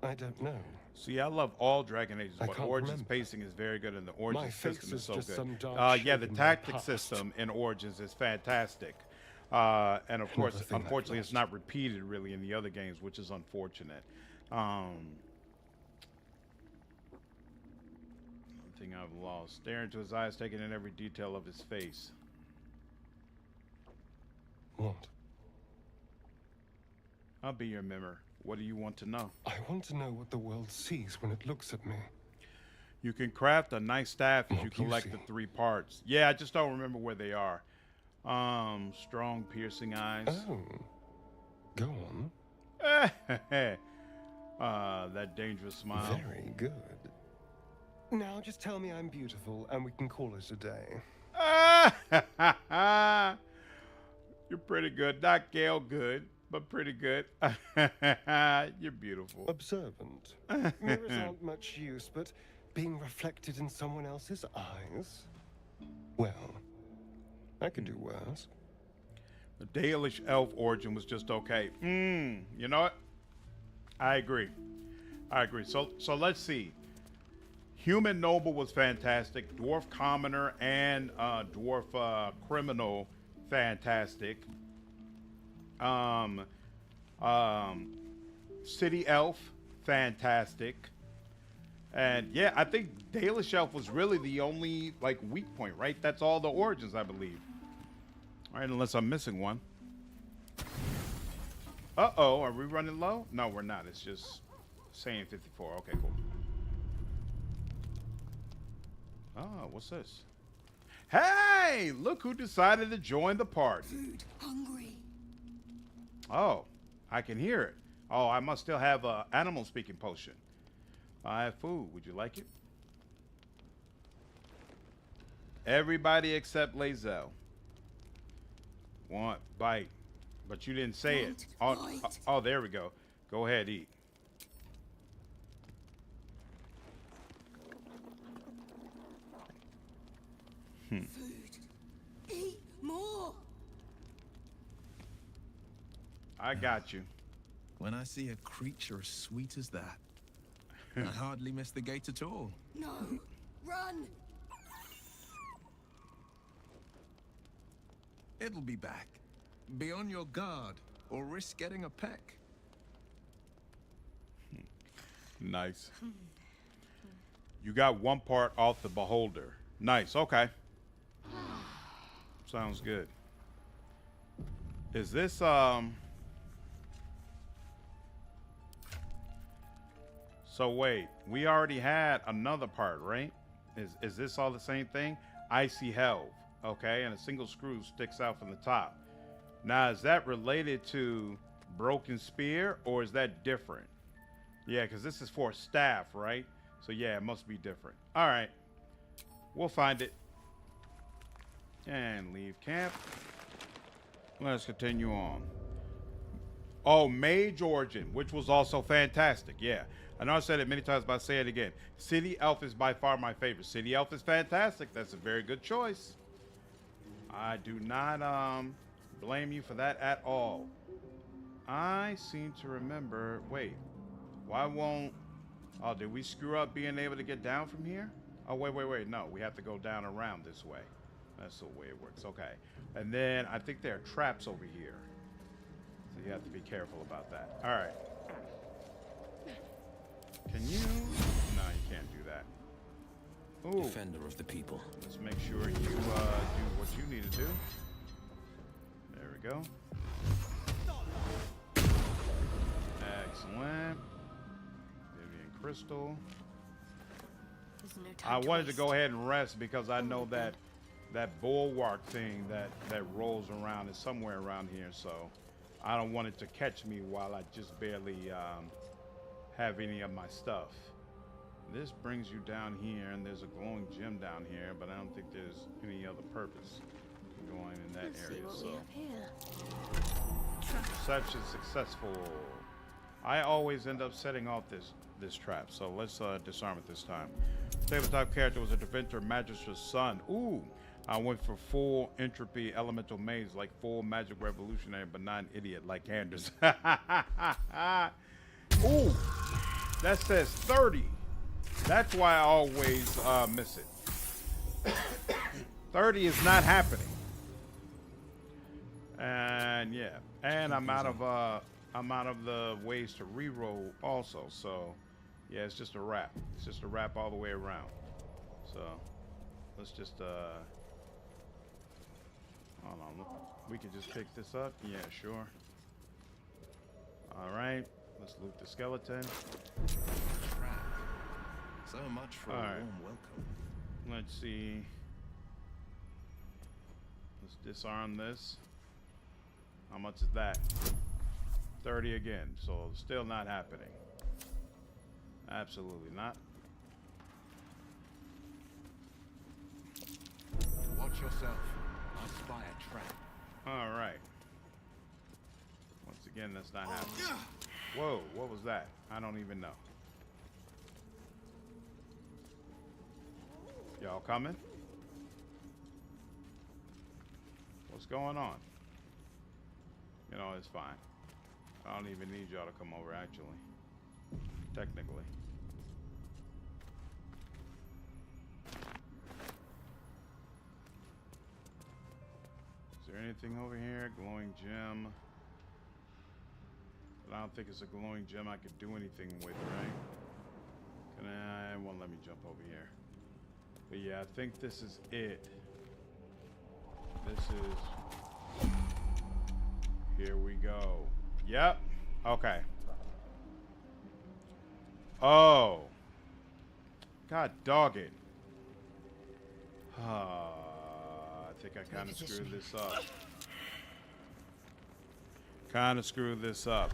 don't know. See, I love all Dragon Ages, but Origins pacing is very good, and the Origins system is so good. Yeah, the tactic system in Origins is fantastic. And of course, unfortunately, it's not repeated really in the other games, which is unfortunate. One thing I've lost. Staring into his eyes, taking in every detail of his face. What? I'll be your mirror. What do you want to know? I want to know what the world sees when it looks at me. You can craft a nice staff if you collect the 3 parts. Yeah, I just don't remember where they are. Strong, piercing eyes. Oh, go on. That dangerous smile. Very good. Now just tell me I'm beautiful and we can call it a day. You're pretty good. Not Gale good, but pretty good. You're beautiful. Observant. Mirrors aren't much use, but being reflected in someone else's eyes? Well, I could do worse. The Dalish elf origin was just okay. You know what? I agree. So let's see. Human noble was fantastic. Dwarf commoner and dwarf criminal, fantastic. City elf, fantastic. And yeah, I think Dalish elf was really the only like weak point, right? That's all the origins, I believe. All right, unless I'm missing one. Uh-oh, are we running low? No, we're not. It's just saying 54. Okay, cool. Oh, what's this? Hey, look who decided to join the party. Food, hungry. Oh, I can hear it. Oh, I must still have a animal speaking potion. I have food. Would you like it? Everybody except Lae'Zel. Want bite. But you didn't say it. Oh, there we go. Go ahead, eat. Food. Eat more. I got you. When I see a creature as sweet as that, I hardly miss the gate at all. No. Run. It'll be back. Be on your guard, or risk getting a peck. Nice. You got 1 part off the beholder. Nice, okay. Sounds good. Is this, So wait, we already had another part, right? Is this all the same thing? Icy Helve, okay, and a single screw sticks out from the top. Now, is that related to Broken Spear, or is that different? Yeah, because this is for staff, right? So yeah, it must be different. All right, we'll find it. And leave camp. Let's continue on. Oh, Mage Origin, which was also fantastic. Yeah, I know I said it many times, but I'll say it again. City Elf is by far my favorite. City Elf is fantastic. That's a very good choice. I do not blame you for that at all. I seem to remember. Wait, why won't... Oh, did we screw up being able to get down from here? Oh, wait. No, we have to go down around this way. That's the way it works. Okay. And then I think there are traps over here. So you have to be careful about that. All right. Can you? No, you can't do that. Ooh. Defender of the people. Let's make sure you do what you need to do. There we go. Excellent. Vivian Crystal. There's no I time to wanted to waste. go ahead and rest because I know that bulwark thing that rolls around is somewhere around here, so I don't want it to catch me while I just barely have any of my stuff. This brings you down here, and there's a glowing gem down here, but I don't think there's any other purpose going in that Let's see area. what So we have here. reception successful. I always end up setting off this trap, so let's disarm it this time. Tabletop character was a defender, Magistra's son. Ooh, I went for full entropy elemental maze, like full magic revolutionary, but not an idiot like Anders. Ooh, that says 30. That's why I always miss it. 30 is not happening. And yeah, and I'm out of the ways to reroll also. So yeah, it's just a wrap. It's just a wrap all the way around. So let's just hold on. We can just pick this up. Yeah, sure. All right. Let's loot the skeleton. So much for a warm welcome. Let's see. Let's disarm this. How much is that? 30 again. So still not happening. Absolutely not. Watch yourself. I spy a trap. All right. Once again, that's not happening. Whoa, what was that? I don't even know. Y'all coming? What's going on? You know, it's fine. I don't even need y'all to come over, actually. Technically. Is there anything over here? Glowing gem. But I don't think it's a glowing gem I could do anything with, right? Can I? It won't let me jump over here. But yeah, I think this is it. This is... Here we go. Yep. Okay. Oh. God dog it. I think I kind of screwed this up.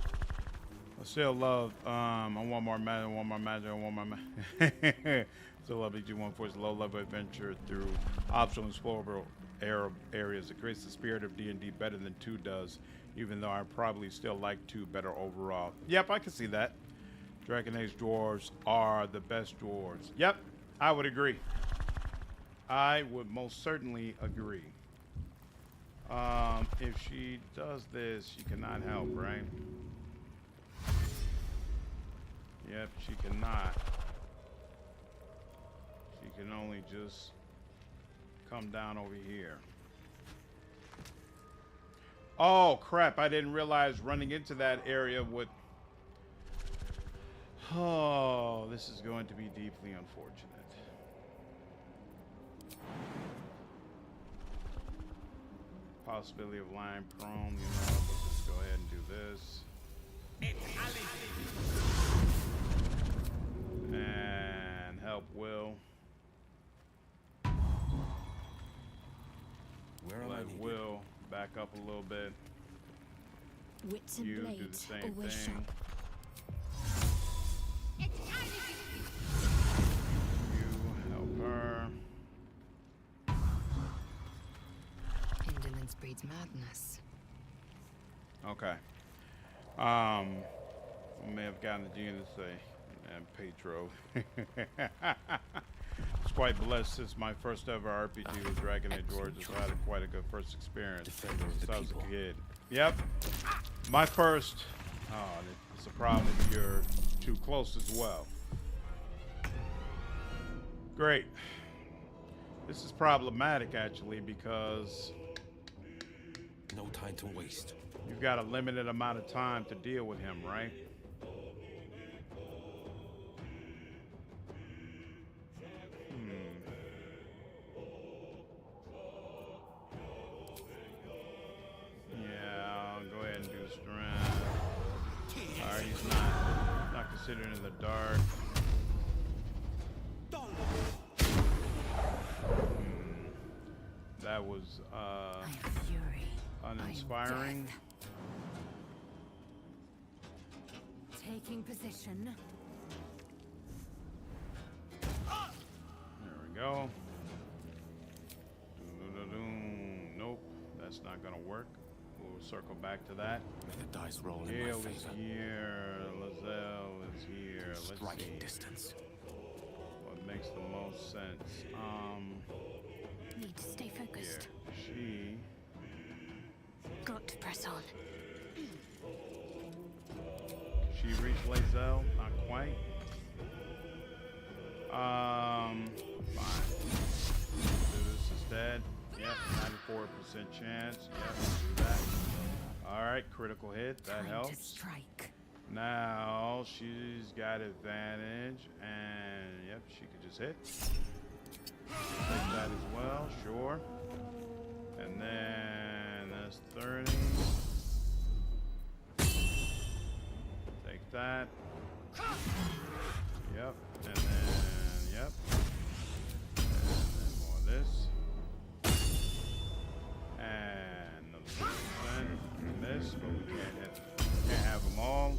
I still love, I want more magic, I want more magic. Still love BG1 for its low-level adventure through optional explorable areas. It creates the spirit of D&D better than 2 does, even though I probably still like 2 better overall. Yep, I can see that. Dragon Age dwarves are the best dwarves. Yep, I would agree. I would most certainly agree. If she does this, she cannot help, right? Yep, she cannot. She can only just come down over here. Oh, crap. I didn't realize running into that area would... Oh, this is going to be deeply unfortunate. Possibility of lying prone, you know, let's just go ahead and do this. And help Will. Let Will back up a little bit. Wits and You do the blades, same always thing. sharp. You help her. Indolence breeds madness. Okay. I may have gotten the gene to say, and Petro. was quite blessed since my first ever RPG was Dragon Age Origins. I had quite a good first experience since I was a kid. Yep. My first. Oh, it's a problem if you're too close as well. Great. This is problematic actually because no time to waste. You've got a limited amount of time to deal with him, right? Yeah, I'll go ahead and do strength. Alright, he's not considered in the dark. That was uninspiring. Taking position. There we go. Nope, that's not gonna work. We'll circle back to that. May the dice roll in my Gale is favor. here. Lae'Zel is here. Let's Striking see. distance. What makes the most sense? Need to stay focused. Yeah, she. Got to press on. She reached Lae'Zel? Not quite. Fine. This is dead. Yep, 94% chance. Yep, do that. Alright, critical hit. That helps. Strike. Now she's got advantage, and yep, she could just hit. Take that as well, sure. And then that's 30. Take that. Yep, and then yep. And then more of this. And another 6% and this, but we can't have them all.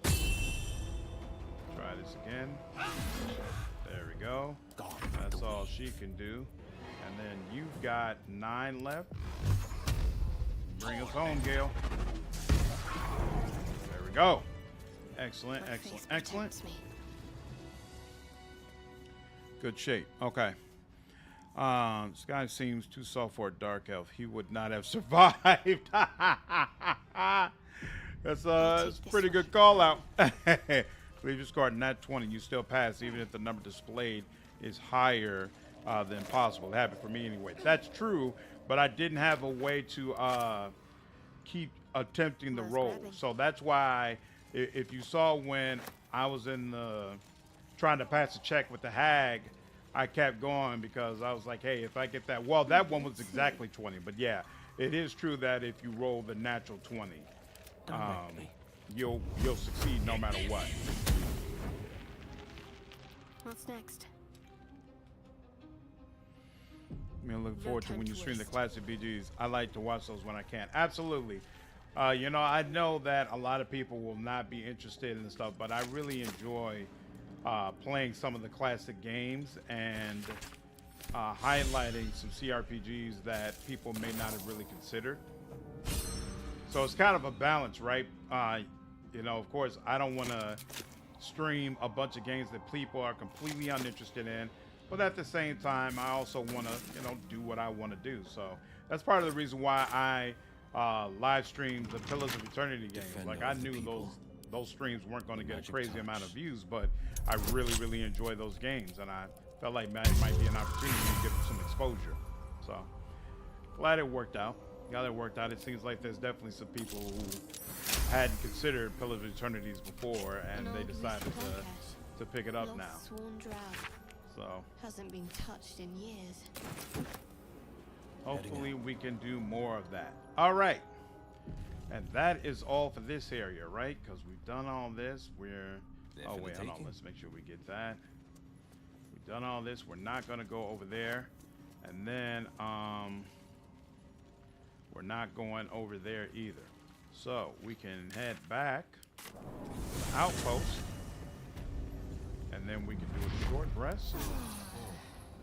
Try this again. There we go. That's all she can do. And then you've got 9 left. Bring us home, Gale. There we go. Excellent, excellent, excellent. Good shape. Okay. This guy seems too soft for a dark elf. He would not have survived. That's a pretty good call out. Leave your score nat 20. You still pass even if the number displayed is higher than possible. It happened for me anyway. That's true, but I didn't have a way to keep attempting the roll. So that's why if you saw when I was in the trying to pass a check with the hag, I kept going because I was like, hey, if I get that, well, that one was exactly 20. But yeah, it is true that if you roll the natural 20, you'll succeed no matter what. What's next? I mean, look forward to when you stream the classic BGs. I like to watch those when I can. Absolutely. You know, I know that a lot of people will not be interested in stuff, but I really enjoy playing some of the classic games and highlighting some CRPGs that people may not have really considered. So it's kind of a balance, right? You know, of course, I don't want to stream a bunch of games that people are completely uninterested in, but at the same time, I also want to, you know, do what I want to do. So that's part of the reason why I live streamed the Pillars of Eternity games. Like, I knew those streams weren't going to get a crazy amount of views, but I really enjoy those games, and I felt like it might be an opportunity to get some exposure. So glad it worked out. Glad it worked out. It seems like there's definitely some people who hadn't considered Pillars of Eternities before, and they decided to pick it up now. Sworn drought. So Hasn't been touched in years. hopefully we can do more of that. All right. And that is all for this area, right? Because we've done all this. Oh, wait, hold on. Let's make sure we get that. We've done all this. We're not going to go over there. And then we're not going over there either. So we can head back to the outpost. And then we can do a short rest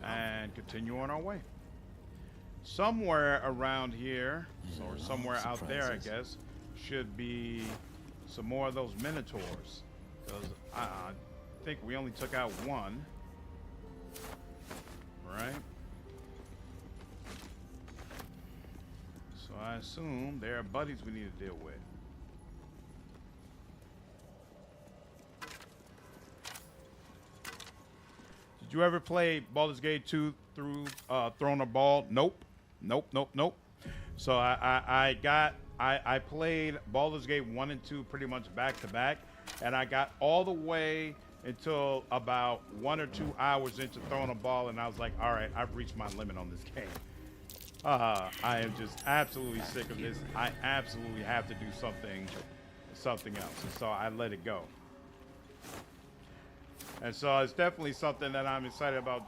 and continue on our way. Somewhere around here, or somewhere out there, I guess, should be some more of those Minotaurs. Because I think we only took out one. right. So I assume there are buddies we need to deal with. Did you ever play Baldur's Gate 2 through Throne of Ball? Nope. Nope. So I played Baldur's Gate 1 and 2 pretty much back to back, and I got all the way until about 1 or 2 hours into Throne of Ball, and I was like, all right, I've reached my limit on this game. I am just absolutely sick of this. I absolutely have to do something else, and so I let it go. And so it's definitely something that I'm excited about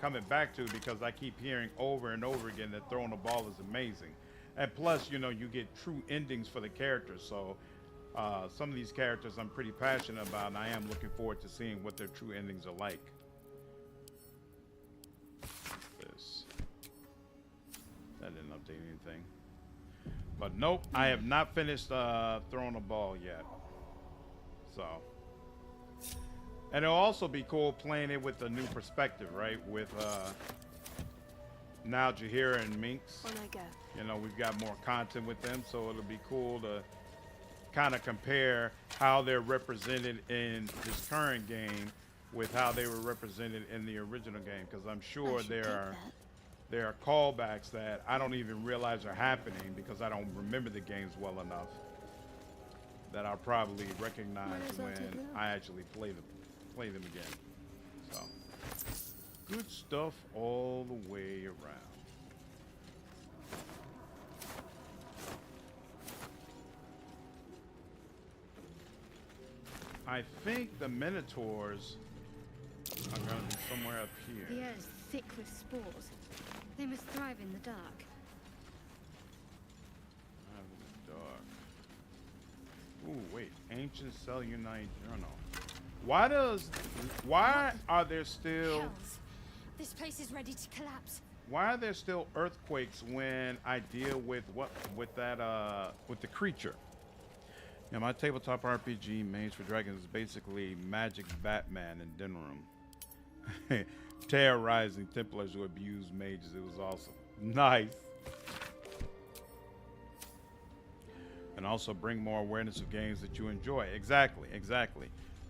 coming back to, because I keep hearing over and over again that Throwing the Ball is amazing. And plus, you know, you get true endings for the characters. So some of these characters I'm pretty passionate about, and I am looking forward to seeing what their true endings are like. This. That didn't update anything. But nope, I have not finished Throwing the Ball yet. So. And it'll also be cool playing it with a new perspective, right? With now Jaheira and Minx. On I go. You know, we've got more content with them, so it'll be cool to kind of compare how they're represented in this current game with how they were represented in the original game. Because I'm sure there are callbacks that I don't even realize are happening because I don't remember the games well enough that I'll probably recognize when I actually play them again. So good stuff all the way around. I think the Minotaurs are going to be somewhere up here. The air is thick with spores. They must thrive in the dark. Dark. Ooh, wait. Ancient Cellunite Journal. Why are there still... Hells. This place is ready to collapse. Why are there still earthquakes when I deal with with the creature? Yeah, my tabletop RPG, Mage for Dragons, is basically Magic Batman in Den Room. Terrorizing Templars who abuse mages. It was awesome. Nice. And also bring more awareness of games that you enjoy. Exactly.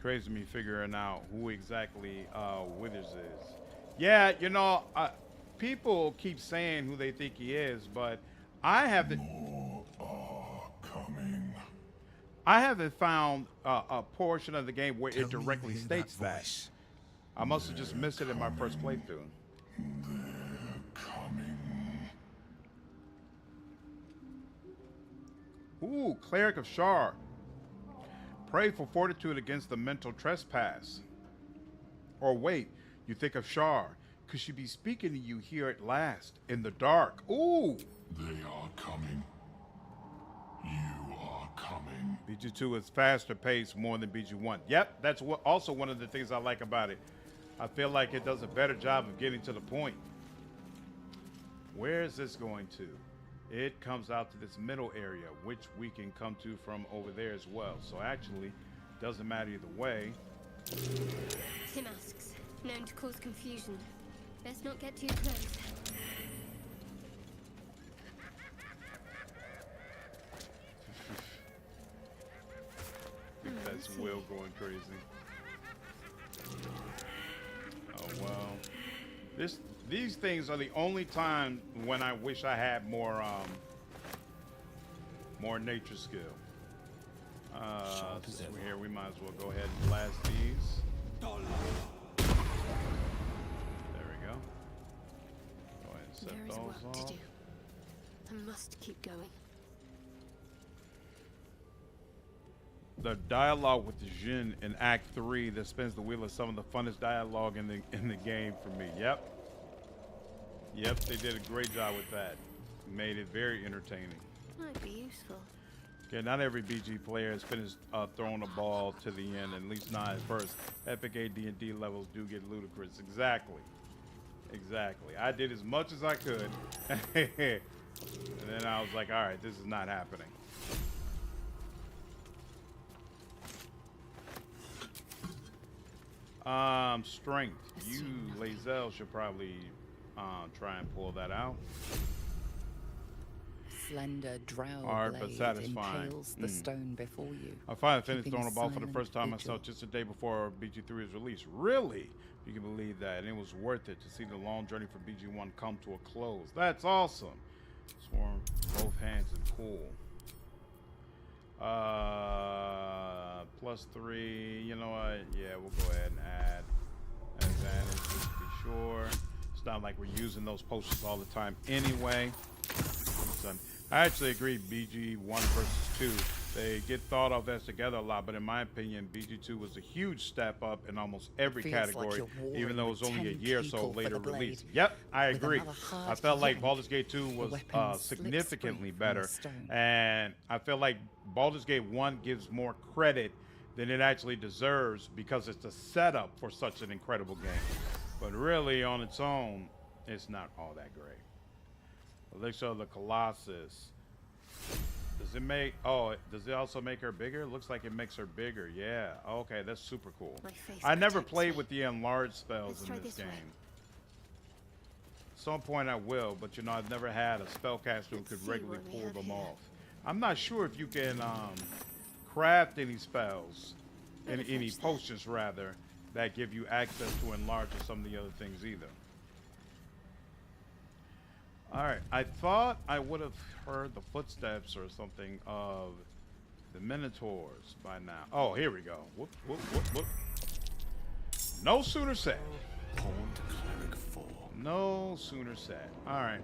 Crazy me figuring out who exactly Withers is. Yeah, you know, people keep saying who they think he is, but I haven't. I haven't found a portion of the game where it directly states that. I must have just missed it in my first playthrough. Ooh, Cleric of Shar. Pray for fortitude against the mental trespass. Or wait, you think of Shar. Could she be speaking to you here at last, in the dark? Ooh! They are coming. You are coming. BG2 is faster paced more than BG1. Yep, that's also one of the things I like about it. I feel like it does a better job of getting to the point. Where is this going to? It comes out to this middle area, which we can come to from over there as well. So actually, doesn't matter either way. Timasks, known to cause confusion. Best not get too close. I think that's Will going crazy. Oh well. These things are the only time when I wish I had more nature skill. Since we're here, we might as well go ahead and blast these. There we go. Go ahead and set There is those work off. to do. I must keep going. The dialogue with the Jinn in Act 3 that spins the wheel is some of the funnest dialogue in the game for me. Yep, they did a great job with that. Made it very entertaining. Might be useful. Okay, not every BG player has finished throwing a ball to the end, at least not at first. Epic AD&D levels do get ludicrous. Exactly. I did as much as I could, and then I was like, all right, this is not happening. Strength. You, Lae'Zel, should probably try and pull that out. Slender drow Hard but blade satisfying. impales the stone before you. I finally finished keeping throwing a ball for the silent first time vigil. myself just a day before BG3 was released. Really? You can believe that. And it was worth it to see the long journey from BG1 come to a close. That's awesome. Swarm both hands and cool. +3. You know what? Yeah, we'll go ahead and add advantage just to be sure. It's not like we're using those potions all the time anyway. So, I actually agree, BG1 versus 2. They get thought of as together a lot, but in my opinion, BG2 was a huge step up in almost every Feels like category, you're warring even though it was with only a 10 year or so people for later the blade, released. Yep, I with agree. another hard I felt like yank, Baldur's Gate 2 the was weapon slips significantly free from the better, stone. and I feel like Baldur's Gate 1 gives more credit than it actually deserves because it's a setup for such an incredible game. But really, on its own, it's not all that great. Elixir of the Colossus. Does it make, does it also make her bigger? Looks like it makes her bigger. Yeah. Okay, that's super cool. I never played with the enlarged spells in this game. At some point I will, but you know, I've never had a spellcaster who could regularly pull them off. I'm not sure if you can craft any spells, any potions rather, that give you access to enlarge or some of the other things either. All right, I thought I would have heard the footsteps or something of the Minotaurs by now. Oh, here we go. Whoop, whoop, whoop, whoop. No sooner said. Pawn to cleric 4. No sooner said. All right,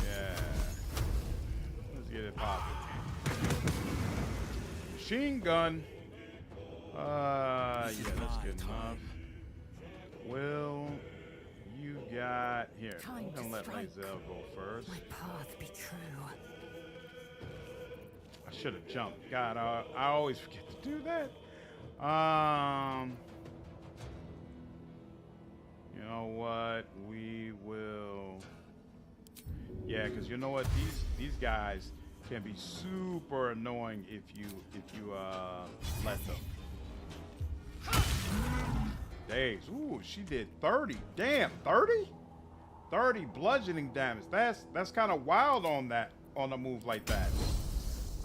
yeah. Let's get it popping. Machine gun. Yeah, that's good enough. Will you got here? I'm gonna let Lae'Zel go first. My path be true. I should have jumped. God, I always forget to do that. You know what? We will. Yeah, because you know what? These guys can be super annoying if you let them. Days. Ooh, she did 30. Damn, 30? 30 bludgeoning damage. That's kind of wild on a move like that.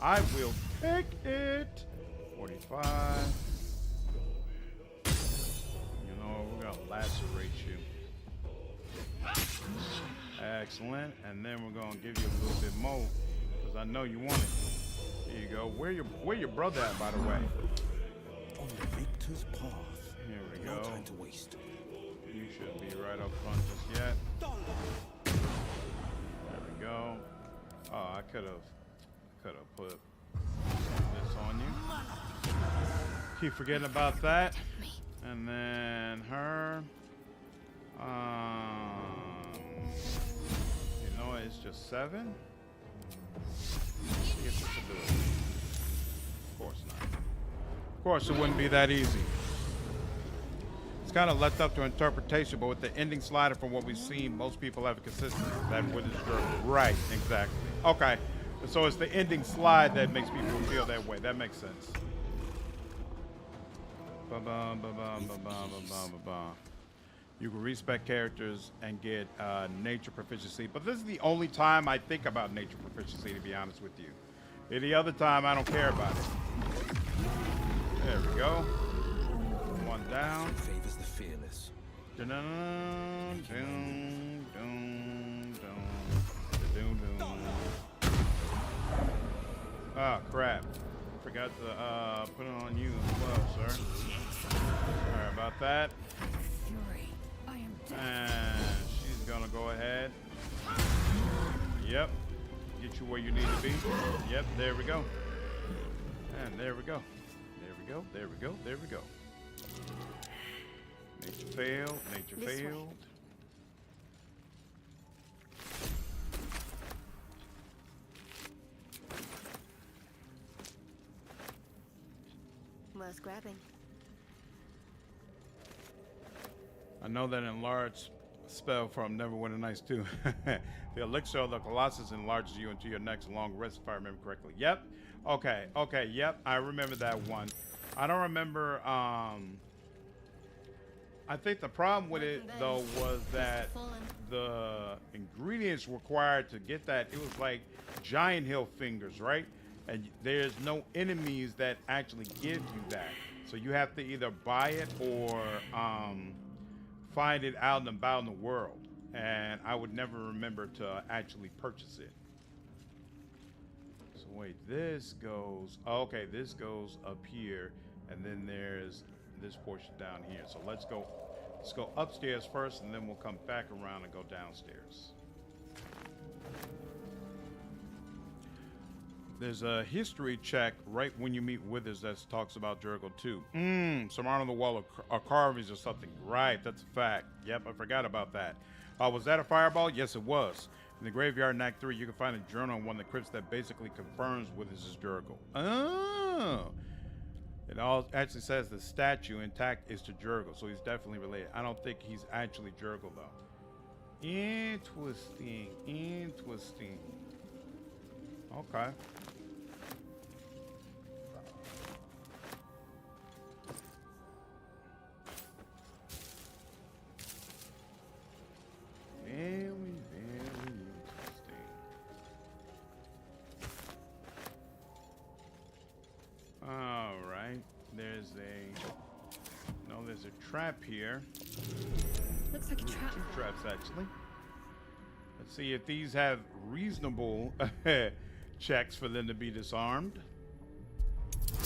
I will take it. 45. You know, we're gonna lacerate you. Excellent. And then we're gonna give you a little bit more, because I know you want it. Here you go. Where your brother at, by the way? On the victor's path. Here we go. No time to waste. You should be right up front just yet. There we go. Oh, I could have put this on you. Keep forgetting about that. And then her. You know, it's just 7. See if this will do it. Of course not. Of course, it wouldn't be that easy. It's kind of left up to interpretation, but with the ending slider, from what we've seen, most people have a consistency that with this girl. Right, exactly. Okay, so it's the ending slide that makes people feel that way. That makes sense. Ba-bum, ba-bum, ba-bum, ba-bum, ba-bum. You can respec characters and get nature proficiency, but this is the only time I think about nature proficiency, to be honest with you. Any other time, I don't care about it. There we go. One down. Favors the fearless. Dun, dun, dun, dun, dun, dun, dun. Oh, crap. Forgot to put it on you as well, sir. Sorry about that. And she's gonna go ahead. Yep. Get you where you need to be. Yep, there we go. And there we go. There we go. There we go. There we go. Nature failed. Nature failed. Worth grabbing. I know that enlarged spell from Neverwinter Nights 2. The elixir of the Colossus enlarges you into your next long rest, if I remember correctly. Yep. Okay. Okay. Yep. I remember that one. I don't remember. I think the problem with it though was that the ingredients required to get that, it was like giant hill fingers, right? And there's no enemies that actually give you that. So you have to either buy it or find it out and about in the world. And I would never remember to actually purchase it. So wait, this goes, okay, this goes up here, and then there's this portion down here. So let's go upstairs first, and then we'll come back around and go downstairs. There's a history check right when you meet Withers that talks about Jericho too. Some art on the wall or carvings or something. Right, that's a fact. Yep, I forgot about that. Was that a fireball? Yes, it was. In the graveyard in Act 3, you can find a journal in one of the crypts that basically confirms Withers is Jericho. Oh. It all actually says the statue intact is to Jericho, so he's definitely related. I don't think he's actually Jericho though. Interesting. Interesting. Okay. Very, very interesting. All right. There's a trap here. Looks like a trap. Two traps actually. Let's see if these have reasonable checks for them to be disarmed.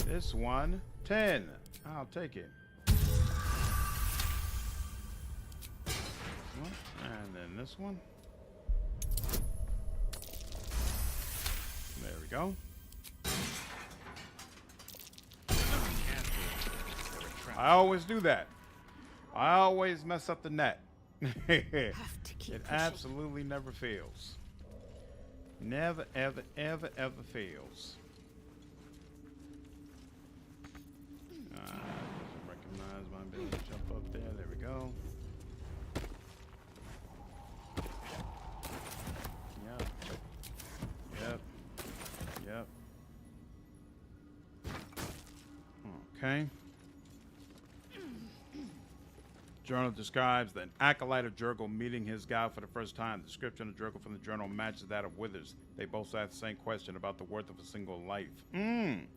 This one, 10. I'll take it. And then this one. There we go. I always do that. I always mess up the net. It absolutely never fails. Never, ever, ever, ever fails. Recognize my ability to jump up there. There we go. Yep. Okay. Journal describes an acolyte of Jericho meeting his god for the first time. The description of Jericho from the journal matches that of Withers. They both asked the same question about the worth of a single life. Seen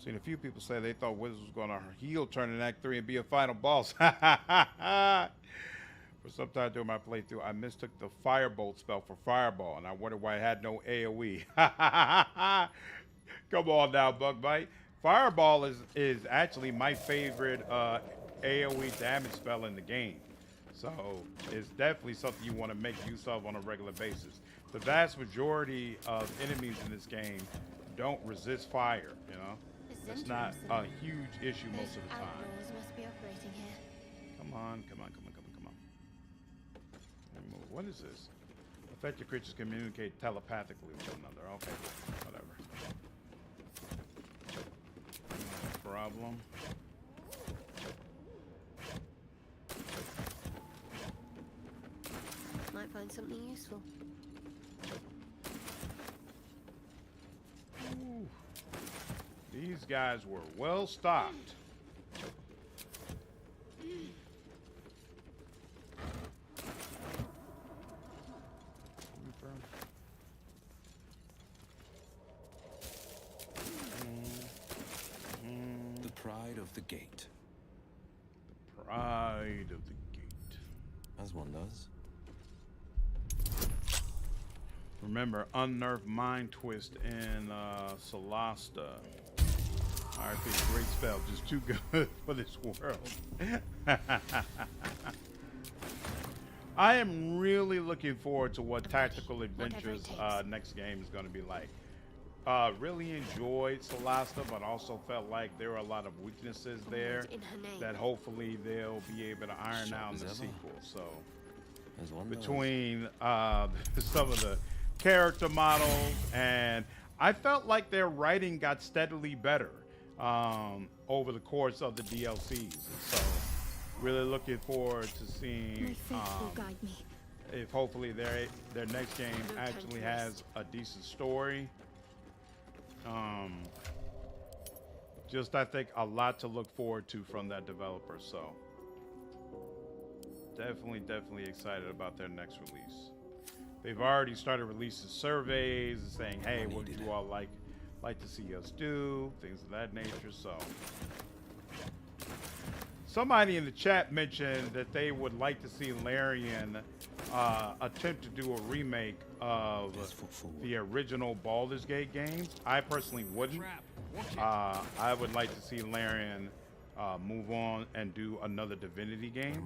a few people say they thought Withers was going to heel turn in Act 3 and be a final boss. For some time during my playthrough, I mistook the firebolt spell for fireball, and I wondered why it had no AoE. Come on now, Bugbite. Fireball is actually my favorite AoE damage spell in the game. So it's definitely something you want to make use of on a regular basis. The vast majority of enemies in this game don't resist fire, you know? It's not a huge issue most of the time. Must be operating here. Come on. What is this? Affected creatures communicate telepathically with one another. Okay, whatever. No problem. Might find something useful. Ooh. These guys were well stocked. The pride of the gate. The pride of the gate. As one does. Remember, unnerved mind twist in Solasta. RP, great spell, just too good for this world. I am really looking forward to what Tactical Adventures next game is going to be like. Really enjoyed Solasta, but also felt like there were a lot of weaknesses there that hopefully they'll be able to iron out in the sequel. So between some of the character models, and I felt like their writing got steadily better over the course of the DLCs. So really looking forward to seeing if hopefully their next game actually has a decent story. just I think a lot to look forward to from that developer. So definitely excited about their next release. They've already started releasing surveys and saying, hey, what would you all like to see us do, things of that nature. So somebody in the chat mentioned that they would like to see Larian attempt to do a remake of the original Baldur's Gate games. I personally wouldn't. I would like to see Larian move on and do another Divinity game.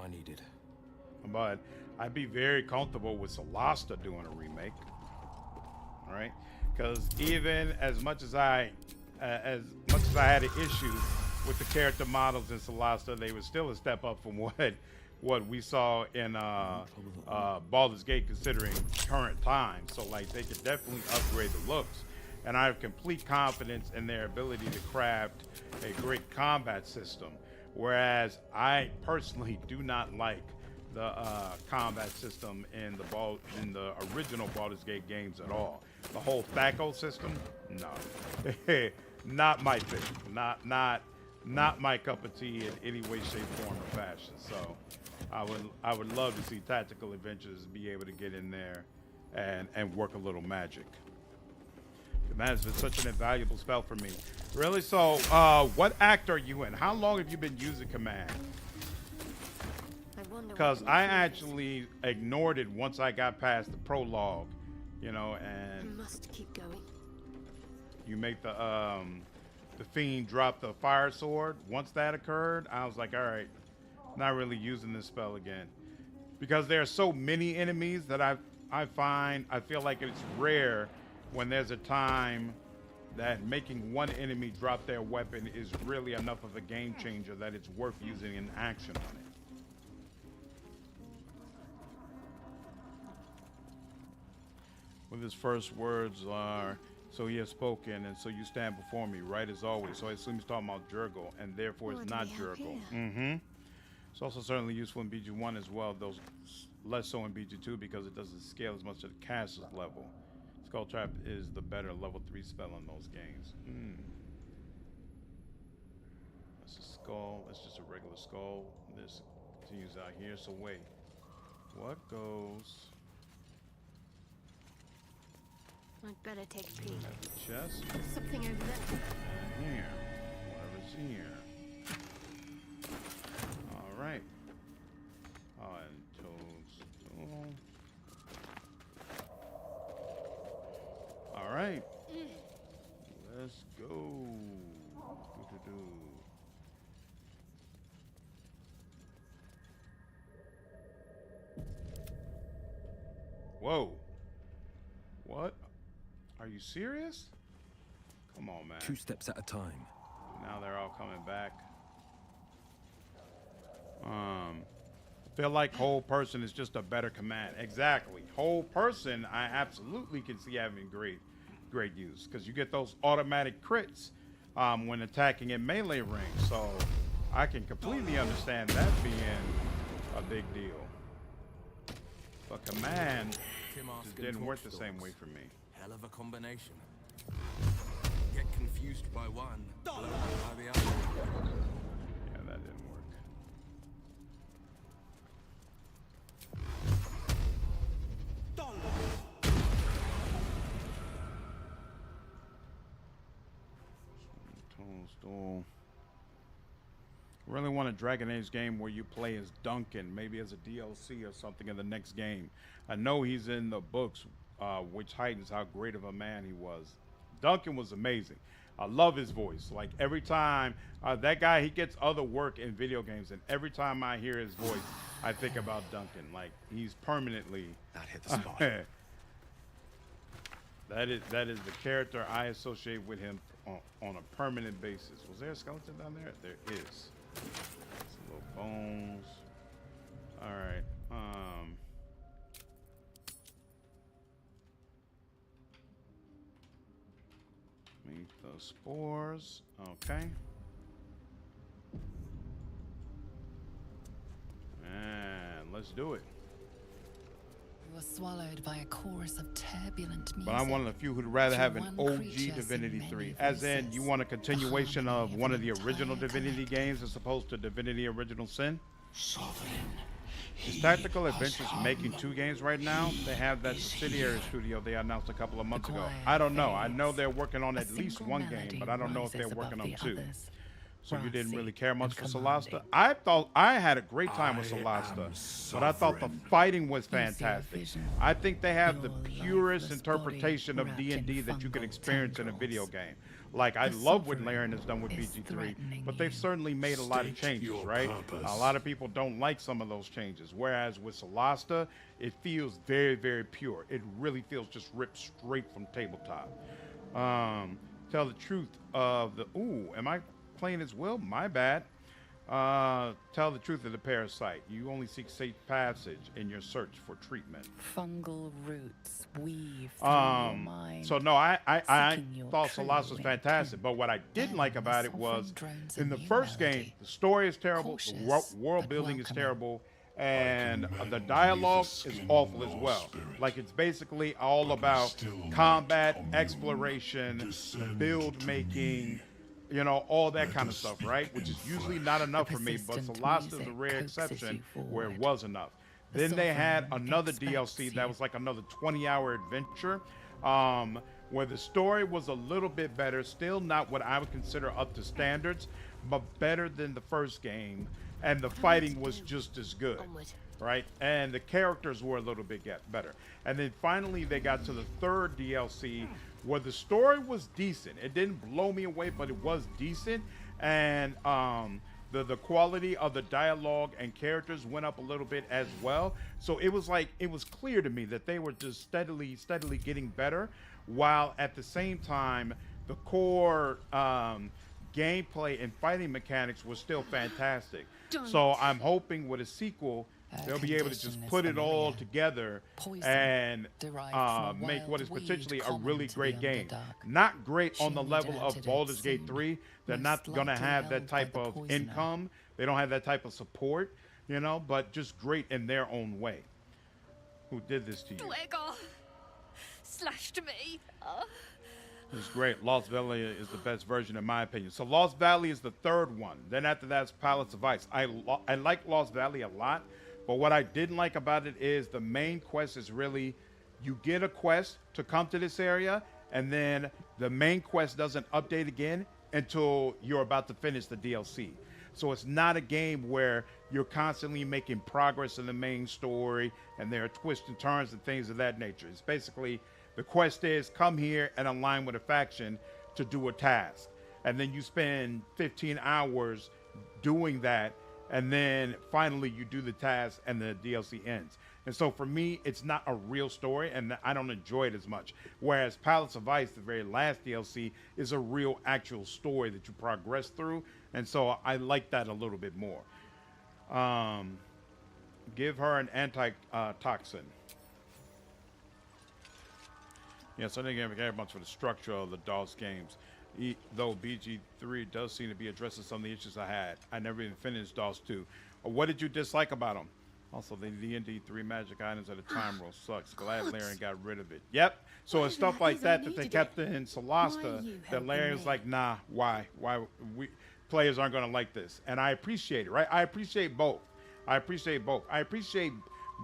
But I'd be very comfortable with Solasta doing a remake. All right, because even as much as I had an issue with the character models in Solasta, they were still a step up from what we saw in Baldur's Gate, considering current times. So like they could definitely upgrade the looks, and I have complete confidence in their ability to craft a great combat system. Whereas I personally do not like the combat system in the original Baldur's Gate games at all. The whole THAC0 system, no, not my thing. Not my cup of tea in any way, shape, form, or fashion. So I would love to see Tactical Adventures be able to get in there and work a little magic. That has been such an invaluable spell for me. Really? So what act are you in? How long have you been using Command? Because I actually ignored it once I got past the prologue, you know, and must keep going. You make the fiend drop the fire sword. Once that occurred, I was like, all right, not really using this spell again, because there are so many enemies that I feel like it's rare when there's a time that making one enemy drop their weapon is really enough of a game changer that it's worth using an action on it. With his first words are, so he has spoken, and so you stand before me, right as always. So I assume he's talking about Jurgle, and therefore it's not Jurgle. It's also certainly useful in BG1 as well, though less so in BG2 because it doesn't scale as much to the caster's level. Skull Trap is the better level 3 spell in those games. That's a skull. That's just a regular skull. This continues out here. So wait, what goes? I'd better take a peek. At the chest. Something over there. Here. Whatever's here. All right. Oh, and toadstool. All right. Let's go. Whoa. What? Are you serious? Come on, man. 2 steps at a time. Now they're all coming back. I feel like whole person is just a better command. Exactly. Whole person, I absolutely can see having great use, because you get those automatic crits when attacking in melee range. So I can completely understand that being a big deal. But command just didn't work the same way for me. Hell of a combination. Get confused by one, blown by the other. Yeah, that didn't work. Toadstool. Really want a Dragon Age game where you play as Duncan, maybe as a DLC or something in the next game. I know he's in the books, which heightens how great of a man he was. Duncan was amazing. I love his voice. Like every time that guy, he gets other work in video games, and every time I hear his voice, I think about Duncan. Like he's permanently that hit the spot. That is the character I associate with him on a permanent basis. Was there a skeleton down there? There is. Some little bones. All right. Meet the spores. Okay. And let's do it. were swallowed by a chorus of turbulent music. But I'm one of the few who'd rather have an One OG creature Divinity sing 3. many As in, voices. you want a continuation of harmony one of of the an original entire Divinity collective. games as opposed to Divinity Original Sin? Sovereign. Is Tactical Adventures making 2 games right now? They have that subsidiary studio they announced a couple of months ago. I don't know. I know they're working on at least one game, but I don't know if they're working on 2. So you didn't really care much for Solasta? I thought I had a great time with Solasta, but I thought the fighting was fantastic. I think they have the purest interpretation of D&D that you can experience in a video game. Like, I love what Larian has done with BG3, but they've certainly made a lot of changes, right? A lot of people don't like some of those changes, whereas with Solasta, it feels very, very pure. It really feels just ripped straight from tabletop. Tell the truth of the... Ooh, am I playing as Will? My bad. Tell the truth of the parasite. You only seek safe passage in your search for treatment. Fungal roots weave through your mind. So no, I seeking thought your Solasta was true fantastic, but what I didn't like about it was in the first game, the story is terrible, the world building is terrible, and the dialogue is awful as well. Like, it's basically all about combat, exploration, build making, you know, all that kind of stuff, right? Which is usually not enough for me, but Solasta is a rare exception where it was enough. Then they had another DLC that was like another 20-hour adventure, where the story was a little bit better, still not what I would consider up to standards, but better than the first game, and the fighting was just as good, right? And the characters were a little bit better. And then finally they got to the third DLC, where the story was decent. It didn't blow me away, but it was decent. And the quality of the dialogue and characters went up a little bit as well. So it was like, it was clear to me that they were just steadily getting better, while at the same time, the core gameplay and fighting mechanics was still fantastic. So I'm hoping with a sequel, they'll be able to just put it all together and make what is potentially a really great game. Not great on the level of Baldur's Gate 3. They're not going to have that type of income. They don't have that type of support, you know, but just great in their own way. Who did this to you? Dwegar slashed me. It's great. Lost Valley is the best version in my opinion. So Lost Valley is the third one. Then after that's Palace of Ice. I like Lost Valley a lot, but what I didn't like about it is the main quest is really, you get a quest to come to this area, and then the main quest doesn't update again until you're about to finish the DLC. So it's not a game where you're constantly making progress in the main story, and there are twists and turns and things of that nature. It's basically, the quest is come here and align with a faction to do a task. And then you spend 15 hours doing that, and then finally you do the task and the DLC ends. And so for me, it's not a real story, and I don't enjoy it as much. Whereas Palace of Ice, the very last DLC, is a real actual story that you progress through. And so I like that a little bit more. Give her an antitoxin. Yes, I didn't care much for the structure of the DOS games. Though BG3 does seem to be addressing some of the issues I had. I never even finished DOS 2. What did you dislike about them? Also, the D&D 3 magic items at a time roll sucks. Glad Larian got rid of it. Yep. So it's stuff like that that they kept in Solasta that Larian was like, nah, why? Players aren't going to like this. And I appreciate it, right? I appreciate both. I appreciate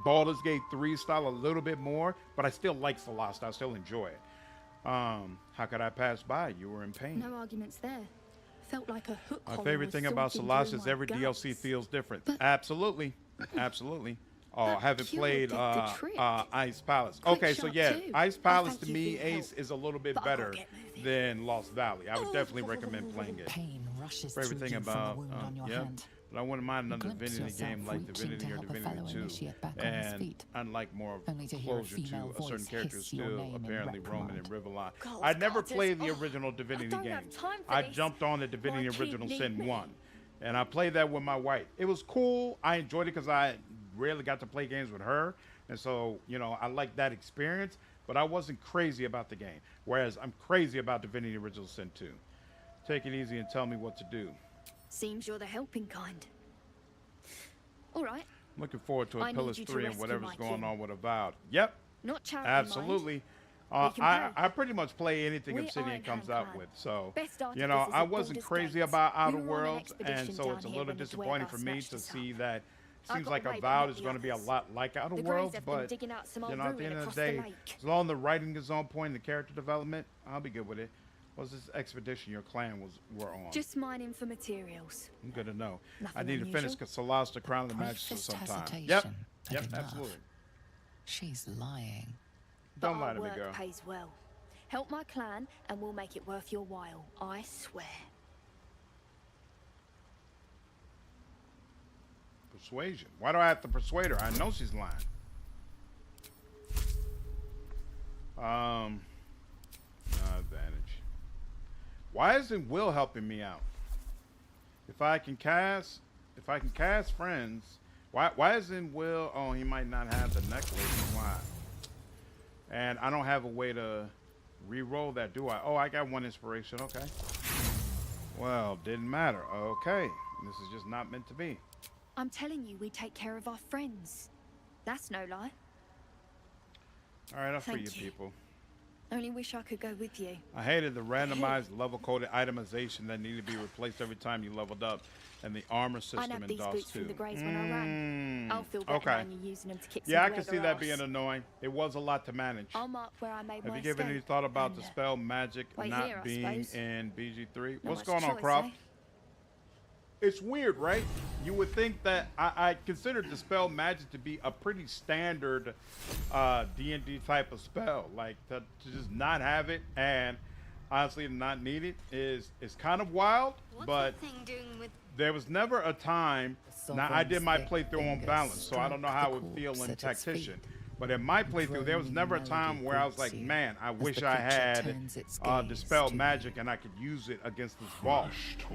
Baldur's Gate 3 style a little bit more, but I still like Solasta. I still enjoy it. How could I pass by? You were in pain. No arguments there. Felt like a hook. My favorite thing about Solasta is every DLC feels different. Absolutely. Absolutely. Oh, I haven't played Ice Palace. Okay, so yeah, Ice Palace to me, Ace, is a little bit better than Lost Valley. I would definitely recommend playing it. Favorite thing about, yeah. But I wouldn't mind another Divinity game like Divinity or Divinity 2. And unlike more closure to a certain character still, apparently Roman and Rivellon. I never played the original Divinity game. I jumped on the Divinity Original Sin 1. And I played that with my wife. It was cool. I enjoyed it because I rarely got to play games with her. And so, you know, I liked that experience. But I wasn't crazy about the game. Whereas I'm crazy about Divinity Original Sin 2. Take it easy and tell me what to do. Seems you're the helping kind. All right. Looking forward to a I need Pillars you to 3 and rescue whatever's my going kin. on with Avowed. Yep. Not charity, Absolutely. We can pay. I pretty much play anything We're Obsidian Iron comes Hand out Clan. with. So, Best you know, artificers I of wasn't Baldur's crazy Gate. about Outer We were on an Worlds, and expedition so down it's a here little when the disappointing Dwemer for me smashed to us see up. that I seems got like away, but Avowed not is the going to be a others. lot like Outer The Worlds, Greys have been but digging out some you old know, at the ruin end of across the the day, lake. as long as the writing is on point and the character development, I'll be good with it. What's this expedition your clan were on? Just mining for materials. I'm good to know. Nothing I need to finish unusual. Salas the Crown of the Magistra Briefest sometime. hesitation Yep. of Yep, enough. absolutely. She's lying. But Don't lie our to me, work girl. pays well. Help my clan, and we'll make it worth your while. I swear. Persuasion. Why do I have to persuade her? I know she's lying. Advantage. Why isn't Will helping me out? If I can cast friends, why isn't Will? Oh, he might not have the necklace. Why? And I don't have a way to re-roll that, do I? Oh, I got one inspiration. Okay. Well, didn't matter. Okay. This is just not meant to be. I'm telling you, we take care of our friends. That's no lie. All right, I'll free Thank you you. people. Only wish I could go with you. I hated the randomized level-coded itemization that needed to be replaced every time you leveled up, and the armor I system nabbed in these DOS boots 2. from the Greys when I ran. I'll feel better Okay. when you're using them to kick Yeah, I some can see whoever that else. being annoying. It was a lot to manage. I'll mark where I made Have my you given any escape, thought about and, the spell magic wait not here, I being suppose. in BG3? Not What's much going on, choice, Crop? eh? It's weird, right? You would think that I considered the spell magic to be a pretty standard D&D type of spell. Like to just not have it and honestly not need it is kind of wild. But What's that thing doing with there was never a time. Now I did my Sovereign's playthrough on thick balance, so I don't know fingers how it would strike the feel in corpse at its tactician. feet. But in my playthrough, there was Droning never a melody time where I was like, greets you man, I as wish the I creature had turns its gaze dispel to magic and I could use it against this boss,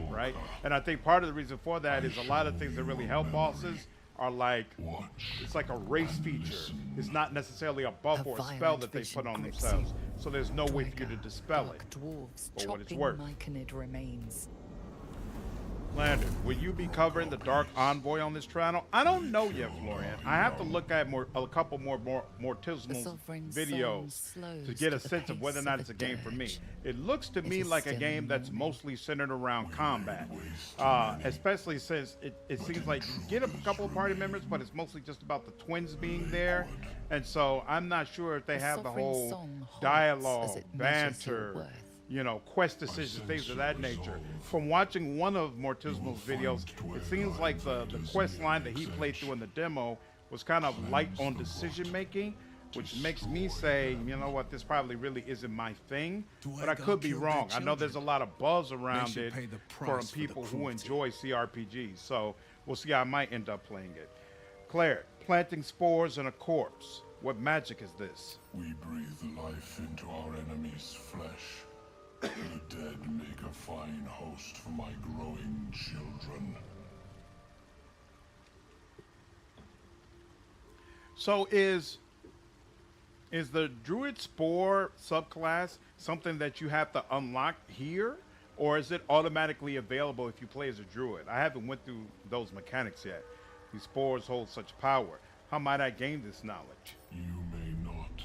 right? And I think part of the reason for that is a lot of things that really help bosses are like, it's like a race feature. It's not necessarily a buff or a spell that they put on themselves. So there's no way for you to dispel it Dwarves for what it's chopping worth. myconid remains. Landon, will you be covering the Dark Envoy on this channel? I don't know yet, Florian. I have to look at a couple more Mortismal's Sovereign's videos song slows to get a to the sense of whether or pace not of it's a a game for me. dirge. It looks to me is like a still game that's mostly centered around combat, especially since it seems like you get a couple of party members, but it's mostly just about the twins being there. And so I'm not sure if they The have the Sovereign whole song haunts as dialogue, it measures your banter, worth. you know, quest decisions, things of that nature. From watching one of Mortismal's videos, it seems like the quest line that he played through in the demo was kind of light on decision making, which makes me say, you know what, this probably really isn't my thing. But I could be wrong. I know there's a lot of buzz around should it pay the from price for the people who cruelty. enjoy CRPGs. So we'll see. I might end up playing it. Claire, planting spores in a corpse. What magic is this? We breathe life into our enemy's flesh. The dead make a fine host for my growing children. So is the Druid Spore subclass something that you have to unlock here? Or is it automatically available if you play as a Druid? I haven't went through those mechanics yet. These spores hold such power. How might I gain this knowledge? You may not.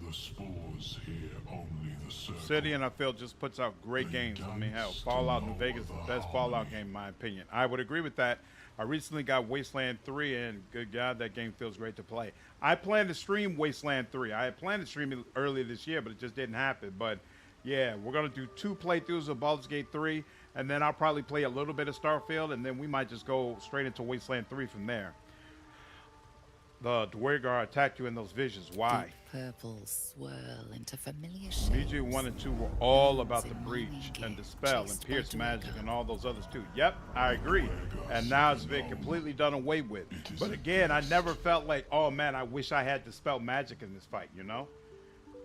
The spores here only the circle. Obsidian, I feel, just puts out great games. I mean, hell, Fallout New Vegas is the best Fallout game, in my opinion. I would agree with that. I recently got Wasteland 3, and good God, that game feels great to play. I plan to stream Wasteland 3. I had planned to stream it earlier this year, but it just didn't happen. But, yeah, we're going to do 2 playthroughs of Baldur's Gate 3, and then I'll probably play a little bit of Starfield, and then we might just go straight into Wasteland 3 from there. The Dwergar attacked you in those visions. Why? Deep purples swirl into familiar shapes. BG 1 and 2 were all about the breach and dispel and pierce magic and all those others too. Yep, I agree. And now it's been completely done away with. But again, I never felt like, oh man, I wish I had dispel magic in this fight, you know?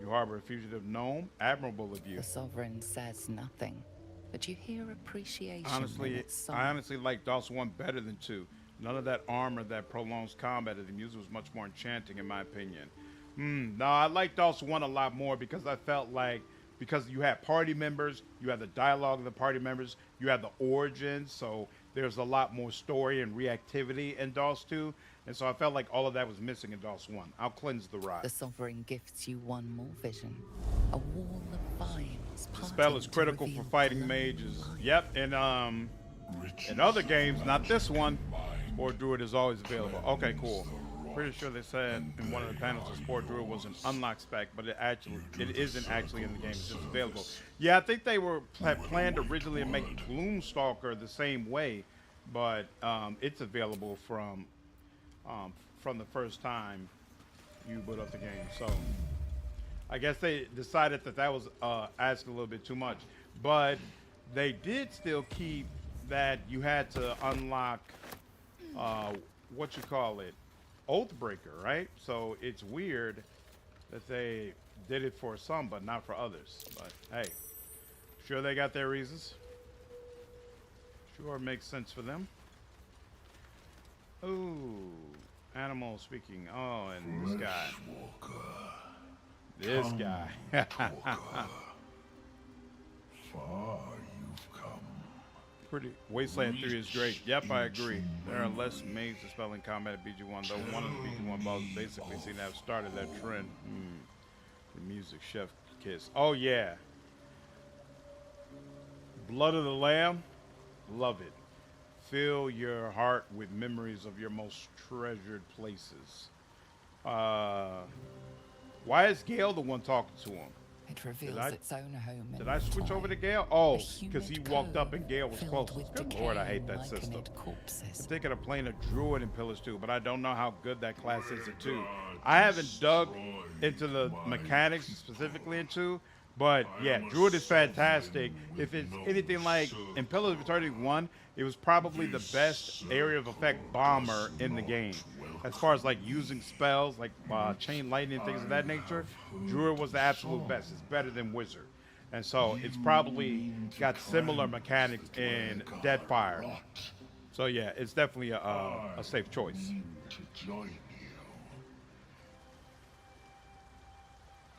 You harbor a fugitive gnome. Admirable of you. The Sovereign says nothing, but you hear appreciation in Honestly, its song. I honestly like DOS 1 better than 2. None of that armor that prolongs combat. The music was much more enchanting in my opinion. No, I liked DOS 1 a lot more because I felt like, because you had party members, you had the dialogue of the party members, you had the origins, so there's a lot more story and reactivity in DOS 2, and so I felt like all of that was missing in DOS 1. I'll cleanse the ride. The Sovereign gifts you one more vision. A wall of vines. The spell is critical for fighting mages. Yep, and in other games, not this one, Spore Druid is always available. Okay, cool. Pretty sure they said in one of the panels that Spore Druid was an unlock spec, but it isn't actually in the game. It's just available. Yeah, I think they had planned originally to make Gloomstalker the same way, but it's available from the first time you boot up the game. So I guess they decided that was asking a little bit too much, but they did still keep that you had to unlock what you call it, Oathbreaker, right? So it's weird that they did it for some but not for others. But hey, sure they got their reasons. Sure makes sense for them. Ooh, animal speaking. Oh, and this guy. This guy. Far you've come. Pretty. Wasteland 3 is great. Yep, I agree. There are less mages spelling combat at BG1, though one of the BG1 bosses basically seem to have started that trend. The music, Chef Kiss. Oh, yeah. Blood of the Lamb. Love it. Fill your heart with memories of your most treasured places. Why is Gale the one talking to him? It reveals its own home. Did I switch over to Gale? Oh, because he walked up and Gale was closest. Good Lord, I hate that system. I'm thinking of playing a Druid in Pillars 2, but I don't know how good that class is in 2. I haven't dug into the mechanics specifically in 2, but yeah, Druid is fantastic. If it's anything like in Pillars of Eternity 1, it was probably the best area of effect bomber in the game. As far as like using spells like chain lightning and things of that nature, Druid was the absolute best. It's better than Wizard. And so it's probably got similar mechanics in Deadfire. So yeah, it's definitely a safe choice.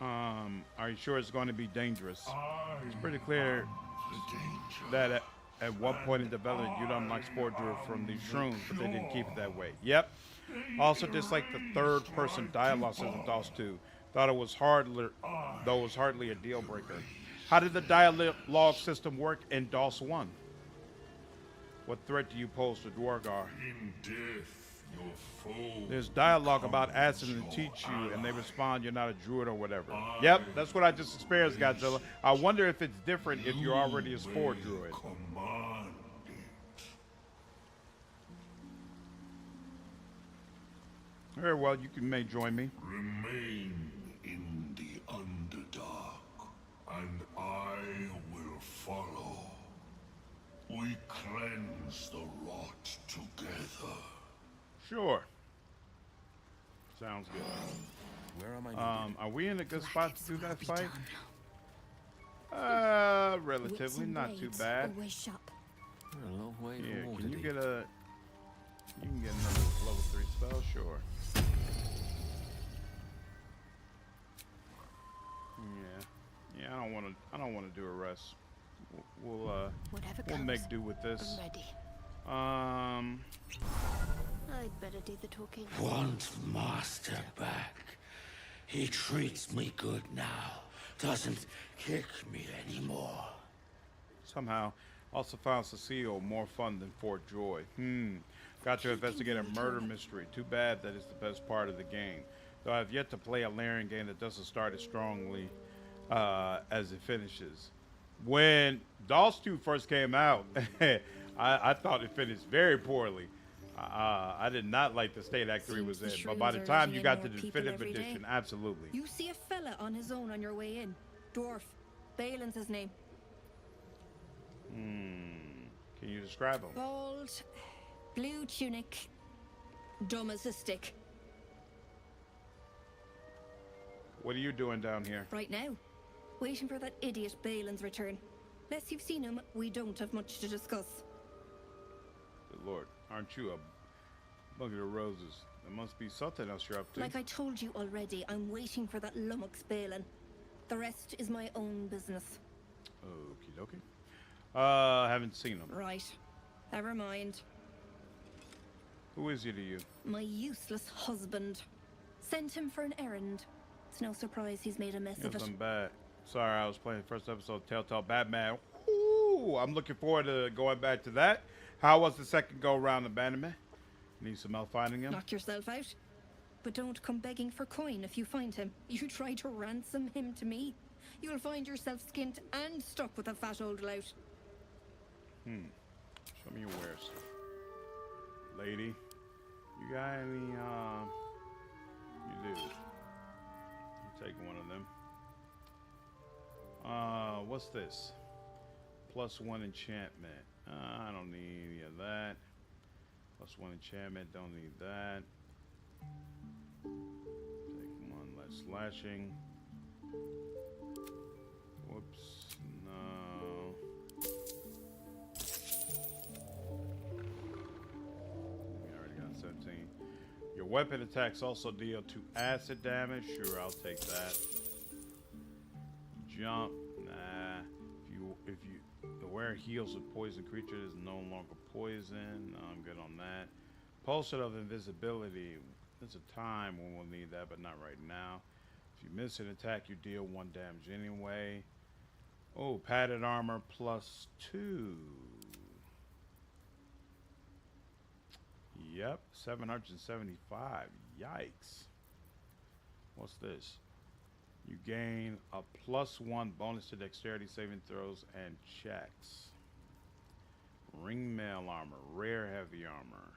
Are you sure it's going to be dangerous? It's pretty clear that at one point in development, you'd unlock Spore Druid from these shrooms, but they didn't keep it that way. Yep. Also dislike the third-person dialogue system in DOS 2. Thought it was hardly a deal breaker. How did the dialogue system work in DOS 1? What threat do you pose to Dwargar? In death, your foe. There's dialogue about asking them to teach you, and they respond, "You're not a druid" or whatever. Yep, that's what I just experienced, Godzilla. I wonder if it's different if you're already a Spore Druid. Very well, you may join me. Remain in the Underdark, and I will follow. We cleanse the rot together. Sure. Sounds good. Where am I? Are we in a good spot to do that fight? Relatively, not too bad. Here, can you get a? You can get another level 3 spell, sure. Yeah, I don't want to do a rest. We'll make do with this. I'm ready. I'd better do the talking. Want Master back. He treats me good now. Doesn't kick me anymore. Somehow, also found Cecile more fun than Fort Joy. Got to investigate a murder mystery. Too bad that is the best part of the game. Though I've yet to play a Larian game that doesn't start as strongly as it finishes. When DOS 2 first came out, I thought it finished very poorly. I did not like the state Act 3 was in, but by the time you got to the definitive edition, absolutely. You see a fella on his own on your way in. Dwarf. Balin's his name. Can you describe him? Bald, blue tunic, dumb as a stick. What are you doing down here? Right now, waiting for that idiot Balin's return. Unless you've seen him, we don't have much to discuss. Good Lord, aren't you a bucket of roses? There must be something else you're up to. Like I told you already, I'm waiting for that lummox Balin. The rest is my own business. Okie dokie. Haven't seen him. Right. Never mind. Who is he to you? My useless husband. Sent him for an errand. It's no surprise he's made a mess of Yes, it. I'm back. Sorry, I was playing the first episode of Telltale Batman. Ooh, I'm looking forward to going back to that. How was the second go round abandonment? Need some help finding him? Knock yourself out. But don't come begging for coin if you find him. You try to ransom him to me, you'll find yourself skint and stuck with a fat old lout. Show me your wares. Lady, you got any, you do. You take one of them. What's this? +1 enchantment. I don't need any of that. +1 enchantment, don't need that. Take one less slashing. Whoops, no. We already got 17. Your weapon attacks also deal 2 acid damage. Sure, I'll take that. Jump, nah. If you aware heals with poison creatures is no longer poison. I'm good on that. Pulsate of invisibility. There's a time when we'll need that, but not right now. If you miss an attack, you deal 1 damage anyway. Oh, padded armor +2. Yep, 775. Yikes. What's this? You gain a +1 bonus to dexterity saving throws and checks. Ringmail armor, rare heavy armor.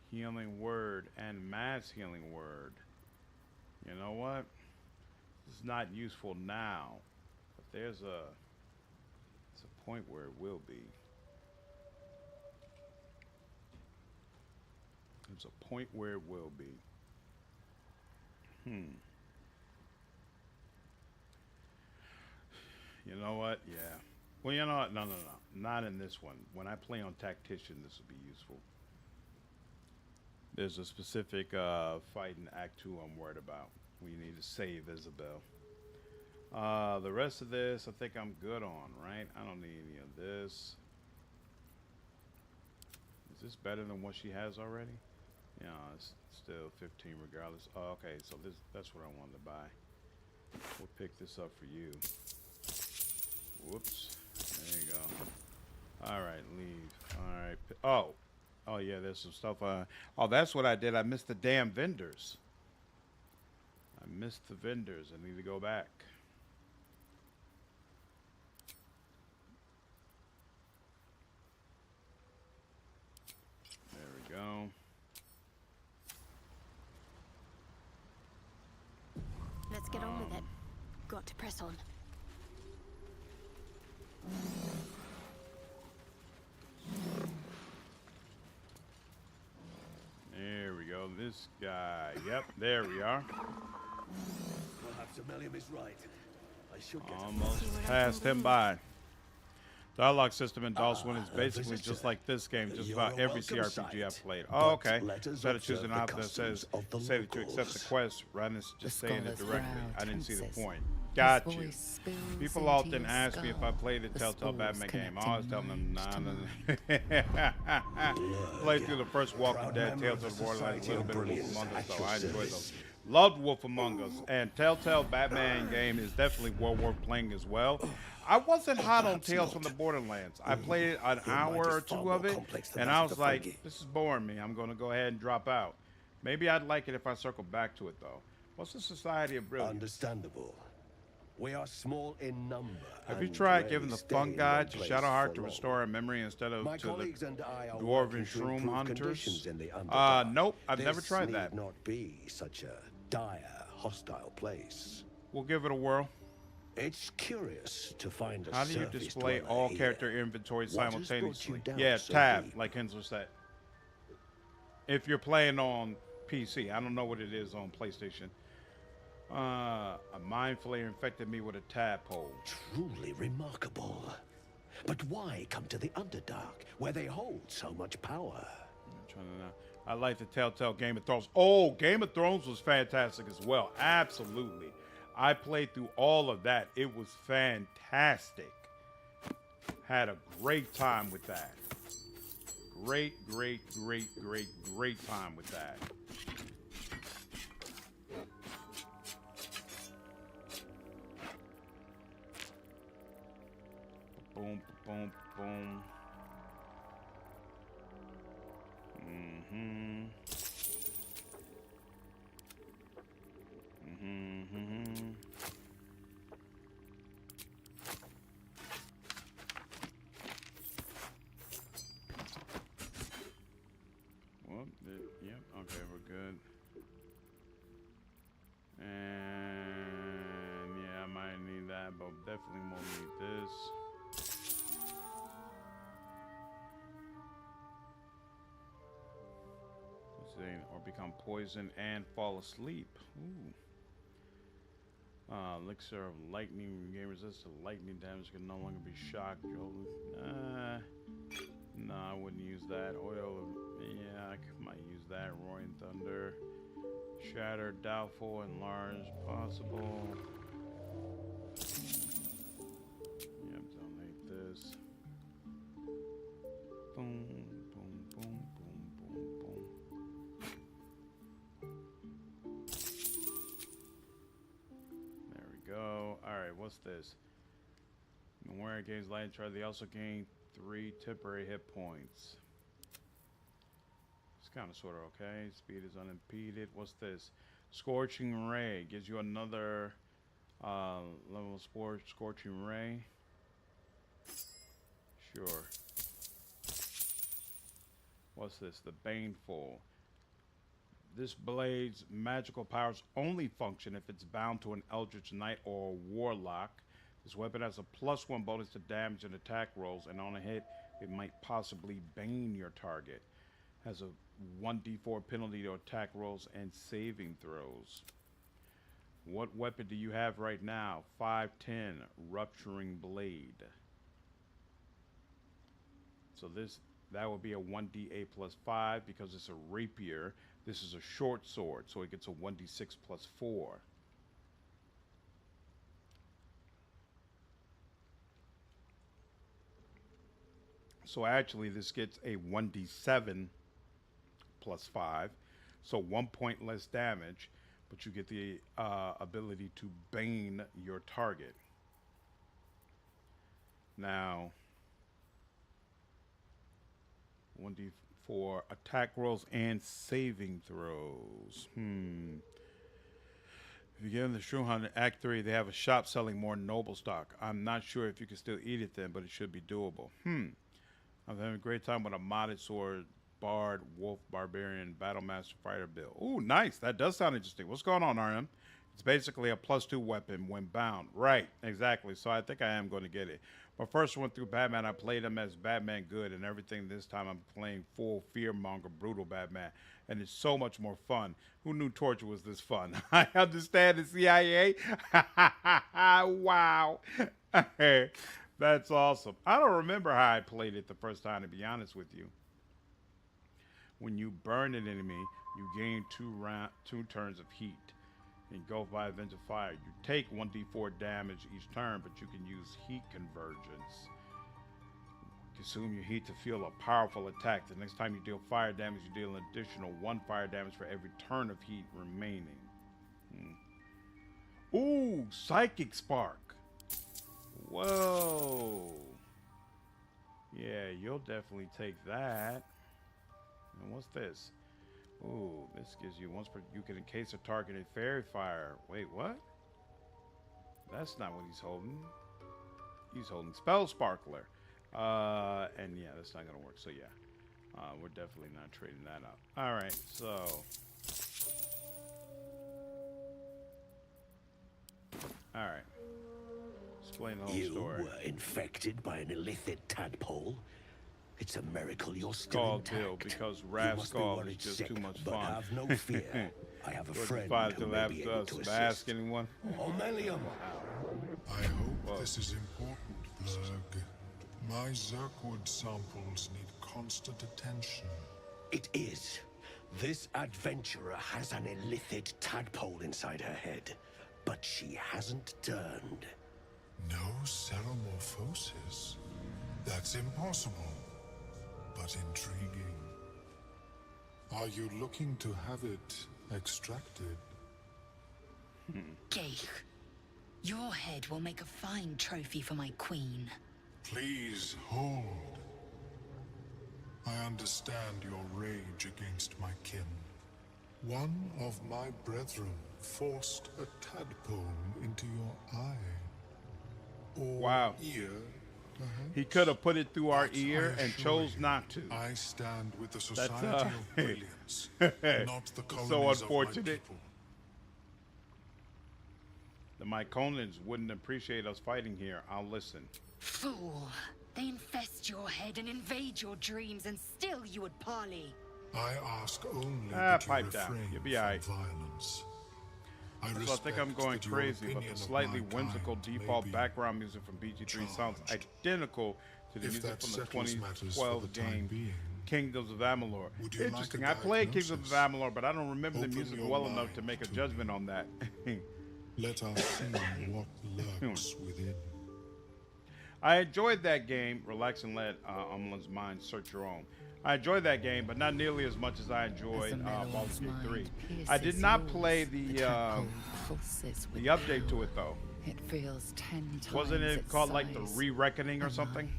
Healing word and mass healing word. You know what? It's not useful now, but there's a point where it will be. There's a point where it will be. You know what? Yeah. Well, you know what? No. Not in this one. When I play on Tactician, this will be useful. There's a specific fight in Act 2 I'm worried about. We need to save Isabel. The rest of this, I think I'm good on, right? I don't need any of this. Is this better than what she has already? Yeah, it's still 15 regardless. Oh, okay, so that's what I wanted to buy. We'll pick this up for you. Whoops. There you go. All right, leave. All right. Oh yeah, there's some stuff. Oh, that's what I did. I missed the damn vendors. I missed the vendors. I need to go back. There we go. Let's get on with it. Got to press on. There we go. This guy. Yep, there we are. Perhaps Amelia is right. I should get almost passed him by. Dialogue system in DOS1 is basically just like this game, just about every CRPG I've played. Oh, okay. Instead of choosing an option that says say that you accept the quest, rather than just saying it directly. I didn't see the point. Got you. People often ask me if I played the Telltale Batman game. I always tell them, nah. Played through the first Walking Dead, Tales of the Borderlands, a little bit of Wolf Among Us, so I enjoyed those. Loved Wolf Among Us, and Telltale Batman game is definitely well worth playing as well. I wasn't hot on Tales from the Borderlands. I played an hour or 2 of it, and I was like, this is boring me. I'm going to go ahead and drop out. Maybe I'd like it if I circle back to it, though. What's the Society of Brilliance? Understandable. We are small in number. Have you tried giving the Fungal to Shadowheart to restore a memory instead of to the Dwarven Shroom Hunters? Nope, I've never tried that. This need not be such a dire, hostile place. We'll give it a whirl. It's curious to find a How do you surface display dweller all here. character inventory What has brought simultaneously? you down Yeah, so tab, deep? like Hensler said. If you're playing on PC, I don't know what it is on PlayStation. A mind flayer infected me with a tadpole. Truly remarkable. But why come to the Underdark, where they hold so much power? I'm trying to know. I like the Telltale Game of Thrones. Oh, Game of Thrones was fantastic as well. Absolutely. I played through all of that. It was fantastic. Had a great time with that. Great time with that. Boom, boom, boom. Yep, okay, we're good. And yeah, I might need that, but definitely won't need this. Or become poisoned and fall asleep. Ooh. Elixir of lightning. Gain resist to lightning damage. Can no longer be shocked. No, I wouldn't use that. Oil. Yeah, I might use that. Roaring thunder. Shatter. Doubtful. Enlarge. Possible. Yep. Donate this. Boom. Boom. Boom. Boom. Boom. Boom. Go. Alright, what's this? When wearing gains light charge, they also gain 3 temporary hit points. It's kind of sort of okay. Speed is unimpeded. What's this? Scorching Ray gives you another level of Scorching Ray. Sure. What's this? The Baneful. This blade's magical powers only function if it's bound to an Eldritch Knight or a Warlock. This weapon has a +1 bonus to damage and attack rolls, and on a hit, it might possibly bane your target. Has a 1d4 penalty to attack rolls and saving throws. What weapon do you have right now? 510 Rupturing Blade. So that would be a 1d8 +5 because it's a rapier. This is a short sword, so it gets a 1d6 +4. So actually, this gets a 1d7 +5, so 1 point less damage, but you get the ability to bane your target. Now, 1d4 attack rolls and saving throws. If you get in the Shroom Hunt Act 3, they have a shop selling more noble stock. I'm not sure if you can still eat it then, but it should be doable. I'm having a great time with a modded sword, bard, wolf, barbarian, battlemaster, fighter build. Ooh, nice. That does sound interesting. What's going on, RM? It's basically a +2 weapon when bound. Right, exactly. So I think I am going to get it. My first one through Batman, I played him as Batman Good, and everything this time I'm playing full fearmonger, brutal Batman, and it's so much more fun. Who knew torture was this fun? I understand the CIA. Wow. That's awesome. I don't remember how I played it the first time, to be honest with you. When you burn an enemy, you gain 2 turns of heat. Engulfed by a Avenge of Fire. You take 1d4 damage each turn, but you can use heat convergence. Consume your heat to feel a powerful attack. The next time you deal fire damage, you deal an additional 1 fire damage for every turn of heat remaining. Ooh, Psychic Spark. Whoa. Yeah, you'll definitely take that. And what's this? Ooh, this gives you once per. You can encase a target in fairy fire. Wait, what? That's not what he's holding. He's holding Spell Sparkler. And yeah, that's not gonna work. So yeah, we're definitely not trading that up. All right, so. All right. Explain the whole story. You were infected by an illicit tadpole. It's a miracle you're still intact. Because Rascal is just too much fun. But have no fear. I have a friend who may be able to assist. Ask anyone? Omelium. I hope this is important, Blurg. My Zerkwood samples need constant attention. It is. This adventurer has an illicit tadpole inside her head, but she hasn't turned. No ceremorphosis. That's impossible, but intriguing. Are you looking to have it extracted? Geich, your head will make a fine trophy for my queen. Please hold. I understand your rage against my kin. One of my brethren forced a tadpole into your eye. Or Wow. ear, perhaps? He could have put it through our ear and chose not to. I stand with the That's, Society of Brilliance, not the colonies so of my unfortunate. people. The Myconans wouldn't appreciate us fighting here. I'll listen. Fool! They infest your head and invade your dreams, and still you would parley. I ask only that you pipe down. refrain You'll be all right. from violence. I So I think I'm going respect that your crazy, but opinion the of slightly my whimsical kind may default be background music from BG3 sounds identical to the If music that from the settles matters for 2012 the time game being, Kingdoms of Amalur. would you like Interesting. a I played Kingdoms of diagnosis? Amalur, but I don't remember the Open music your well enough to mind make a to judgment on that. let us see what lurks within. I enjoyed that game. Relax and let Umlin's mind search your own. I enjoyed that game, but not nearly as much as I enjoyed Baldur's Gate 3. I did not play the update to it though. It feels 10 times Wasn't it its called like the size. Re-Reckoning or something?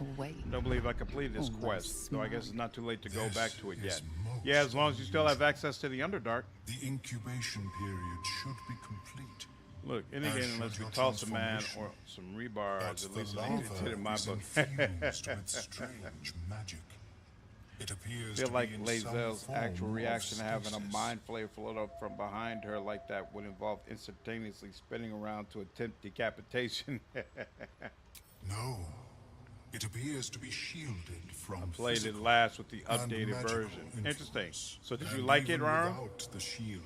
Awake. I don't believe I completed this Almost quest, so I guess it's not too late to go This back to it yet. is most Yeah, as long as you still have access to the Underdark. The incubation period should be complete. Look, any As game should unless we your toss a man transformation. or some rebar But is at the least an easy lava hit in my is book. infused with strange magic. It appears feel to like be in some Lae'Zel's form actual of reaction to having a stasis. mind flare float up from behind her like that would involve instantaneously spinning around to attempt decapitation. No. It appears to be shielded from Played it physical last with the and updated magical version. Interesting. influence. So did you And like it, even Rara? Without the shield,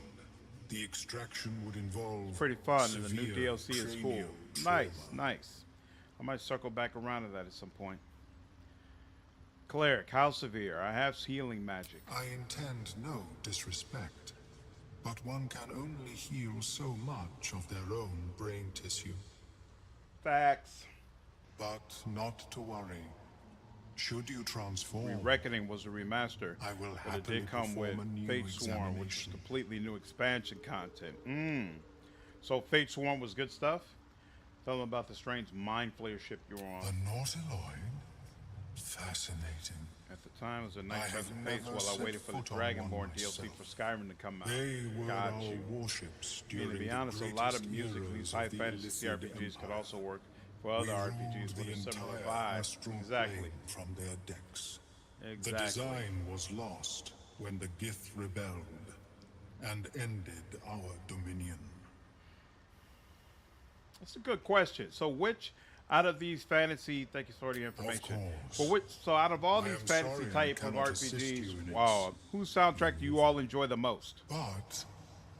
the extraction would involve Pretty fun, and the new severe DLC is cool. cranial Nice, trauma. nice. I might circle back around to that at some point. Cleric, how severe? I have healing magic. I intend no disrespect, but one can only heal so much of their own brain tissue. Facts. But not to worry. Should you transform, Re-Reckoning was a remaster, I will but it happily did come with perform a new Fate Swarm, which is examination. completely new expansion content. So Fate Swarm was good stuff? Tell them about the strange mind flayer ship you were on. The Nautiloid? Fascinating. At the time, it was a I nice have change of pace never while I set waited for the foot on Dragonborn one DLC myself. for Skyrim to come out. They were Got our you. warships I mean, during to be the honest, a lot of greatest music in eras these of high the fantasy Illithid RPGs could Empire. also work for other We RPGs ruled with the a similar entire vibe. astral Exactly. plane from their decks. Exactly. The design was lost when the Gith rebelled and ended our dominion. That's a good question. So which out of these fantasy, thank you for the information. course. So out of all I these am fantasy sorry I type of cannot assist you RPGs, in wow, whose soundtrack do you all enjoy the most? But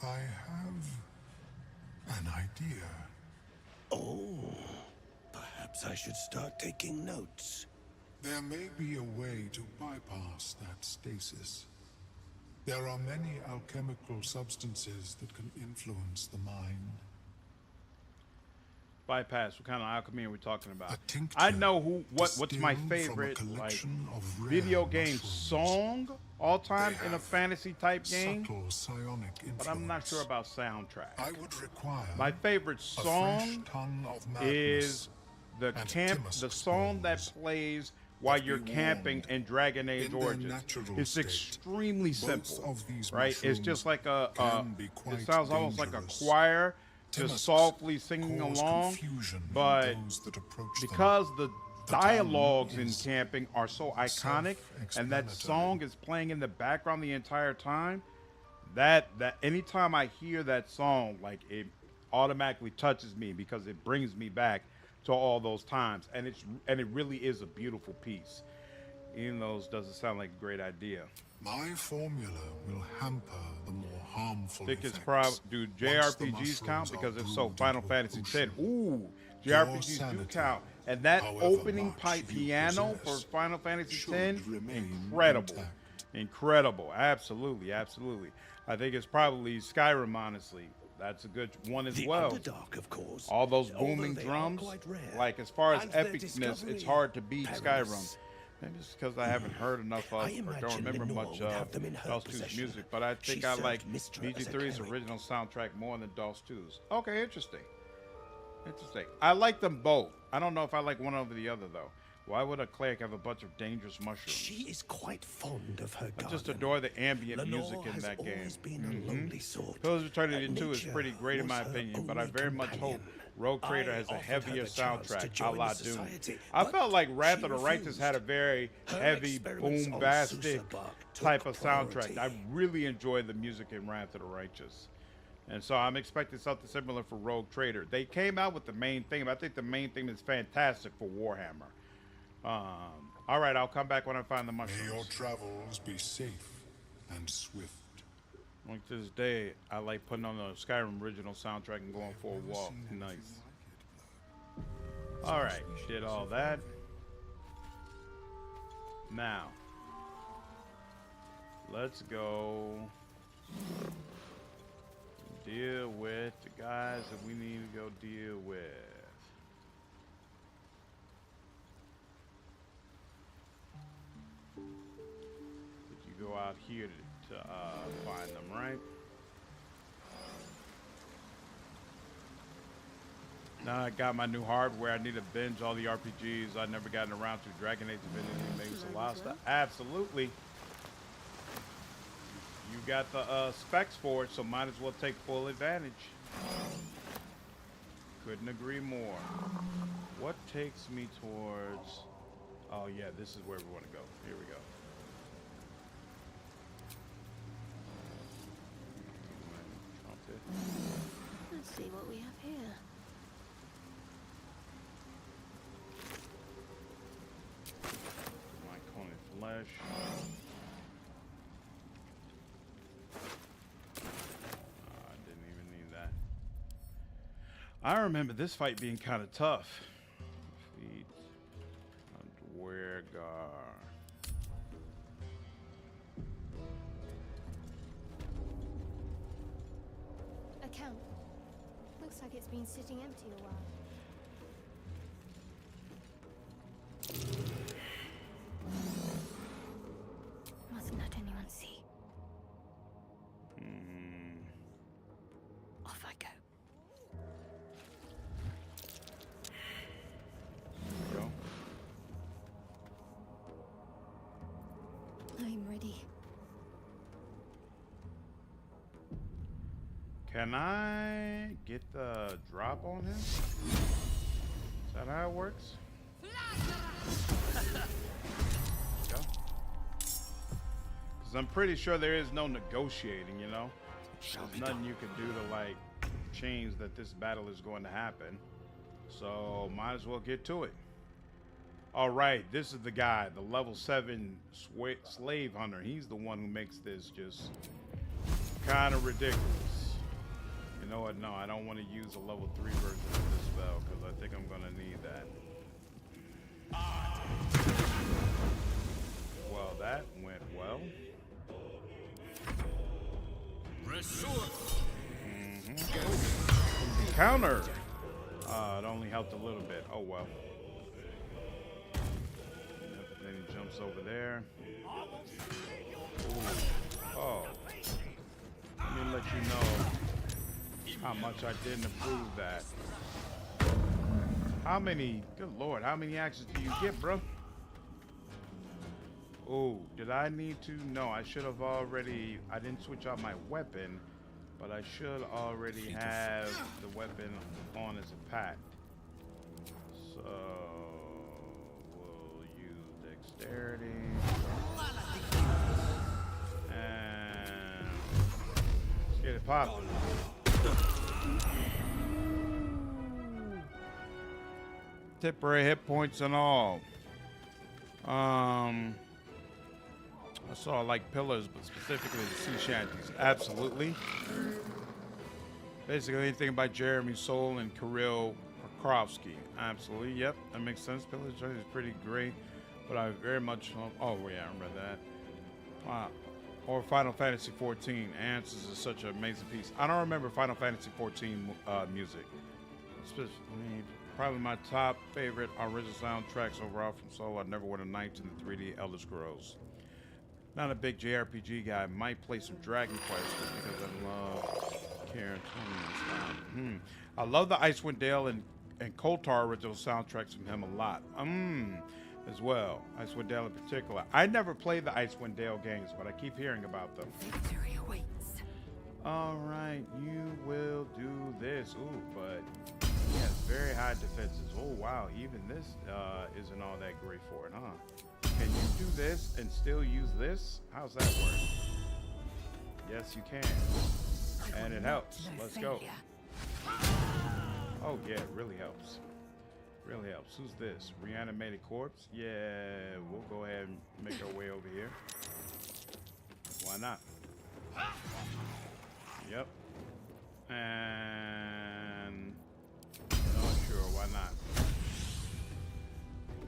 I have an idea. Oh, perhaps I should start taking notes. There may be a way to bypass that stasis. There are many alchemical substances that can influence the mind. Bypass. What kind of alchemy are we talking about? tincture I know what's my distilled from a favorite like collection of rare video game mushrooms. song all time They in a have fantasy type game. Subtle psionic influence. But I'm not sure about soundtrack. I would require My favorite a fresh song tongue of madness is the and song that plays while you're be camping warned, in Dragon Age in their Origins. natural It's state, extremely both simple, of these right? It's mushrooms just like can be it quite sounds almost like a dangerous. choir just Timusks softly singing cause along, confusion in but those that approach them. because the tongue dialogues in is camping are so iconic and that song is playing in the background the entire time, that anytime I hear that song, like it automatically touches me because it brings me back to all those times, and it really is a beautiful piece, even though it doesn't sound like a great idea. My formula will hamper the more harmful Think it's effects do once the JRPGs count? mushrooms Because are if so, brewed Final into a Fantasy X. potion. Ooh, Your JRPGs do sanity, count. And that however opening much pipe you piano for possess, Final Fantasy should X, remain incredible. intact. Incredible. Absolutely, absolutely. I think it's probably Skyrim, honestly. That's a good one as The well. Underdark, of course. All those although booming they are drums, quite rare, like as far as and their epicness, discovery it's hard to beat perilous. Skyrim. Maybe it's because I haven't heard enough of, I or don't imagine remember Minotaur much would of have them in her DOS 2's possession. music, but I think She I served like Mistra as a BG3's cleric. original soundtrack more than DOS 2's. Okay, interesting. Interesting. I like them both. I don't know if I like one over the other, though. Why would a cleric have a bunch of dangerous mushrooms? She is quite fond of her I garden. just adore the ambient Lenore music in has that game. always been a lonely sort. Pillars of Eternity 2 is Nature pretty great in my was her opinion, but I only very much hope companion. Rogue Trader I has a offered her heavier the chance to soundtrack, a join la the Doom. society, I but felt like Wrath she of the Righteous refused. had a very Her heavy, experiments on bombastic Susabark took type of soundtrack. priority. I really enjoyed the music in Wrath of the Righteous. And so I'm expecting something similar for Rogue Trader. They came out with the main theme. I think the main theme is fantastic for Warhammer. All right, I'll come back when I find the mushrooms. May your travels be safe and swift. Like to this day, I like putting on the Skyrim original soundtrack and going for a walk. Nice. All right, did all that. Now, let's go deal with the guys that we need to go deal with. Did you go out here to find them, right? Now I got my new hardware. I need to binge all the RPGs I've never gotten around to. Dragon Age, Divinity, maybe some lost stuff. Absolutely. You got the specs for it, so might as well take full advantage. Couldn't agree more. What takes me towards... Oh yeah, this is where we want to go. Here we go. Let's see what we have here. My Conan Flesh. I didn't even need that. I remember this fight being kind of tough. Feet. Dwergar. Account. Looks like it's been sitting empty a while. Mustn't let anyone see. Off I go. Go. I'm ready. Can I get the drop on him? Is that how it works? Go. Because I'm pretty sure there is no negotiating, you know? There's nothing you can do to, like, change that this battle is going to happen. So, might as well get to it. All right, this is the guy, the level 7 slave hunter. He's the one who makes this just kind of ridiculous. You know what? No, I don't want to use a level 3 version of this spell because I think I'm going to need that. Well, that went well. Counter! It only helped a little bit. Oh, well. Yep, then he jumps over there. Ooh. Oh. Let me let you know how much I didn't approve that. How many, good lord, how many actions do you get, bro? Oh, did I need to? No, I should have already, I didn't switch out my weapon, but I should already have the weapon on as a pack. So, we'll use dexterity. And let's get it popping. Temporary hit points and all. I saw like pillars, but specifically the sea shanties. Absolutely. Basically anything by Jeremy Soule and Kirill Prokofsky. Absolutely. Yep, that makes sense. Pillars is pretty great, but I very much. Oh yeah, I remember that. Or Final Fantasy 14. Answers is such an amazing piece. I don't remember Final Fantasy 14 music. Probably my top favorite original soundtracks overall from Soul. I never would have Knights in the 3D Elder Scrolls. Not a big JRPG guy. Might play some Dragon Quest because I love Karen Tony. I love the Icewind Dale and Koltar original soundtracks from him a lot. As well. Icewind Dale in particular. I never played the Icewind Dale games, but I keep hearing about them. Victory awaits. All right, you will do this. Ooh, but he has very high defenses. Oh, wow. Even this isn't all that great for it, huh? Can you do this and still use this? How's that work? Yes, you can. And it helps. Let's go. Oh, yeah, it really helps. Really helps. Who's this? Reanimated corpse? Yeah, we'll go ahead and make our way over here. Why not? Yep. And no, sure, why not?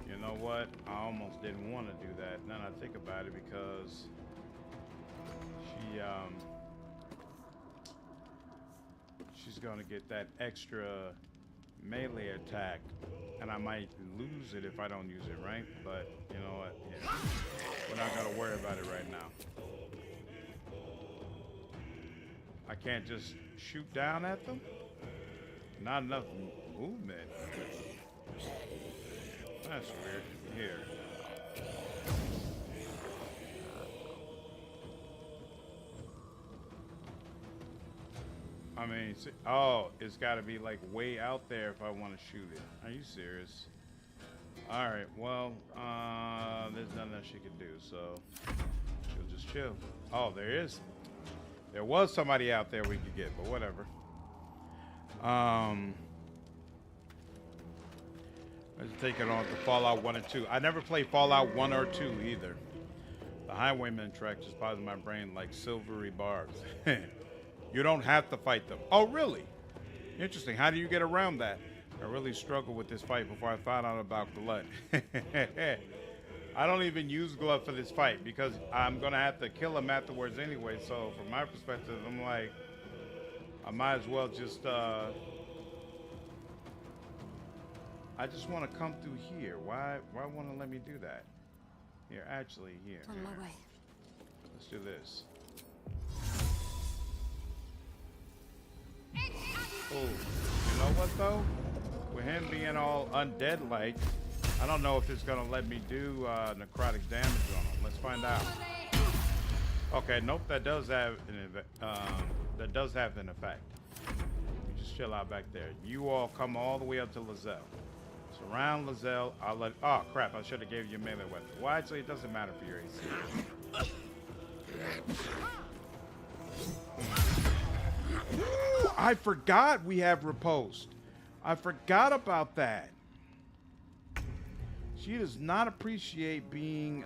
You know what? I almost didn't want to do that. Now I think about it because she's gonna get that extra melee attack, and I might lose it if I don't use it, right? But you know what? Yeah. We're not gonna worry about it right now. I can't just shoot down at them? Not enough movement. That's weird. Here. I mean, see, oh, it's got to be like way out there if I want to shoot it. Are you serious? All right, well, there's nothing that she can do, so she'll just chill. Oh, there is. There was somebody out there we could get, but whatever. Let's take it on to Fallout 1 and 2. I never played Fallout 1 or 2 either. The Highwayman track just bothers my brain like silvery barbs. You don't have to fight them. Oh, really? Interesting. How do you get around that? I really struggled with this fight before I found out about Glut. I don't even use Glut for this fight because I'm going to have to kill him afterwards anyway. So from my perspective, I'm like, I might as well just, I just want to come through here. Why want to let me do that? Here, actually, here. On my way. Let's do this. Oh, you know what though? With him being all undead-like, I don't know if it's gonna let me do necrotic damage on him. Let's find out. Okay, nope, that does have an effect. You just chill out back there. You all come all the way up to Lae'Zel. Surround Lae'Zel. I'll let. Oh crap! I should have gave you a melee weapon. Well, actually, it doesn't matter for your AC. Ooh, I forgot we have riposte. I forgot about that. She does not appreciate being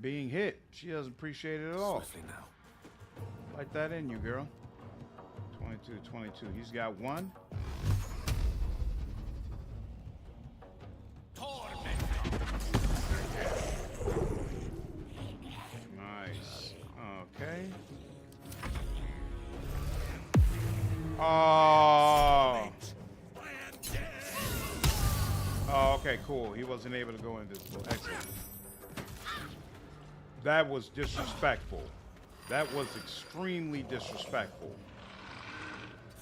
hit. She doesn't appreciate it at all. Now. Like that in you, girl. 22. He's got one. Nice. Okay. Oh. Oh, okay, cool. He wasn't able to go invisible. Excellent. That was disrespectful. That was extremely disrespectful.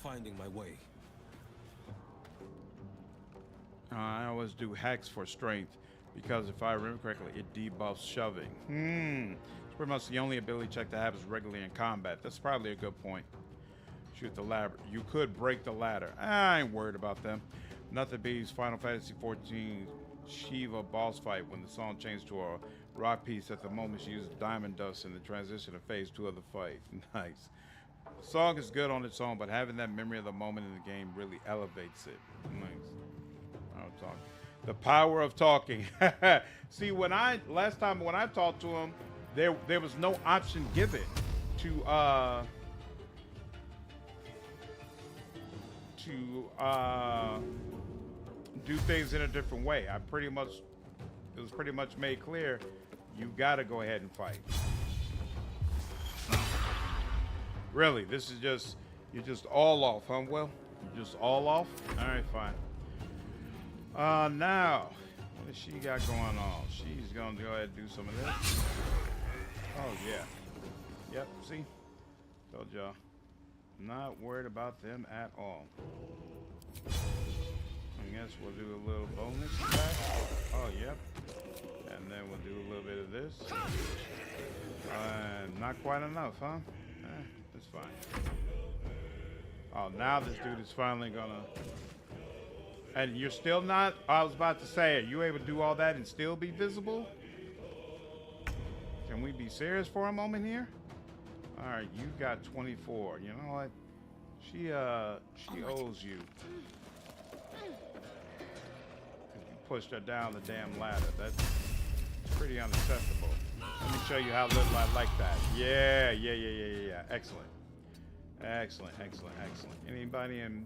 Finding my way. I always do hacks for strength because if I remember correctly, it debuffs shoving. It's pretty much the only ability check that happens regularly in combat. That's probably a good point. Shoot the ladder. You could break the ladder. I ain't worried about them. Nothing beats Final Fantasy 14 Shiva boss fight when the song changed to a rock piece at the moment she uses diamond dust in the transition to phase 2 of the fight. Nice. The song is good on its own, but having that memory of the moment in the game really elevates it. Nice. I'm talking. The power of talking. See, last time when I talked to him, there was no option given to do things in a different way. It was pretty much made clear You gotta go ahead and fight. Really, this is just, you're just all off, huh, Will? You're just all off? Alright, fine. Now, what does she got going on? She's gonna go ahead and do some of this. Oh, yeah. Yep, see? Told y'all. Not worried about them at all. I guess we'll do a little bonus attack. Oh, yep. And then we'll do a little bit of this. Not quite enough, huh? It's fine. Oh, now this dude is finally gonna... And you're still not... I was about to say, are you able to do all that and still be visible? Can we be serious for a moment here? Alright, you got 24. You know what? She owes you. You pushed her down the damn ladder. That's pretty unacceptable. Let me show you how little I like that. Yeah. Excellent. Excellent. Anybody in,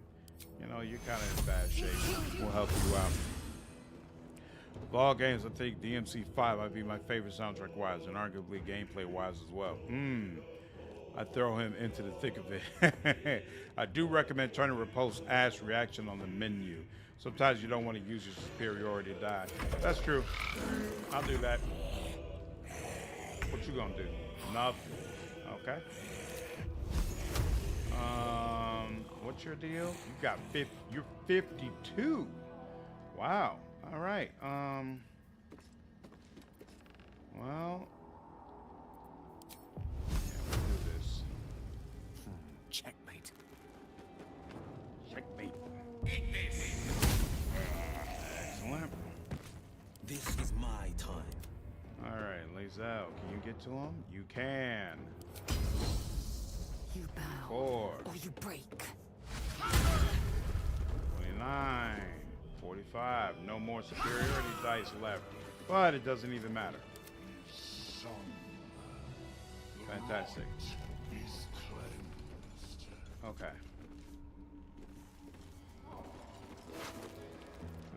you know, you're kind of in bad shape. We'll help you out. Of all games, I think DMC5 might be my favorite soundtrack-wise and arguably gameplay-wise as well. I throw him into the thick of it. I do recommend turning repulse Ash reaction on the menu. Sometimes you don't want to use your superiority die. That's true. I'll do that. What you gonna do? Nothing. Okay. What's your deal? You got 50. You're 52. Wow. All right. Well. Checkmate. Checkmate. Excellent. This is my time. All right, Lae'Zel, can you get to him? You can. You bow, 4, or you break. 29, 45. No more superiority dice left, but it doesn't even matter. Fantastic. Okay.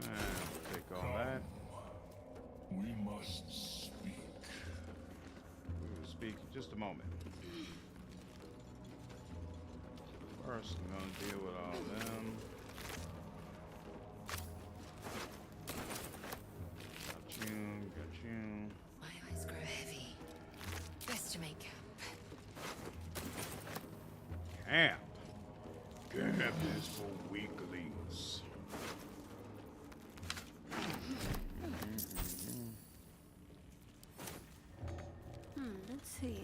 And we'll take all that. We must speak. We will speak in just a moment. First, I'm going to deal with all of them. Got you. My eyes grow heavy. Best to make Camp. Camp is for weaklings. Let's see.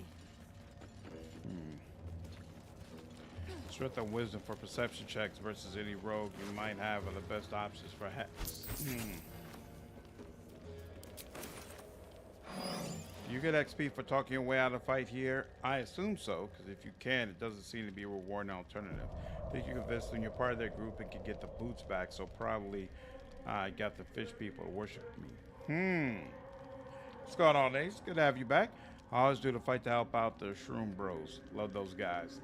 Strength and wisdom for perception checks versus any rogue you might have are the best options for hacks. You get XP for talking your way out of fight here? I assume so, because if you can, it doesn't seem to be a rewarding alternative. I think you can invest when you're part of their group and can get the boots back, so probably got the fish people to worship me. What's going on, Ace? Good to have you back. I always do the fight to help out the Shroom Bros. Love those guys.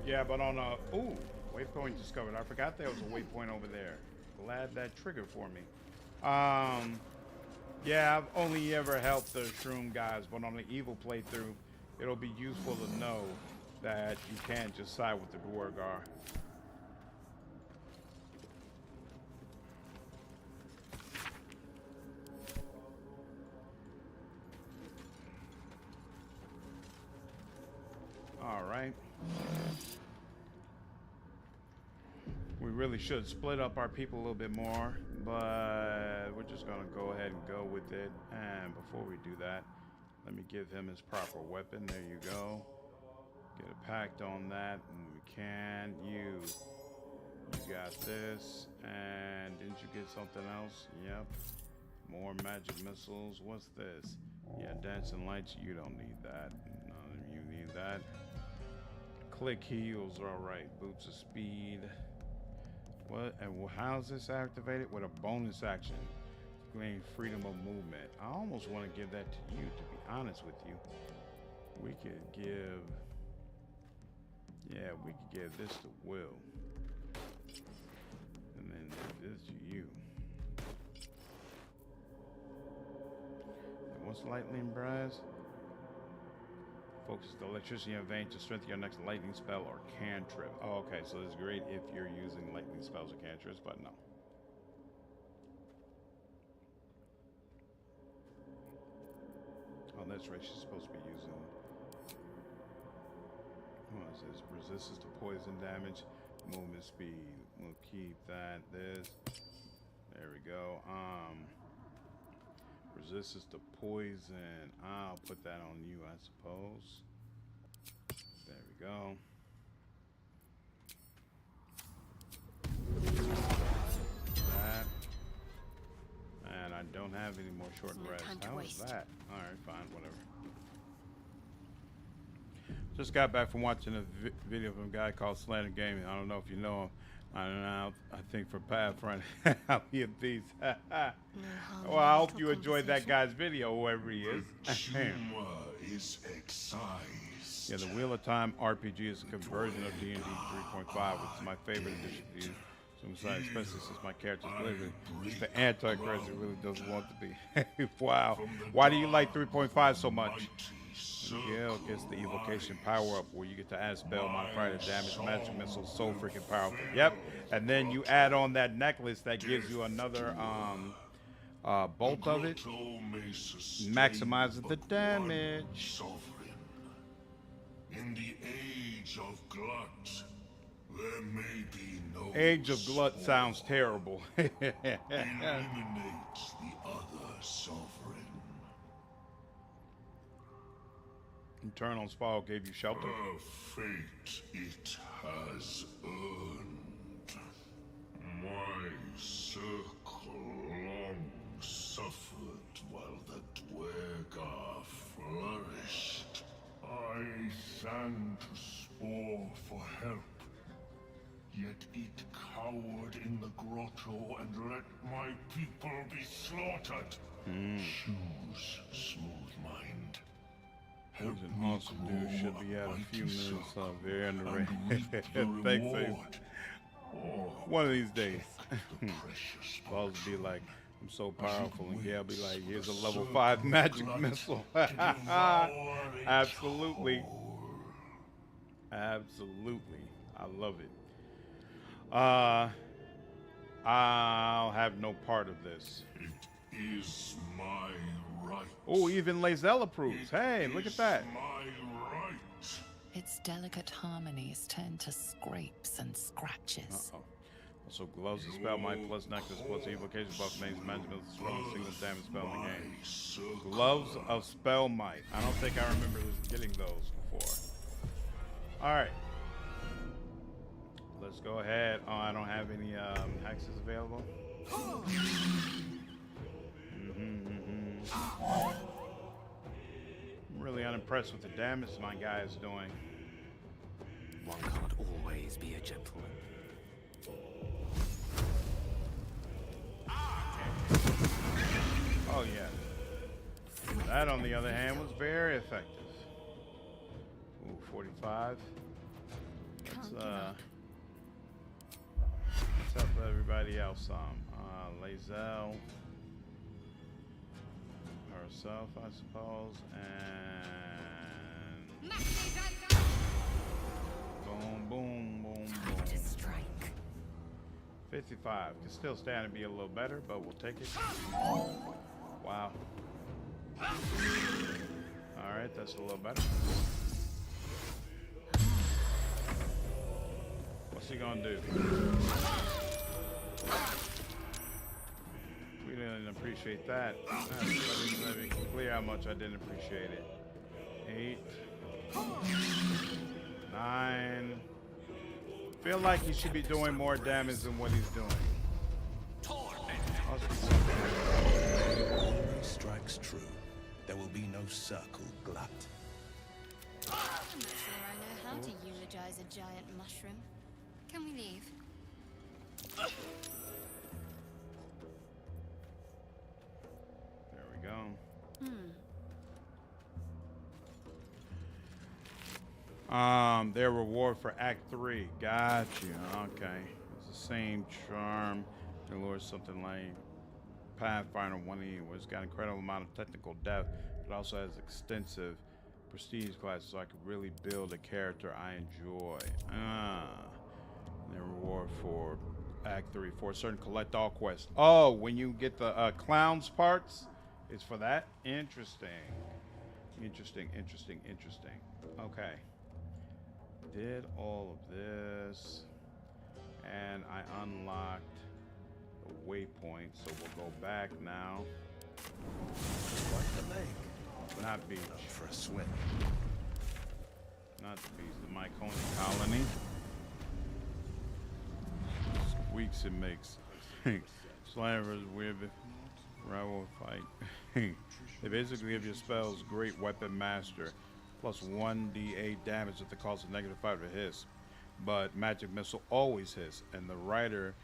Yeah, but on a... Ooh, waypoint discovered. I forgot there was a waypoint over there. Glad that triggered for me. Yeah, I've only ever helped the Shroom guys, but on the evil playthrough, it'll be useful to know that you can't just side with the Dwargar. All right. We really should split up our people a little bit more, but we're just gonna go ahead and go with it. And before we do that, let me give him his proper weapon. There you go. Get a pact on that, and we can. You got this, and didn't you get something else? Yep. More magic missiles. What's this? Yeah, dancing lights. You don't need that. None of you need that. Click heals. All right. Boots of speed. What? And how's this activated? With a bonus action. Gain freedom of movement. I almost want to give that to you, to be honest with you. We could give Yeah, we could give this to Will. And then this to you. And what's lightning brass? Focus the electricity in vein to strengthen your next lightning spell or cantrip. Oh, okay, so it's great if you're using lightning spells or cantrips, but no. Oh, that's right, she's supposed to be using... What is this? Resistance to poison damage, movement speed. We'll keep that. This. There we go. Resistance to poison. I'll put that on you, I suppose. There we go. That. And I don't have any more short rest. How is that? All right, fine, whatever. Just got back from watching a video from a guy called Slander Gaming. I don't know if you know him. I don't know. I think for Pathfinder, I'll be a beast. Well, I hope you enjoyed that guy's video, whoever he is. Is excised. Yeah, the Wheel of Time RPG is a conversion of D&D 3.5, which is my favorite edition to use. So especially since my character's literally the Antichrist. It really doesn't want to be. Wow. Why do you like 3.5 so much? Gale gets the evocation power up where you get to add spell modifier to damage magic missiles. So freaking powerful. Yep. And then you add on that necklace that gives you another bolt of it. Maximizes the damage. In the Age of Glut, there may be no Age of Glut sounds terrible. Eliminate the other sovereign. Eternal Fall gave you shelter. Her fate it has earned. My circle long suffered while the Dwergar flourished. I sang to Spore for help, yet it cowered in the grotto and let my people be slaughtered. Choose, smooth mind. Who's an awesome dude, should be at a few minutes of very underrated. Thanks, Ace. One of these days. Balls will be like, I'm so powerful, and Gale be like, here's a level 5 magic missile. Absolutely. Absolutely. I love it. I'll have no part of this. It is my right. Oh, even Lae'Zel approves. Hey, look at that. My right. Its delicate harmonies turn to scrapes and scratches. Also, gloves of spell might plus necklace plus evocation buff makes magic missiles from a single damage spell in the game. Gloves of spell might. I don't think I remember getting those before. All right. Let's go ahead. Oh, I don't have any hexes available. I'm really unimpressed with the damage my guy is doing. One can't always be a gentleman. Oh yeah. That on the other hand was very effective. Ooh, 45. Let's help everybody else Lae'Zel herself, I suppose, and boom, boom, boom, boom. 55. Can still stand to be a little better, but we'll take it. Wow. All right, that's a little better. What's he gonna do? We didn't appreciate that. Let me clear how much I didn't appreciate it. 8, 9. Feel like he should be doing more damage than what he's doing. Strikes true. There will be no circle glut. I'm not sure I know how to eulogize a giant mushroom. Can we leave? There we go. Their reward for Act 3. Got you. Okay. It's the same charm. The Lord something like Pathfinder 1E, where it's got an incredible amount of technical depth, but also has extensive prestige classes, so I could really build a character I enjoy. The reward for Act 3 for a certain collect all quest. Oh, when you get the clowns parts, it's for that? Interesting. Interesting. Okay. Did all of this, and I unlocked the waypoint, so we'll go back now. What the lake? Not beach. For a swim. Not the beach, the Myconian colony. Squeaks it makes. Slavers with rival fight. They basically give your spells great weapon master, plus 1d8 damage at the cost of -5 to hiss. But magic missile always hiss, and the rider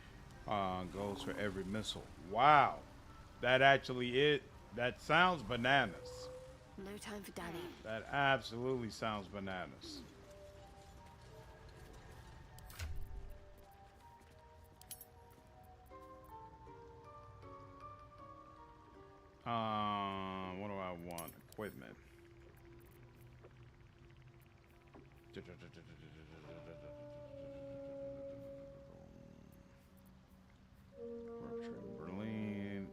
goes for every missile. Wow, that actually that sounds bananas. No time for Danny. That absolutely sounds bananas. What do I want? Equipment. Brilliance.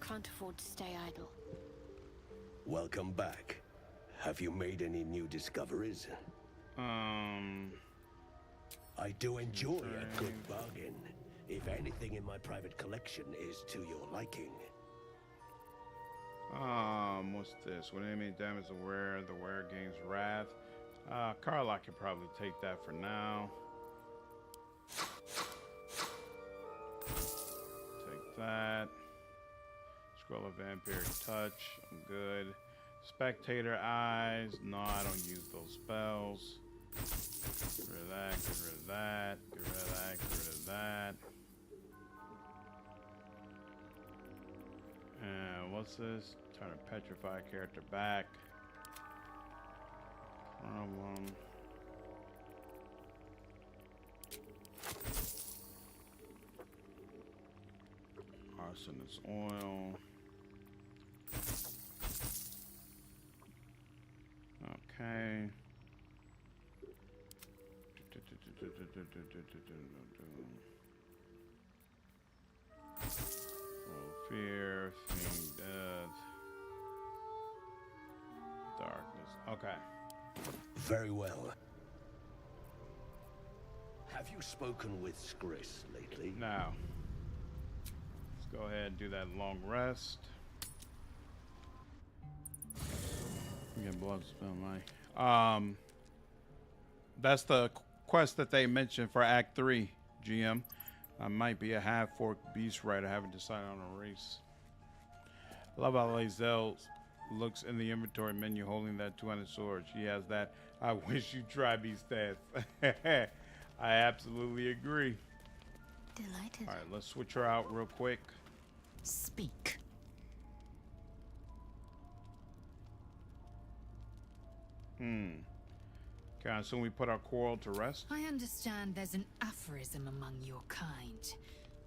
Can't afford to stay idle. Welcome back. Have you made any new discoveries? I do enjoy a good bargain, if anything in my private collection is to your liking. What's this? When enemy damage the wearer gains wrath. Carl, I could probably take that for now. Take that. Scroll of Vampiric Touch. I'm good. Spectator Eyes. No, I don't use those spells. Get rid of that, get rid of that, get rid of that, get rid of that. And what's this? Turn a petrified character back. Problem. Arsonist oil. Okay. Roll fear, fiend death, darkness. Okay. Very well. Have you spoken with Skris lately? Now, let's go ahead and do that long rest. We get blood spell my. That's the quest that they mentioned for Act 3, GM. I might be a half-forked beast rider. I haven't decided on a race. I love how Lae'Zel looks in the inventory menu holding that 200 sword. She has that. I wish you tried these stats. I absolutely agree. Delighted. All right, let's switch her out real quick. Speak. Okay, I assume we put our quarrel to rest. I understand there's an aphorism among your kind.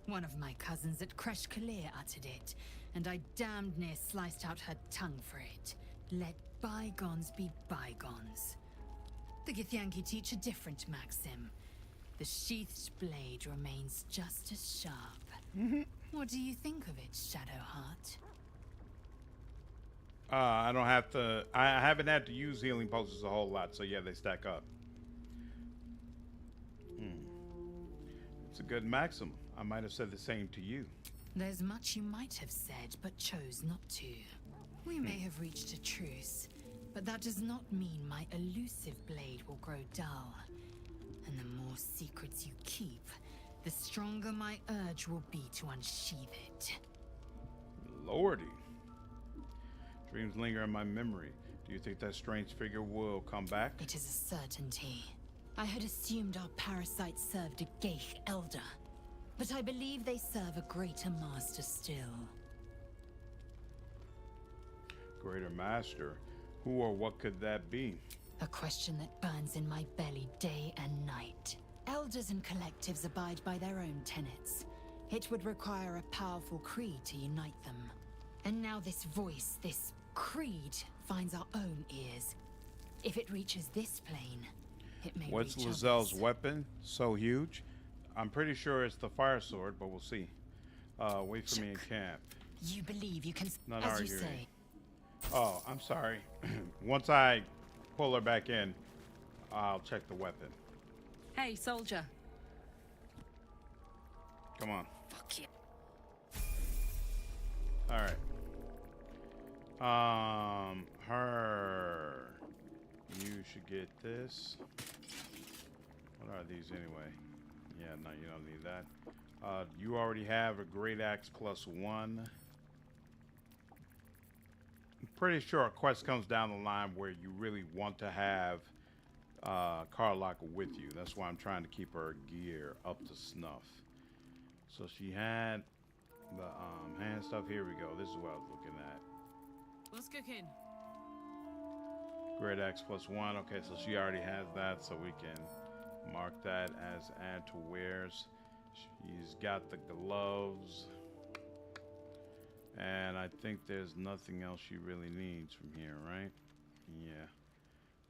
One of my cousins at Kresh Kalir uttered it, and I damned near sliced out her tongue for it. Let bygones be bygones. The Githyanki teach a different maxim. The sheathed blade remains just as sharp. What do you think of it, Shadowheart? I don't have to. I haven't had to use healing potions a whole lot, so yeah, they stack up. It's a good maxim. I might have said the same to you. There's much you might have said, but chose not to. We may have reached a truce, but that does not mean my elusive blade will grow dull. And the more secrets you keep, the stronger my urge will be to unsheath it. Lordy. Dreams linger in my memory. Do you think that strange figure will come back? It is a certainty. I had assumed our parasites served a Geich elder, but I believe they serve a greater master still. Greater Master. Who or what could that be? A question that burns in my belly day and night. Elders and collectives abide by their own tenets. It would require a powerful creed to unite them. And now this voice, this creed, finds our own ears. If it reaches this plane, it may What's reach Lae'Zel's others. weapon? So huge? I'm pretty sure it's the fire sword, but we'll see. Wait for me in camp. You believe you can, Not as you arguing. say. Oh, I'm sorry. Once I pull her back in, I'll check the weapon. Hey, soldier. Come on. Fuck you. All right. Her. You should get this. What are these anyway? Yeah, no, you don't need that. You already have a great axe +1. I'm pretty sure a quest comes down the line where you really want to have Karlach with you. That's why I'm trying to keep her gear up to snuff. So she had the hand stuff. Here we go. This is what I was looking at. What's cooking? Great axe +1. Okay, so she already has that, so we can mark that as add to wares. She's got the gloves. And I think there's nothing else she really needs from here, right? Yeah.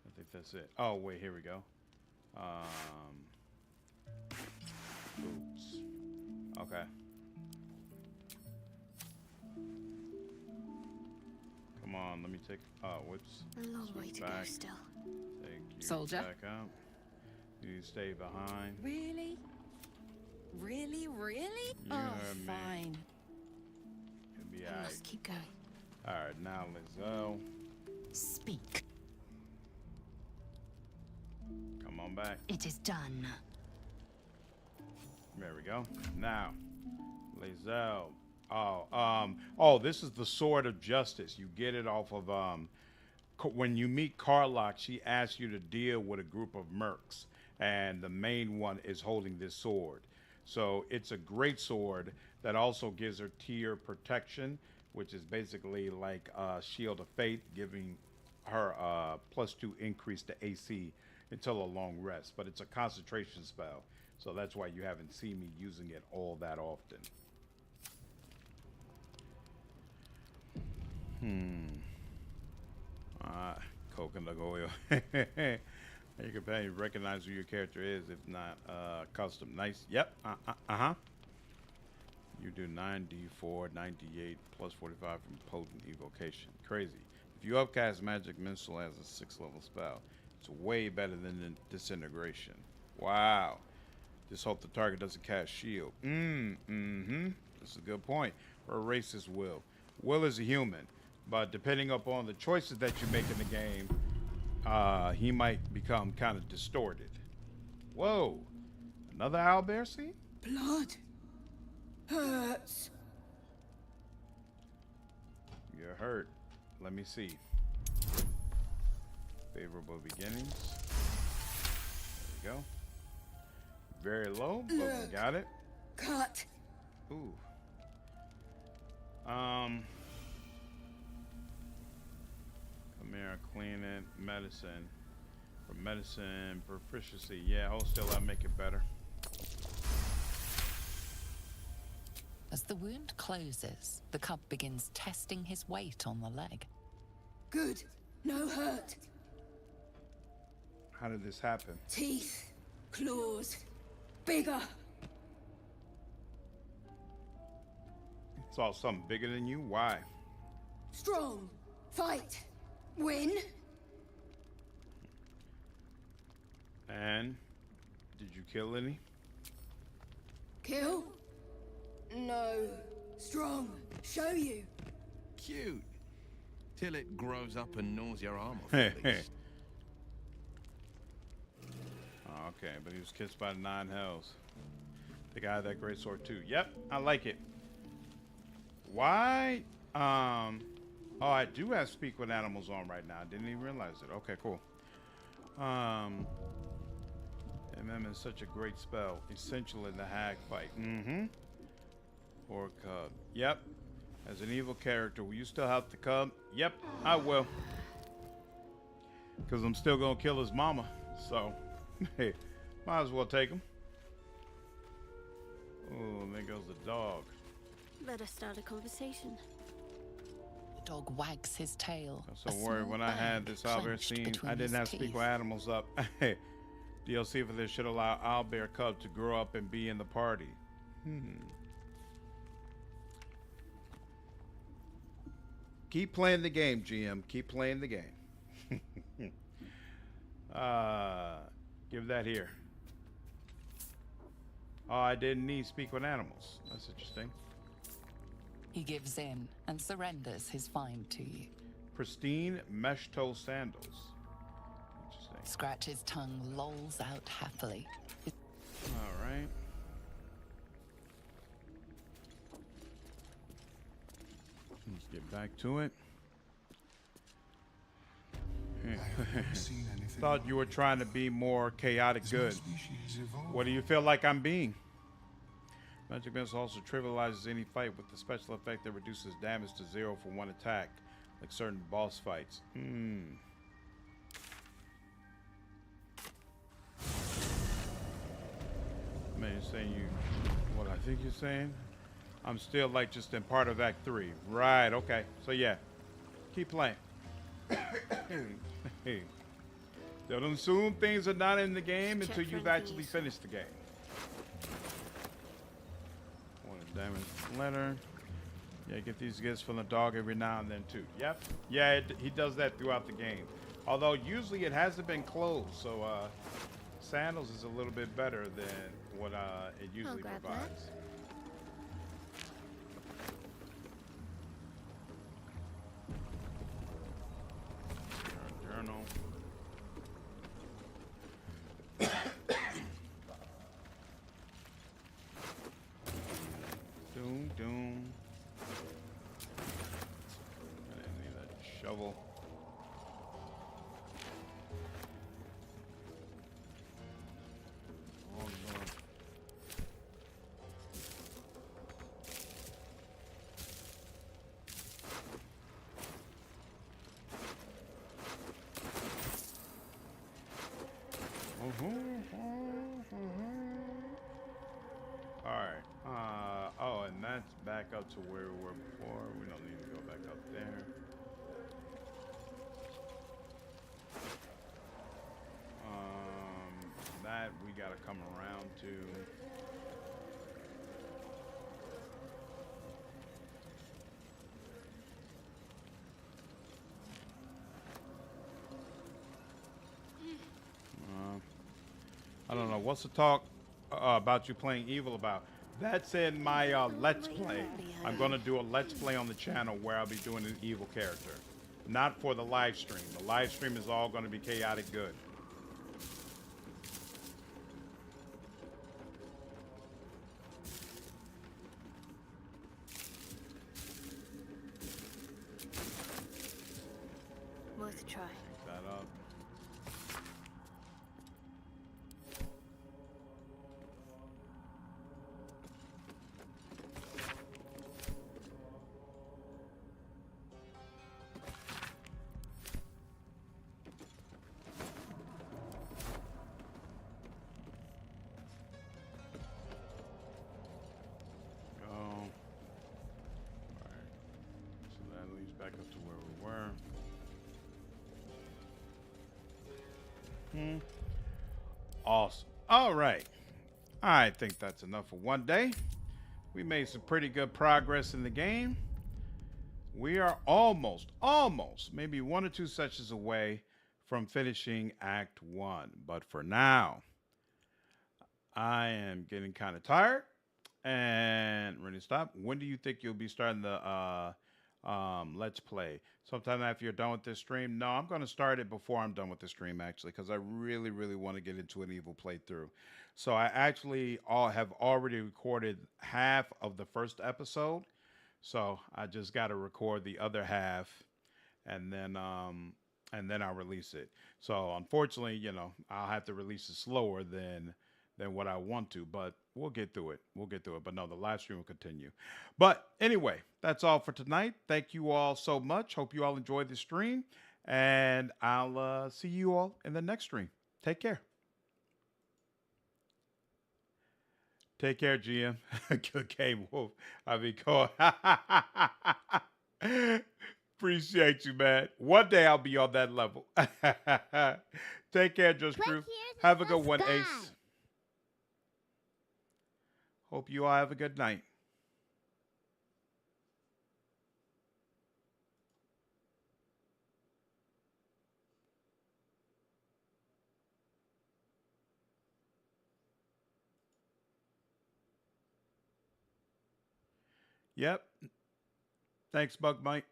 I think that's it. Oh, wait, here we go. Oops. Okay. Come on, let me take... Oh, whoops. A long Switch way to go back. still. Take you Soldier. back up. You stay behind. Really? Really? Really? You Oh, heard me. fine. It'll be I alright. must keep going. Alright, now Lae'Zel. Speak. Come on back. It is done. There we go. Now, Lae'Zel. Oh, this is the Sword of Justice. You get it off of, when you meet Karlach, she asks you to deal with a group of mercs, and the main one is holding this sword. So it's a great sword that also gives her tier protection, which is basically like Shield of Fate, giving her +2 increase to AC until a long rest. But it's a concentration spell, so that's why you haven't seen me using it all that often. Coconut oil. Your companion recognize who your character is, if not custom. Nice. Yep. You do 9d4, 9d8, +45 from potent evocation. Crazy. If you upcast Magic Missile as a 6th level spell, it's way better than the disintegration. Wow. Just hope the target doesn't cast shield. This is a good point. Or erase his will. Will is a human, but depending upon the choices that you make in the game, he might become kind of distorted. Whoa. Another owlbear scene? Blood hurts. You're hurt. Let me see. Favorable beginnings. There we go. Very low, but we got it. Cut. Ooh. Come here, clean it. Medicine. For medicine proficiency. Yeah, hold still, I'll make it better. As the wound closes, the cub begins testing his weight on the leg. Good. No hurt. How did this happen? Teeth. Claws. Bigger. Saw something bigger than you? Why? Strong. Fight. Win. And did you kill any? Kill. No. Strong. Show you. Cute. Till it grows up and gnaws your arm off, at least. Oh, okay, but he was kissed by the 9 hells. The guy had that great sword too. Yep, I like it. Why? Oh, I do have speak with animals on right now. I didn't even realize it. Okay, cool. MM is such a great spell. Essential in the hag fight. Or cub. Yep. As an evil character, will you still have to come? Yep, I will. Because I'm still going to kill his mama. So, hey, might as well take him. Oh, there goes the dog. Better start a conversation. The dog wags his tail. I'm so worried when I had this owlbear scene, I didn't have Speak with Animals up. DLC for this should allow owlbear cub to grow up and be in the party. Keep playing the game, GM. Keep playing the game. Give that here. Oh, I didn't need Speak with Animals. That's interesting. He gives in and surrenders his find to you. Pristine mesh toe sandals. Interesting. Scratch's tongue lolls out happily. All right. Let's get back to it. Thought you were trying to be more chaotic good. What do you feel like I'm being? Magic Missile also trivializes any fight with the special effect that reduces damage to 0 for one attack, like certain boss fights. Man, you're saying what I think you're saying? I'm still like just in part of Act 3. Right, okay. So yeah, keep playing. Don't assume things are not in the game until you've actually finished the game. One damage letter. Yeah, get these gifts from the dog every now and then too. Yep. Yeah, he does that throughout the game. Although usually it hasn't been closed, so sandals is a little bit better than what it usually provides. Journal. Doom, doom. I didn't need that shovel. Oh, no. Alright. Oh, and that's back up to where we were before. We don't need to go back up there. That we gotta come around to. I don't know. What's the talk about you playing evil about? That's in my Let's Play. I'm going to do a Let's Play on the channel where I'll be doing an evil character. Not for the live stream. The live stream is all going to be chaotic good. Worth a try. Pick that up. Back up to where we were. Awesome. All right. I think that's enough for one day. We made some pretty good progress in the game. We are almost, maybe 1 or 2 sessions away from finishing Act 1. But for now, I am getting kind of tired and ready to stop. When do you think you'll be starting the Let's Play? Sometime after you're done with this stream? No, I'm going to start it before I'm done with the stream, actually, because I really, really want to get into an evil playthrough. So I actually have already recorded half of the first episode. So I just got to record the other half, and then I'll release it. So unfortunately, you know, I'll have to release it slower than than what I want to, but we'll get through it. We'll get through it. But no, the live stream will continue. But anyway, that's all for tonight. Thank you all so much. Hope you all enjoyed the stream. And I'll see you all in the next stream. Take care. Take care, GM. Good game, Wolf. I mean, go appreciate you, man. One day I'll be on that level. Take care, Just Crew. Have a good one, Ace. Hope you all have a good night. Yep. Thanks, Bug Mike.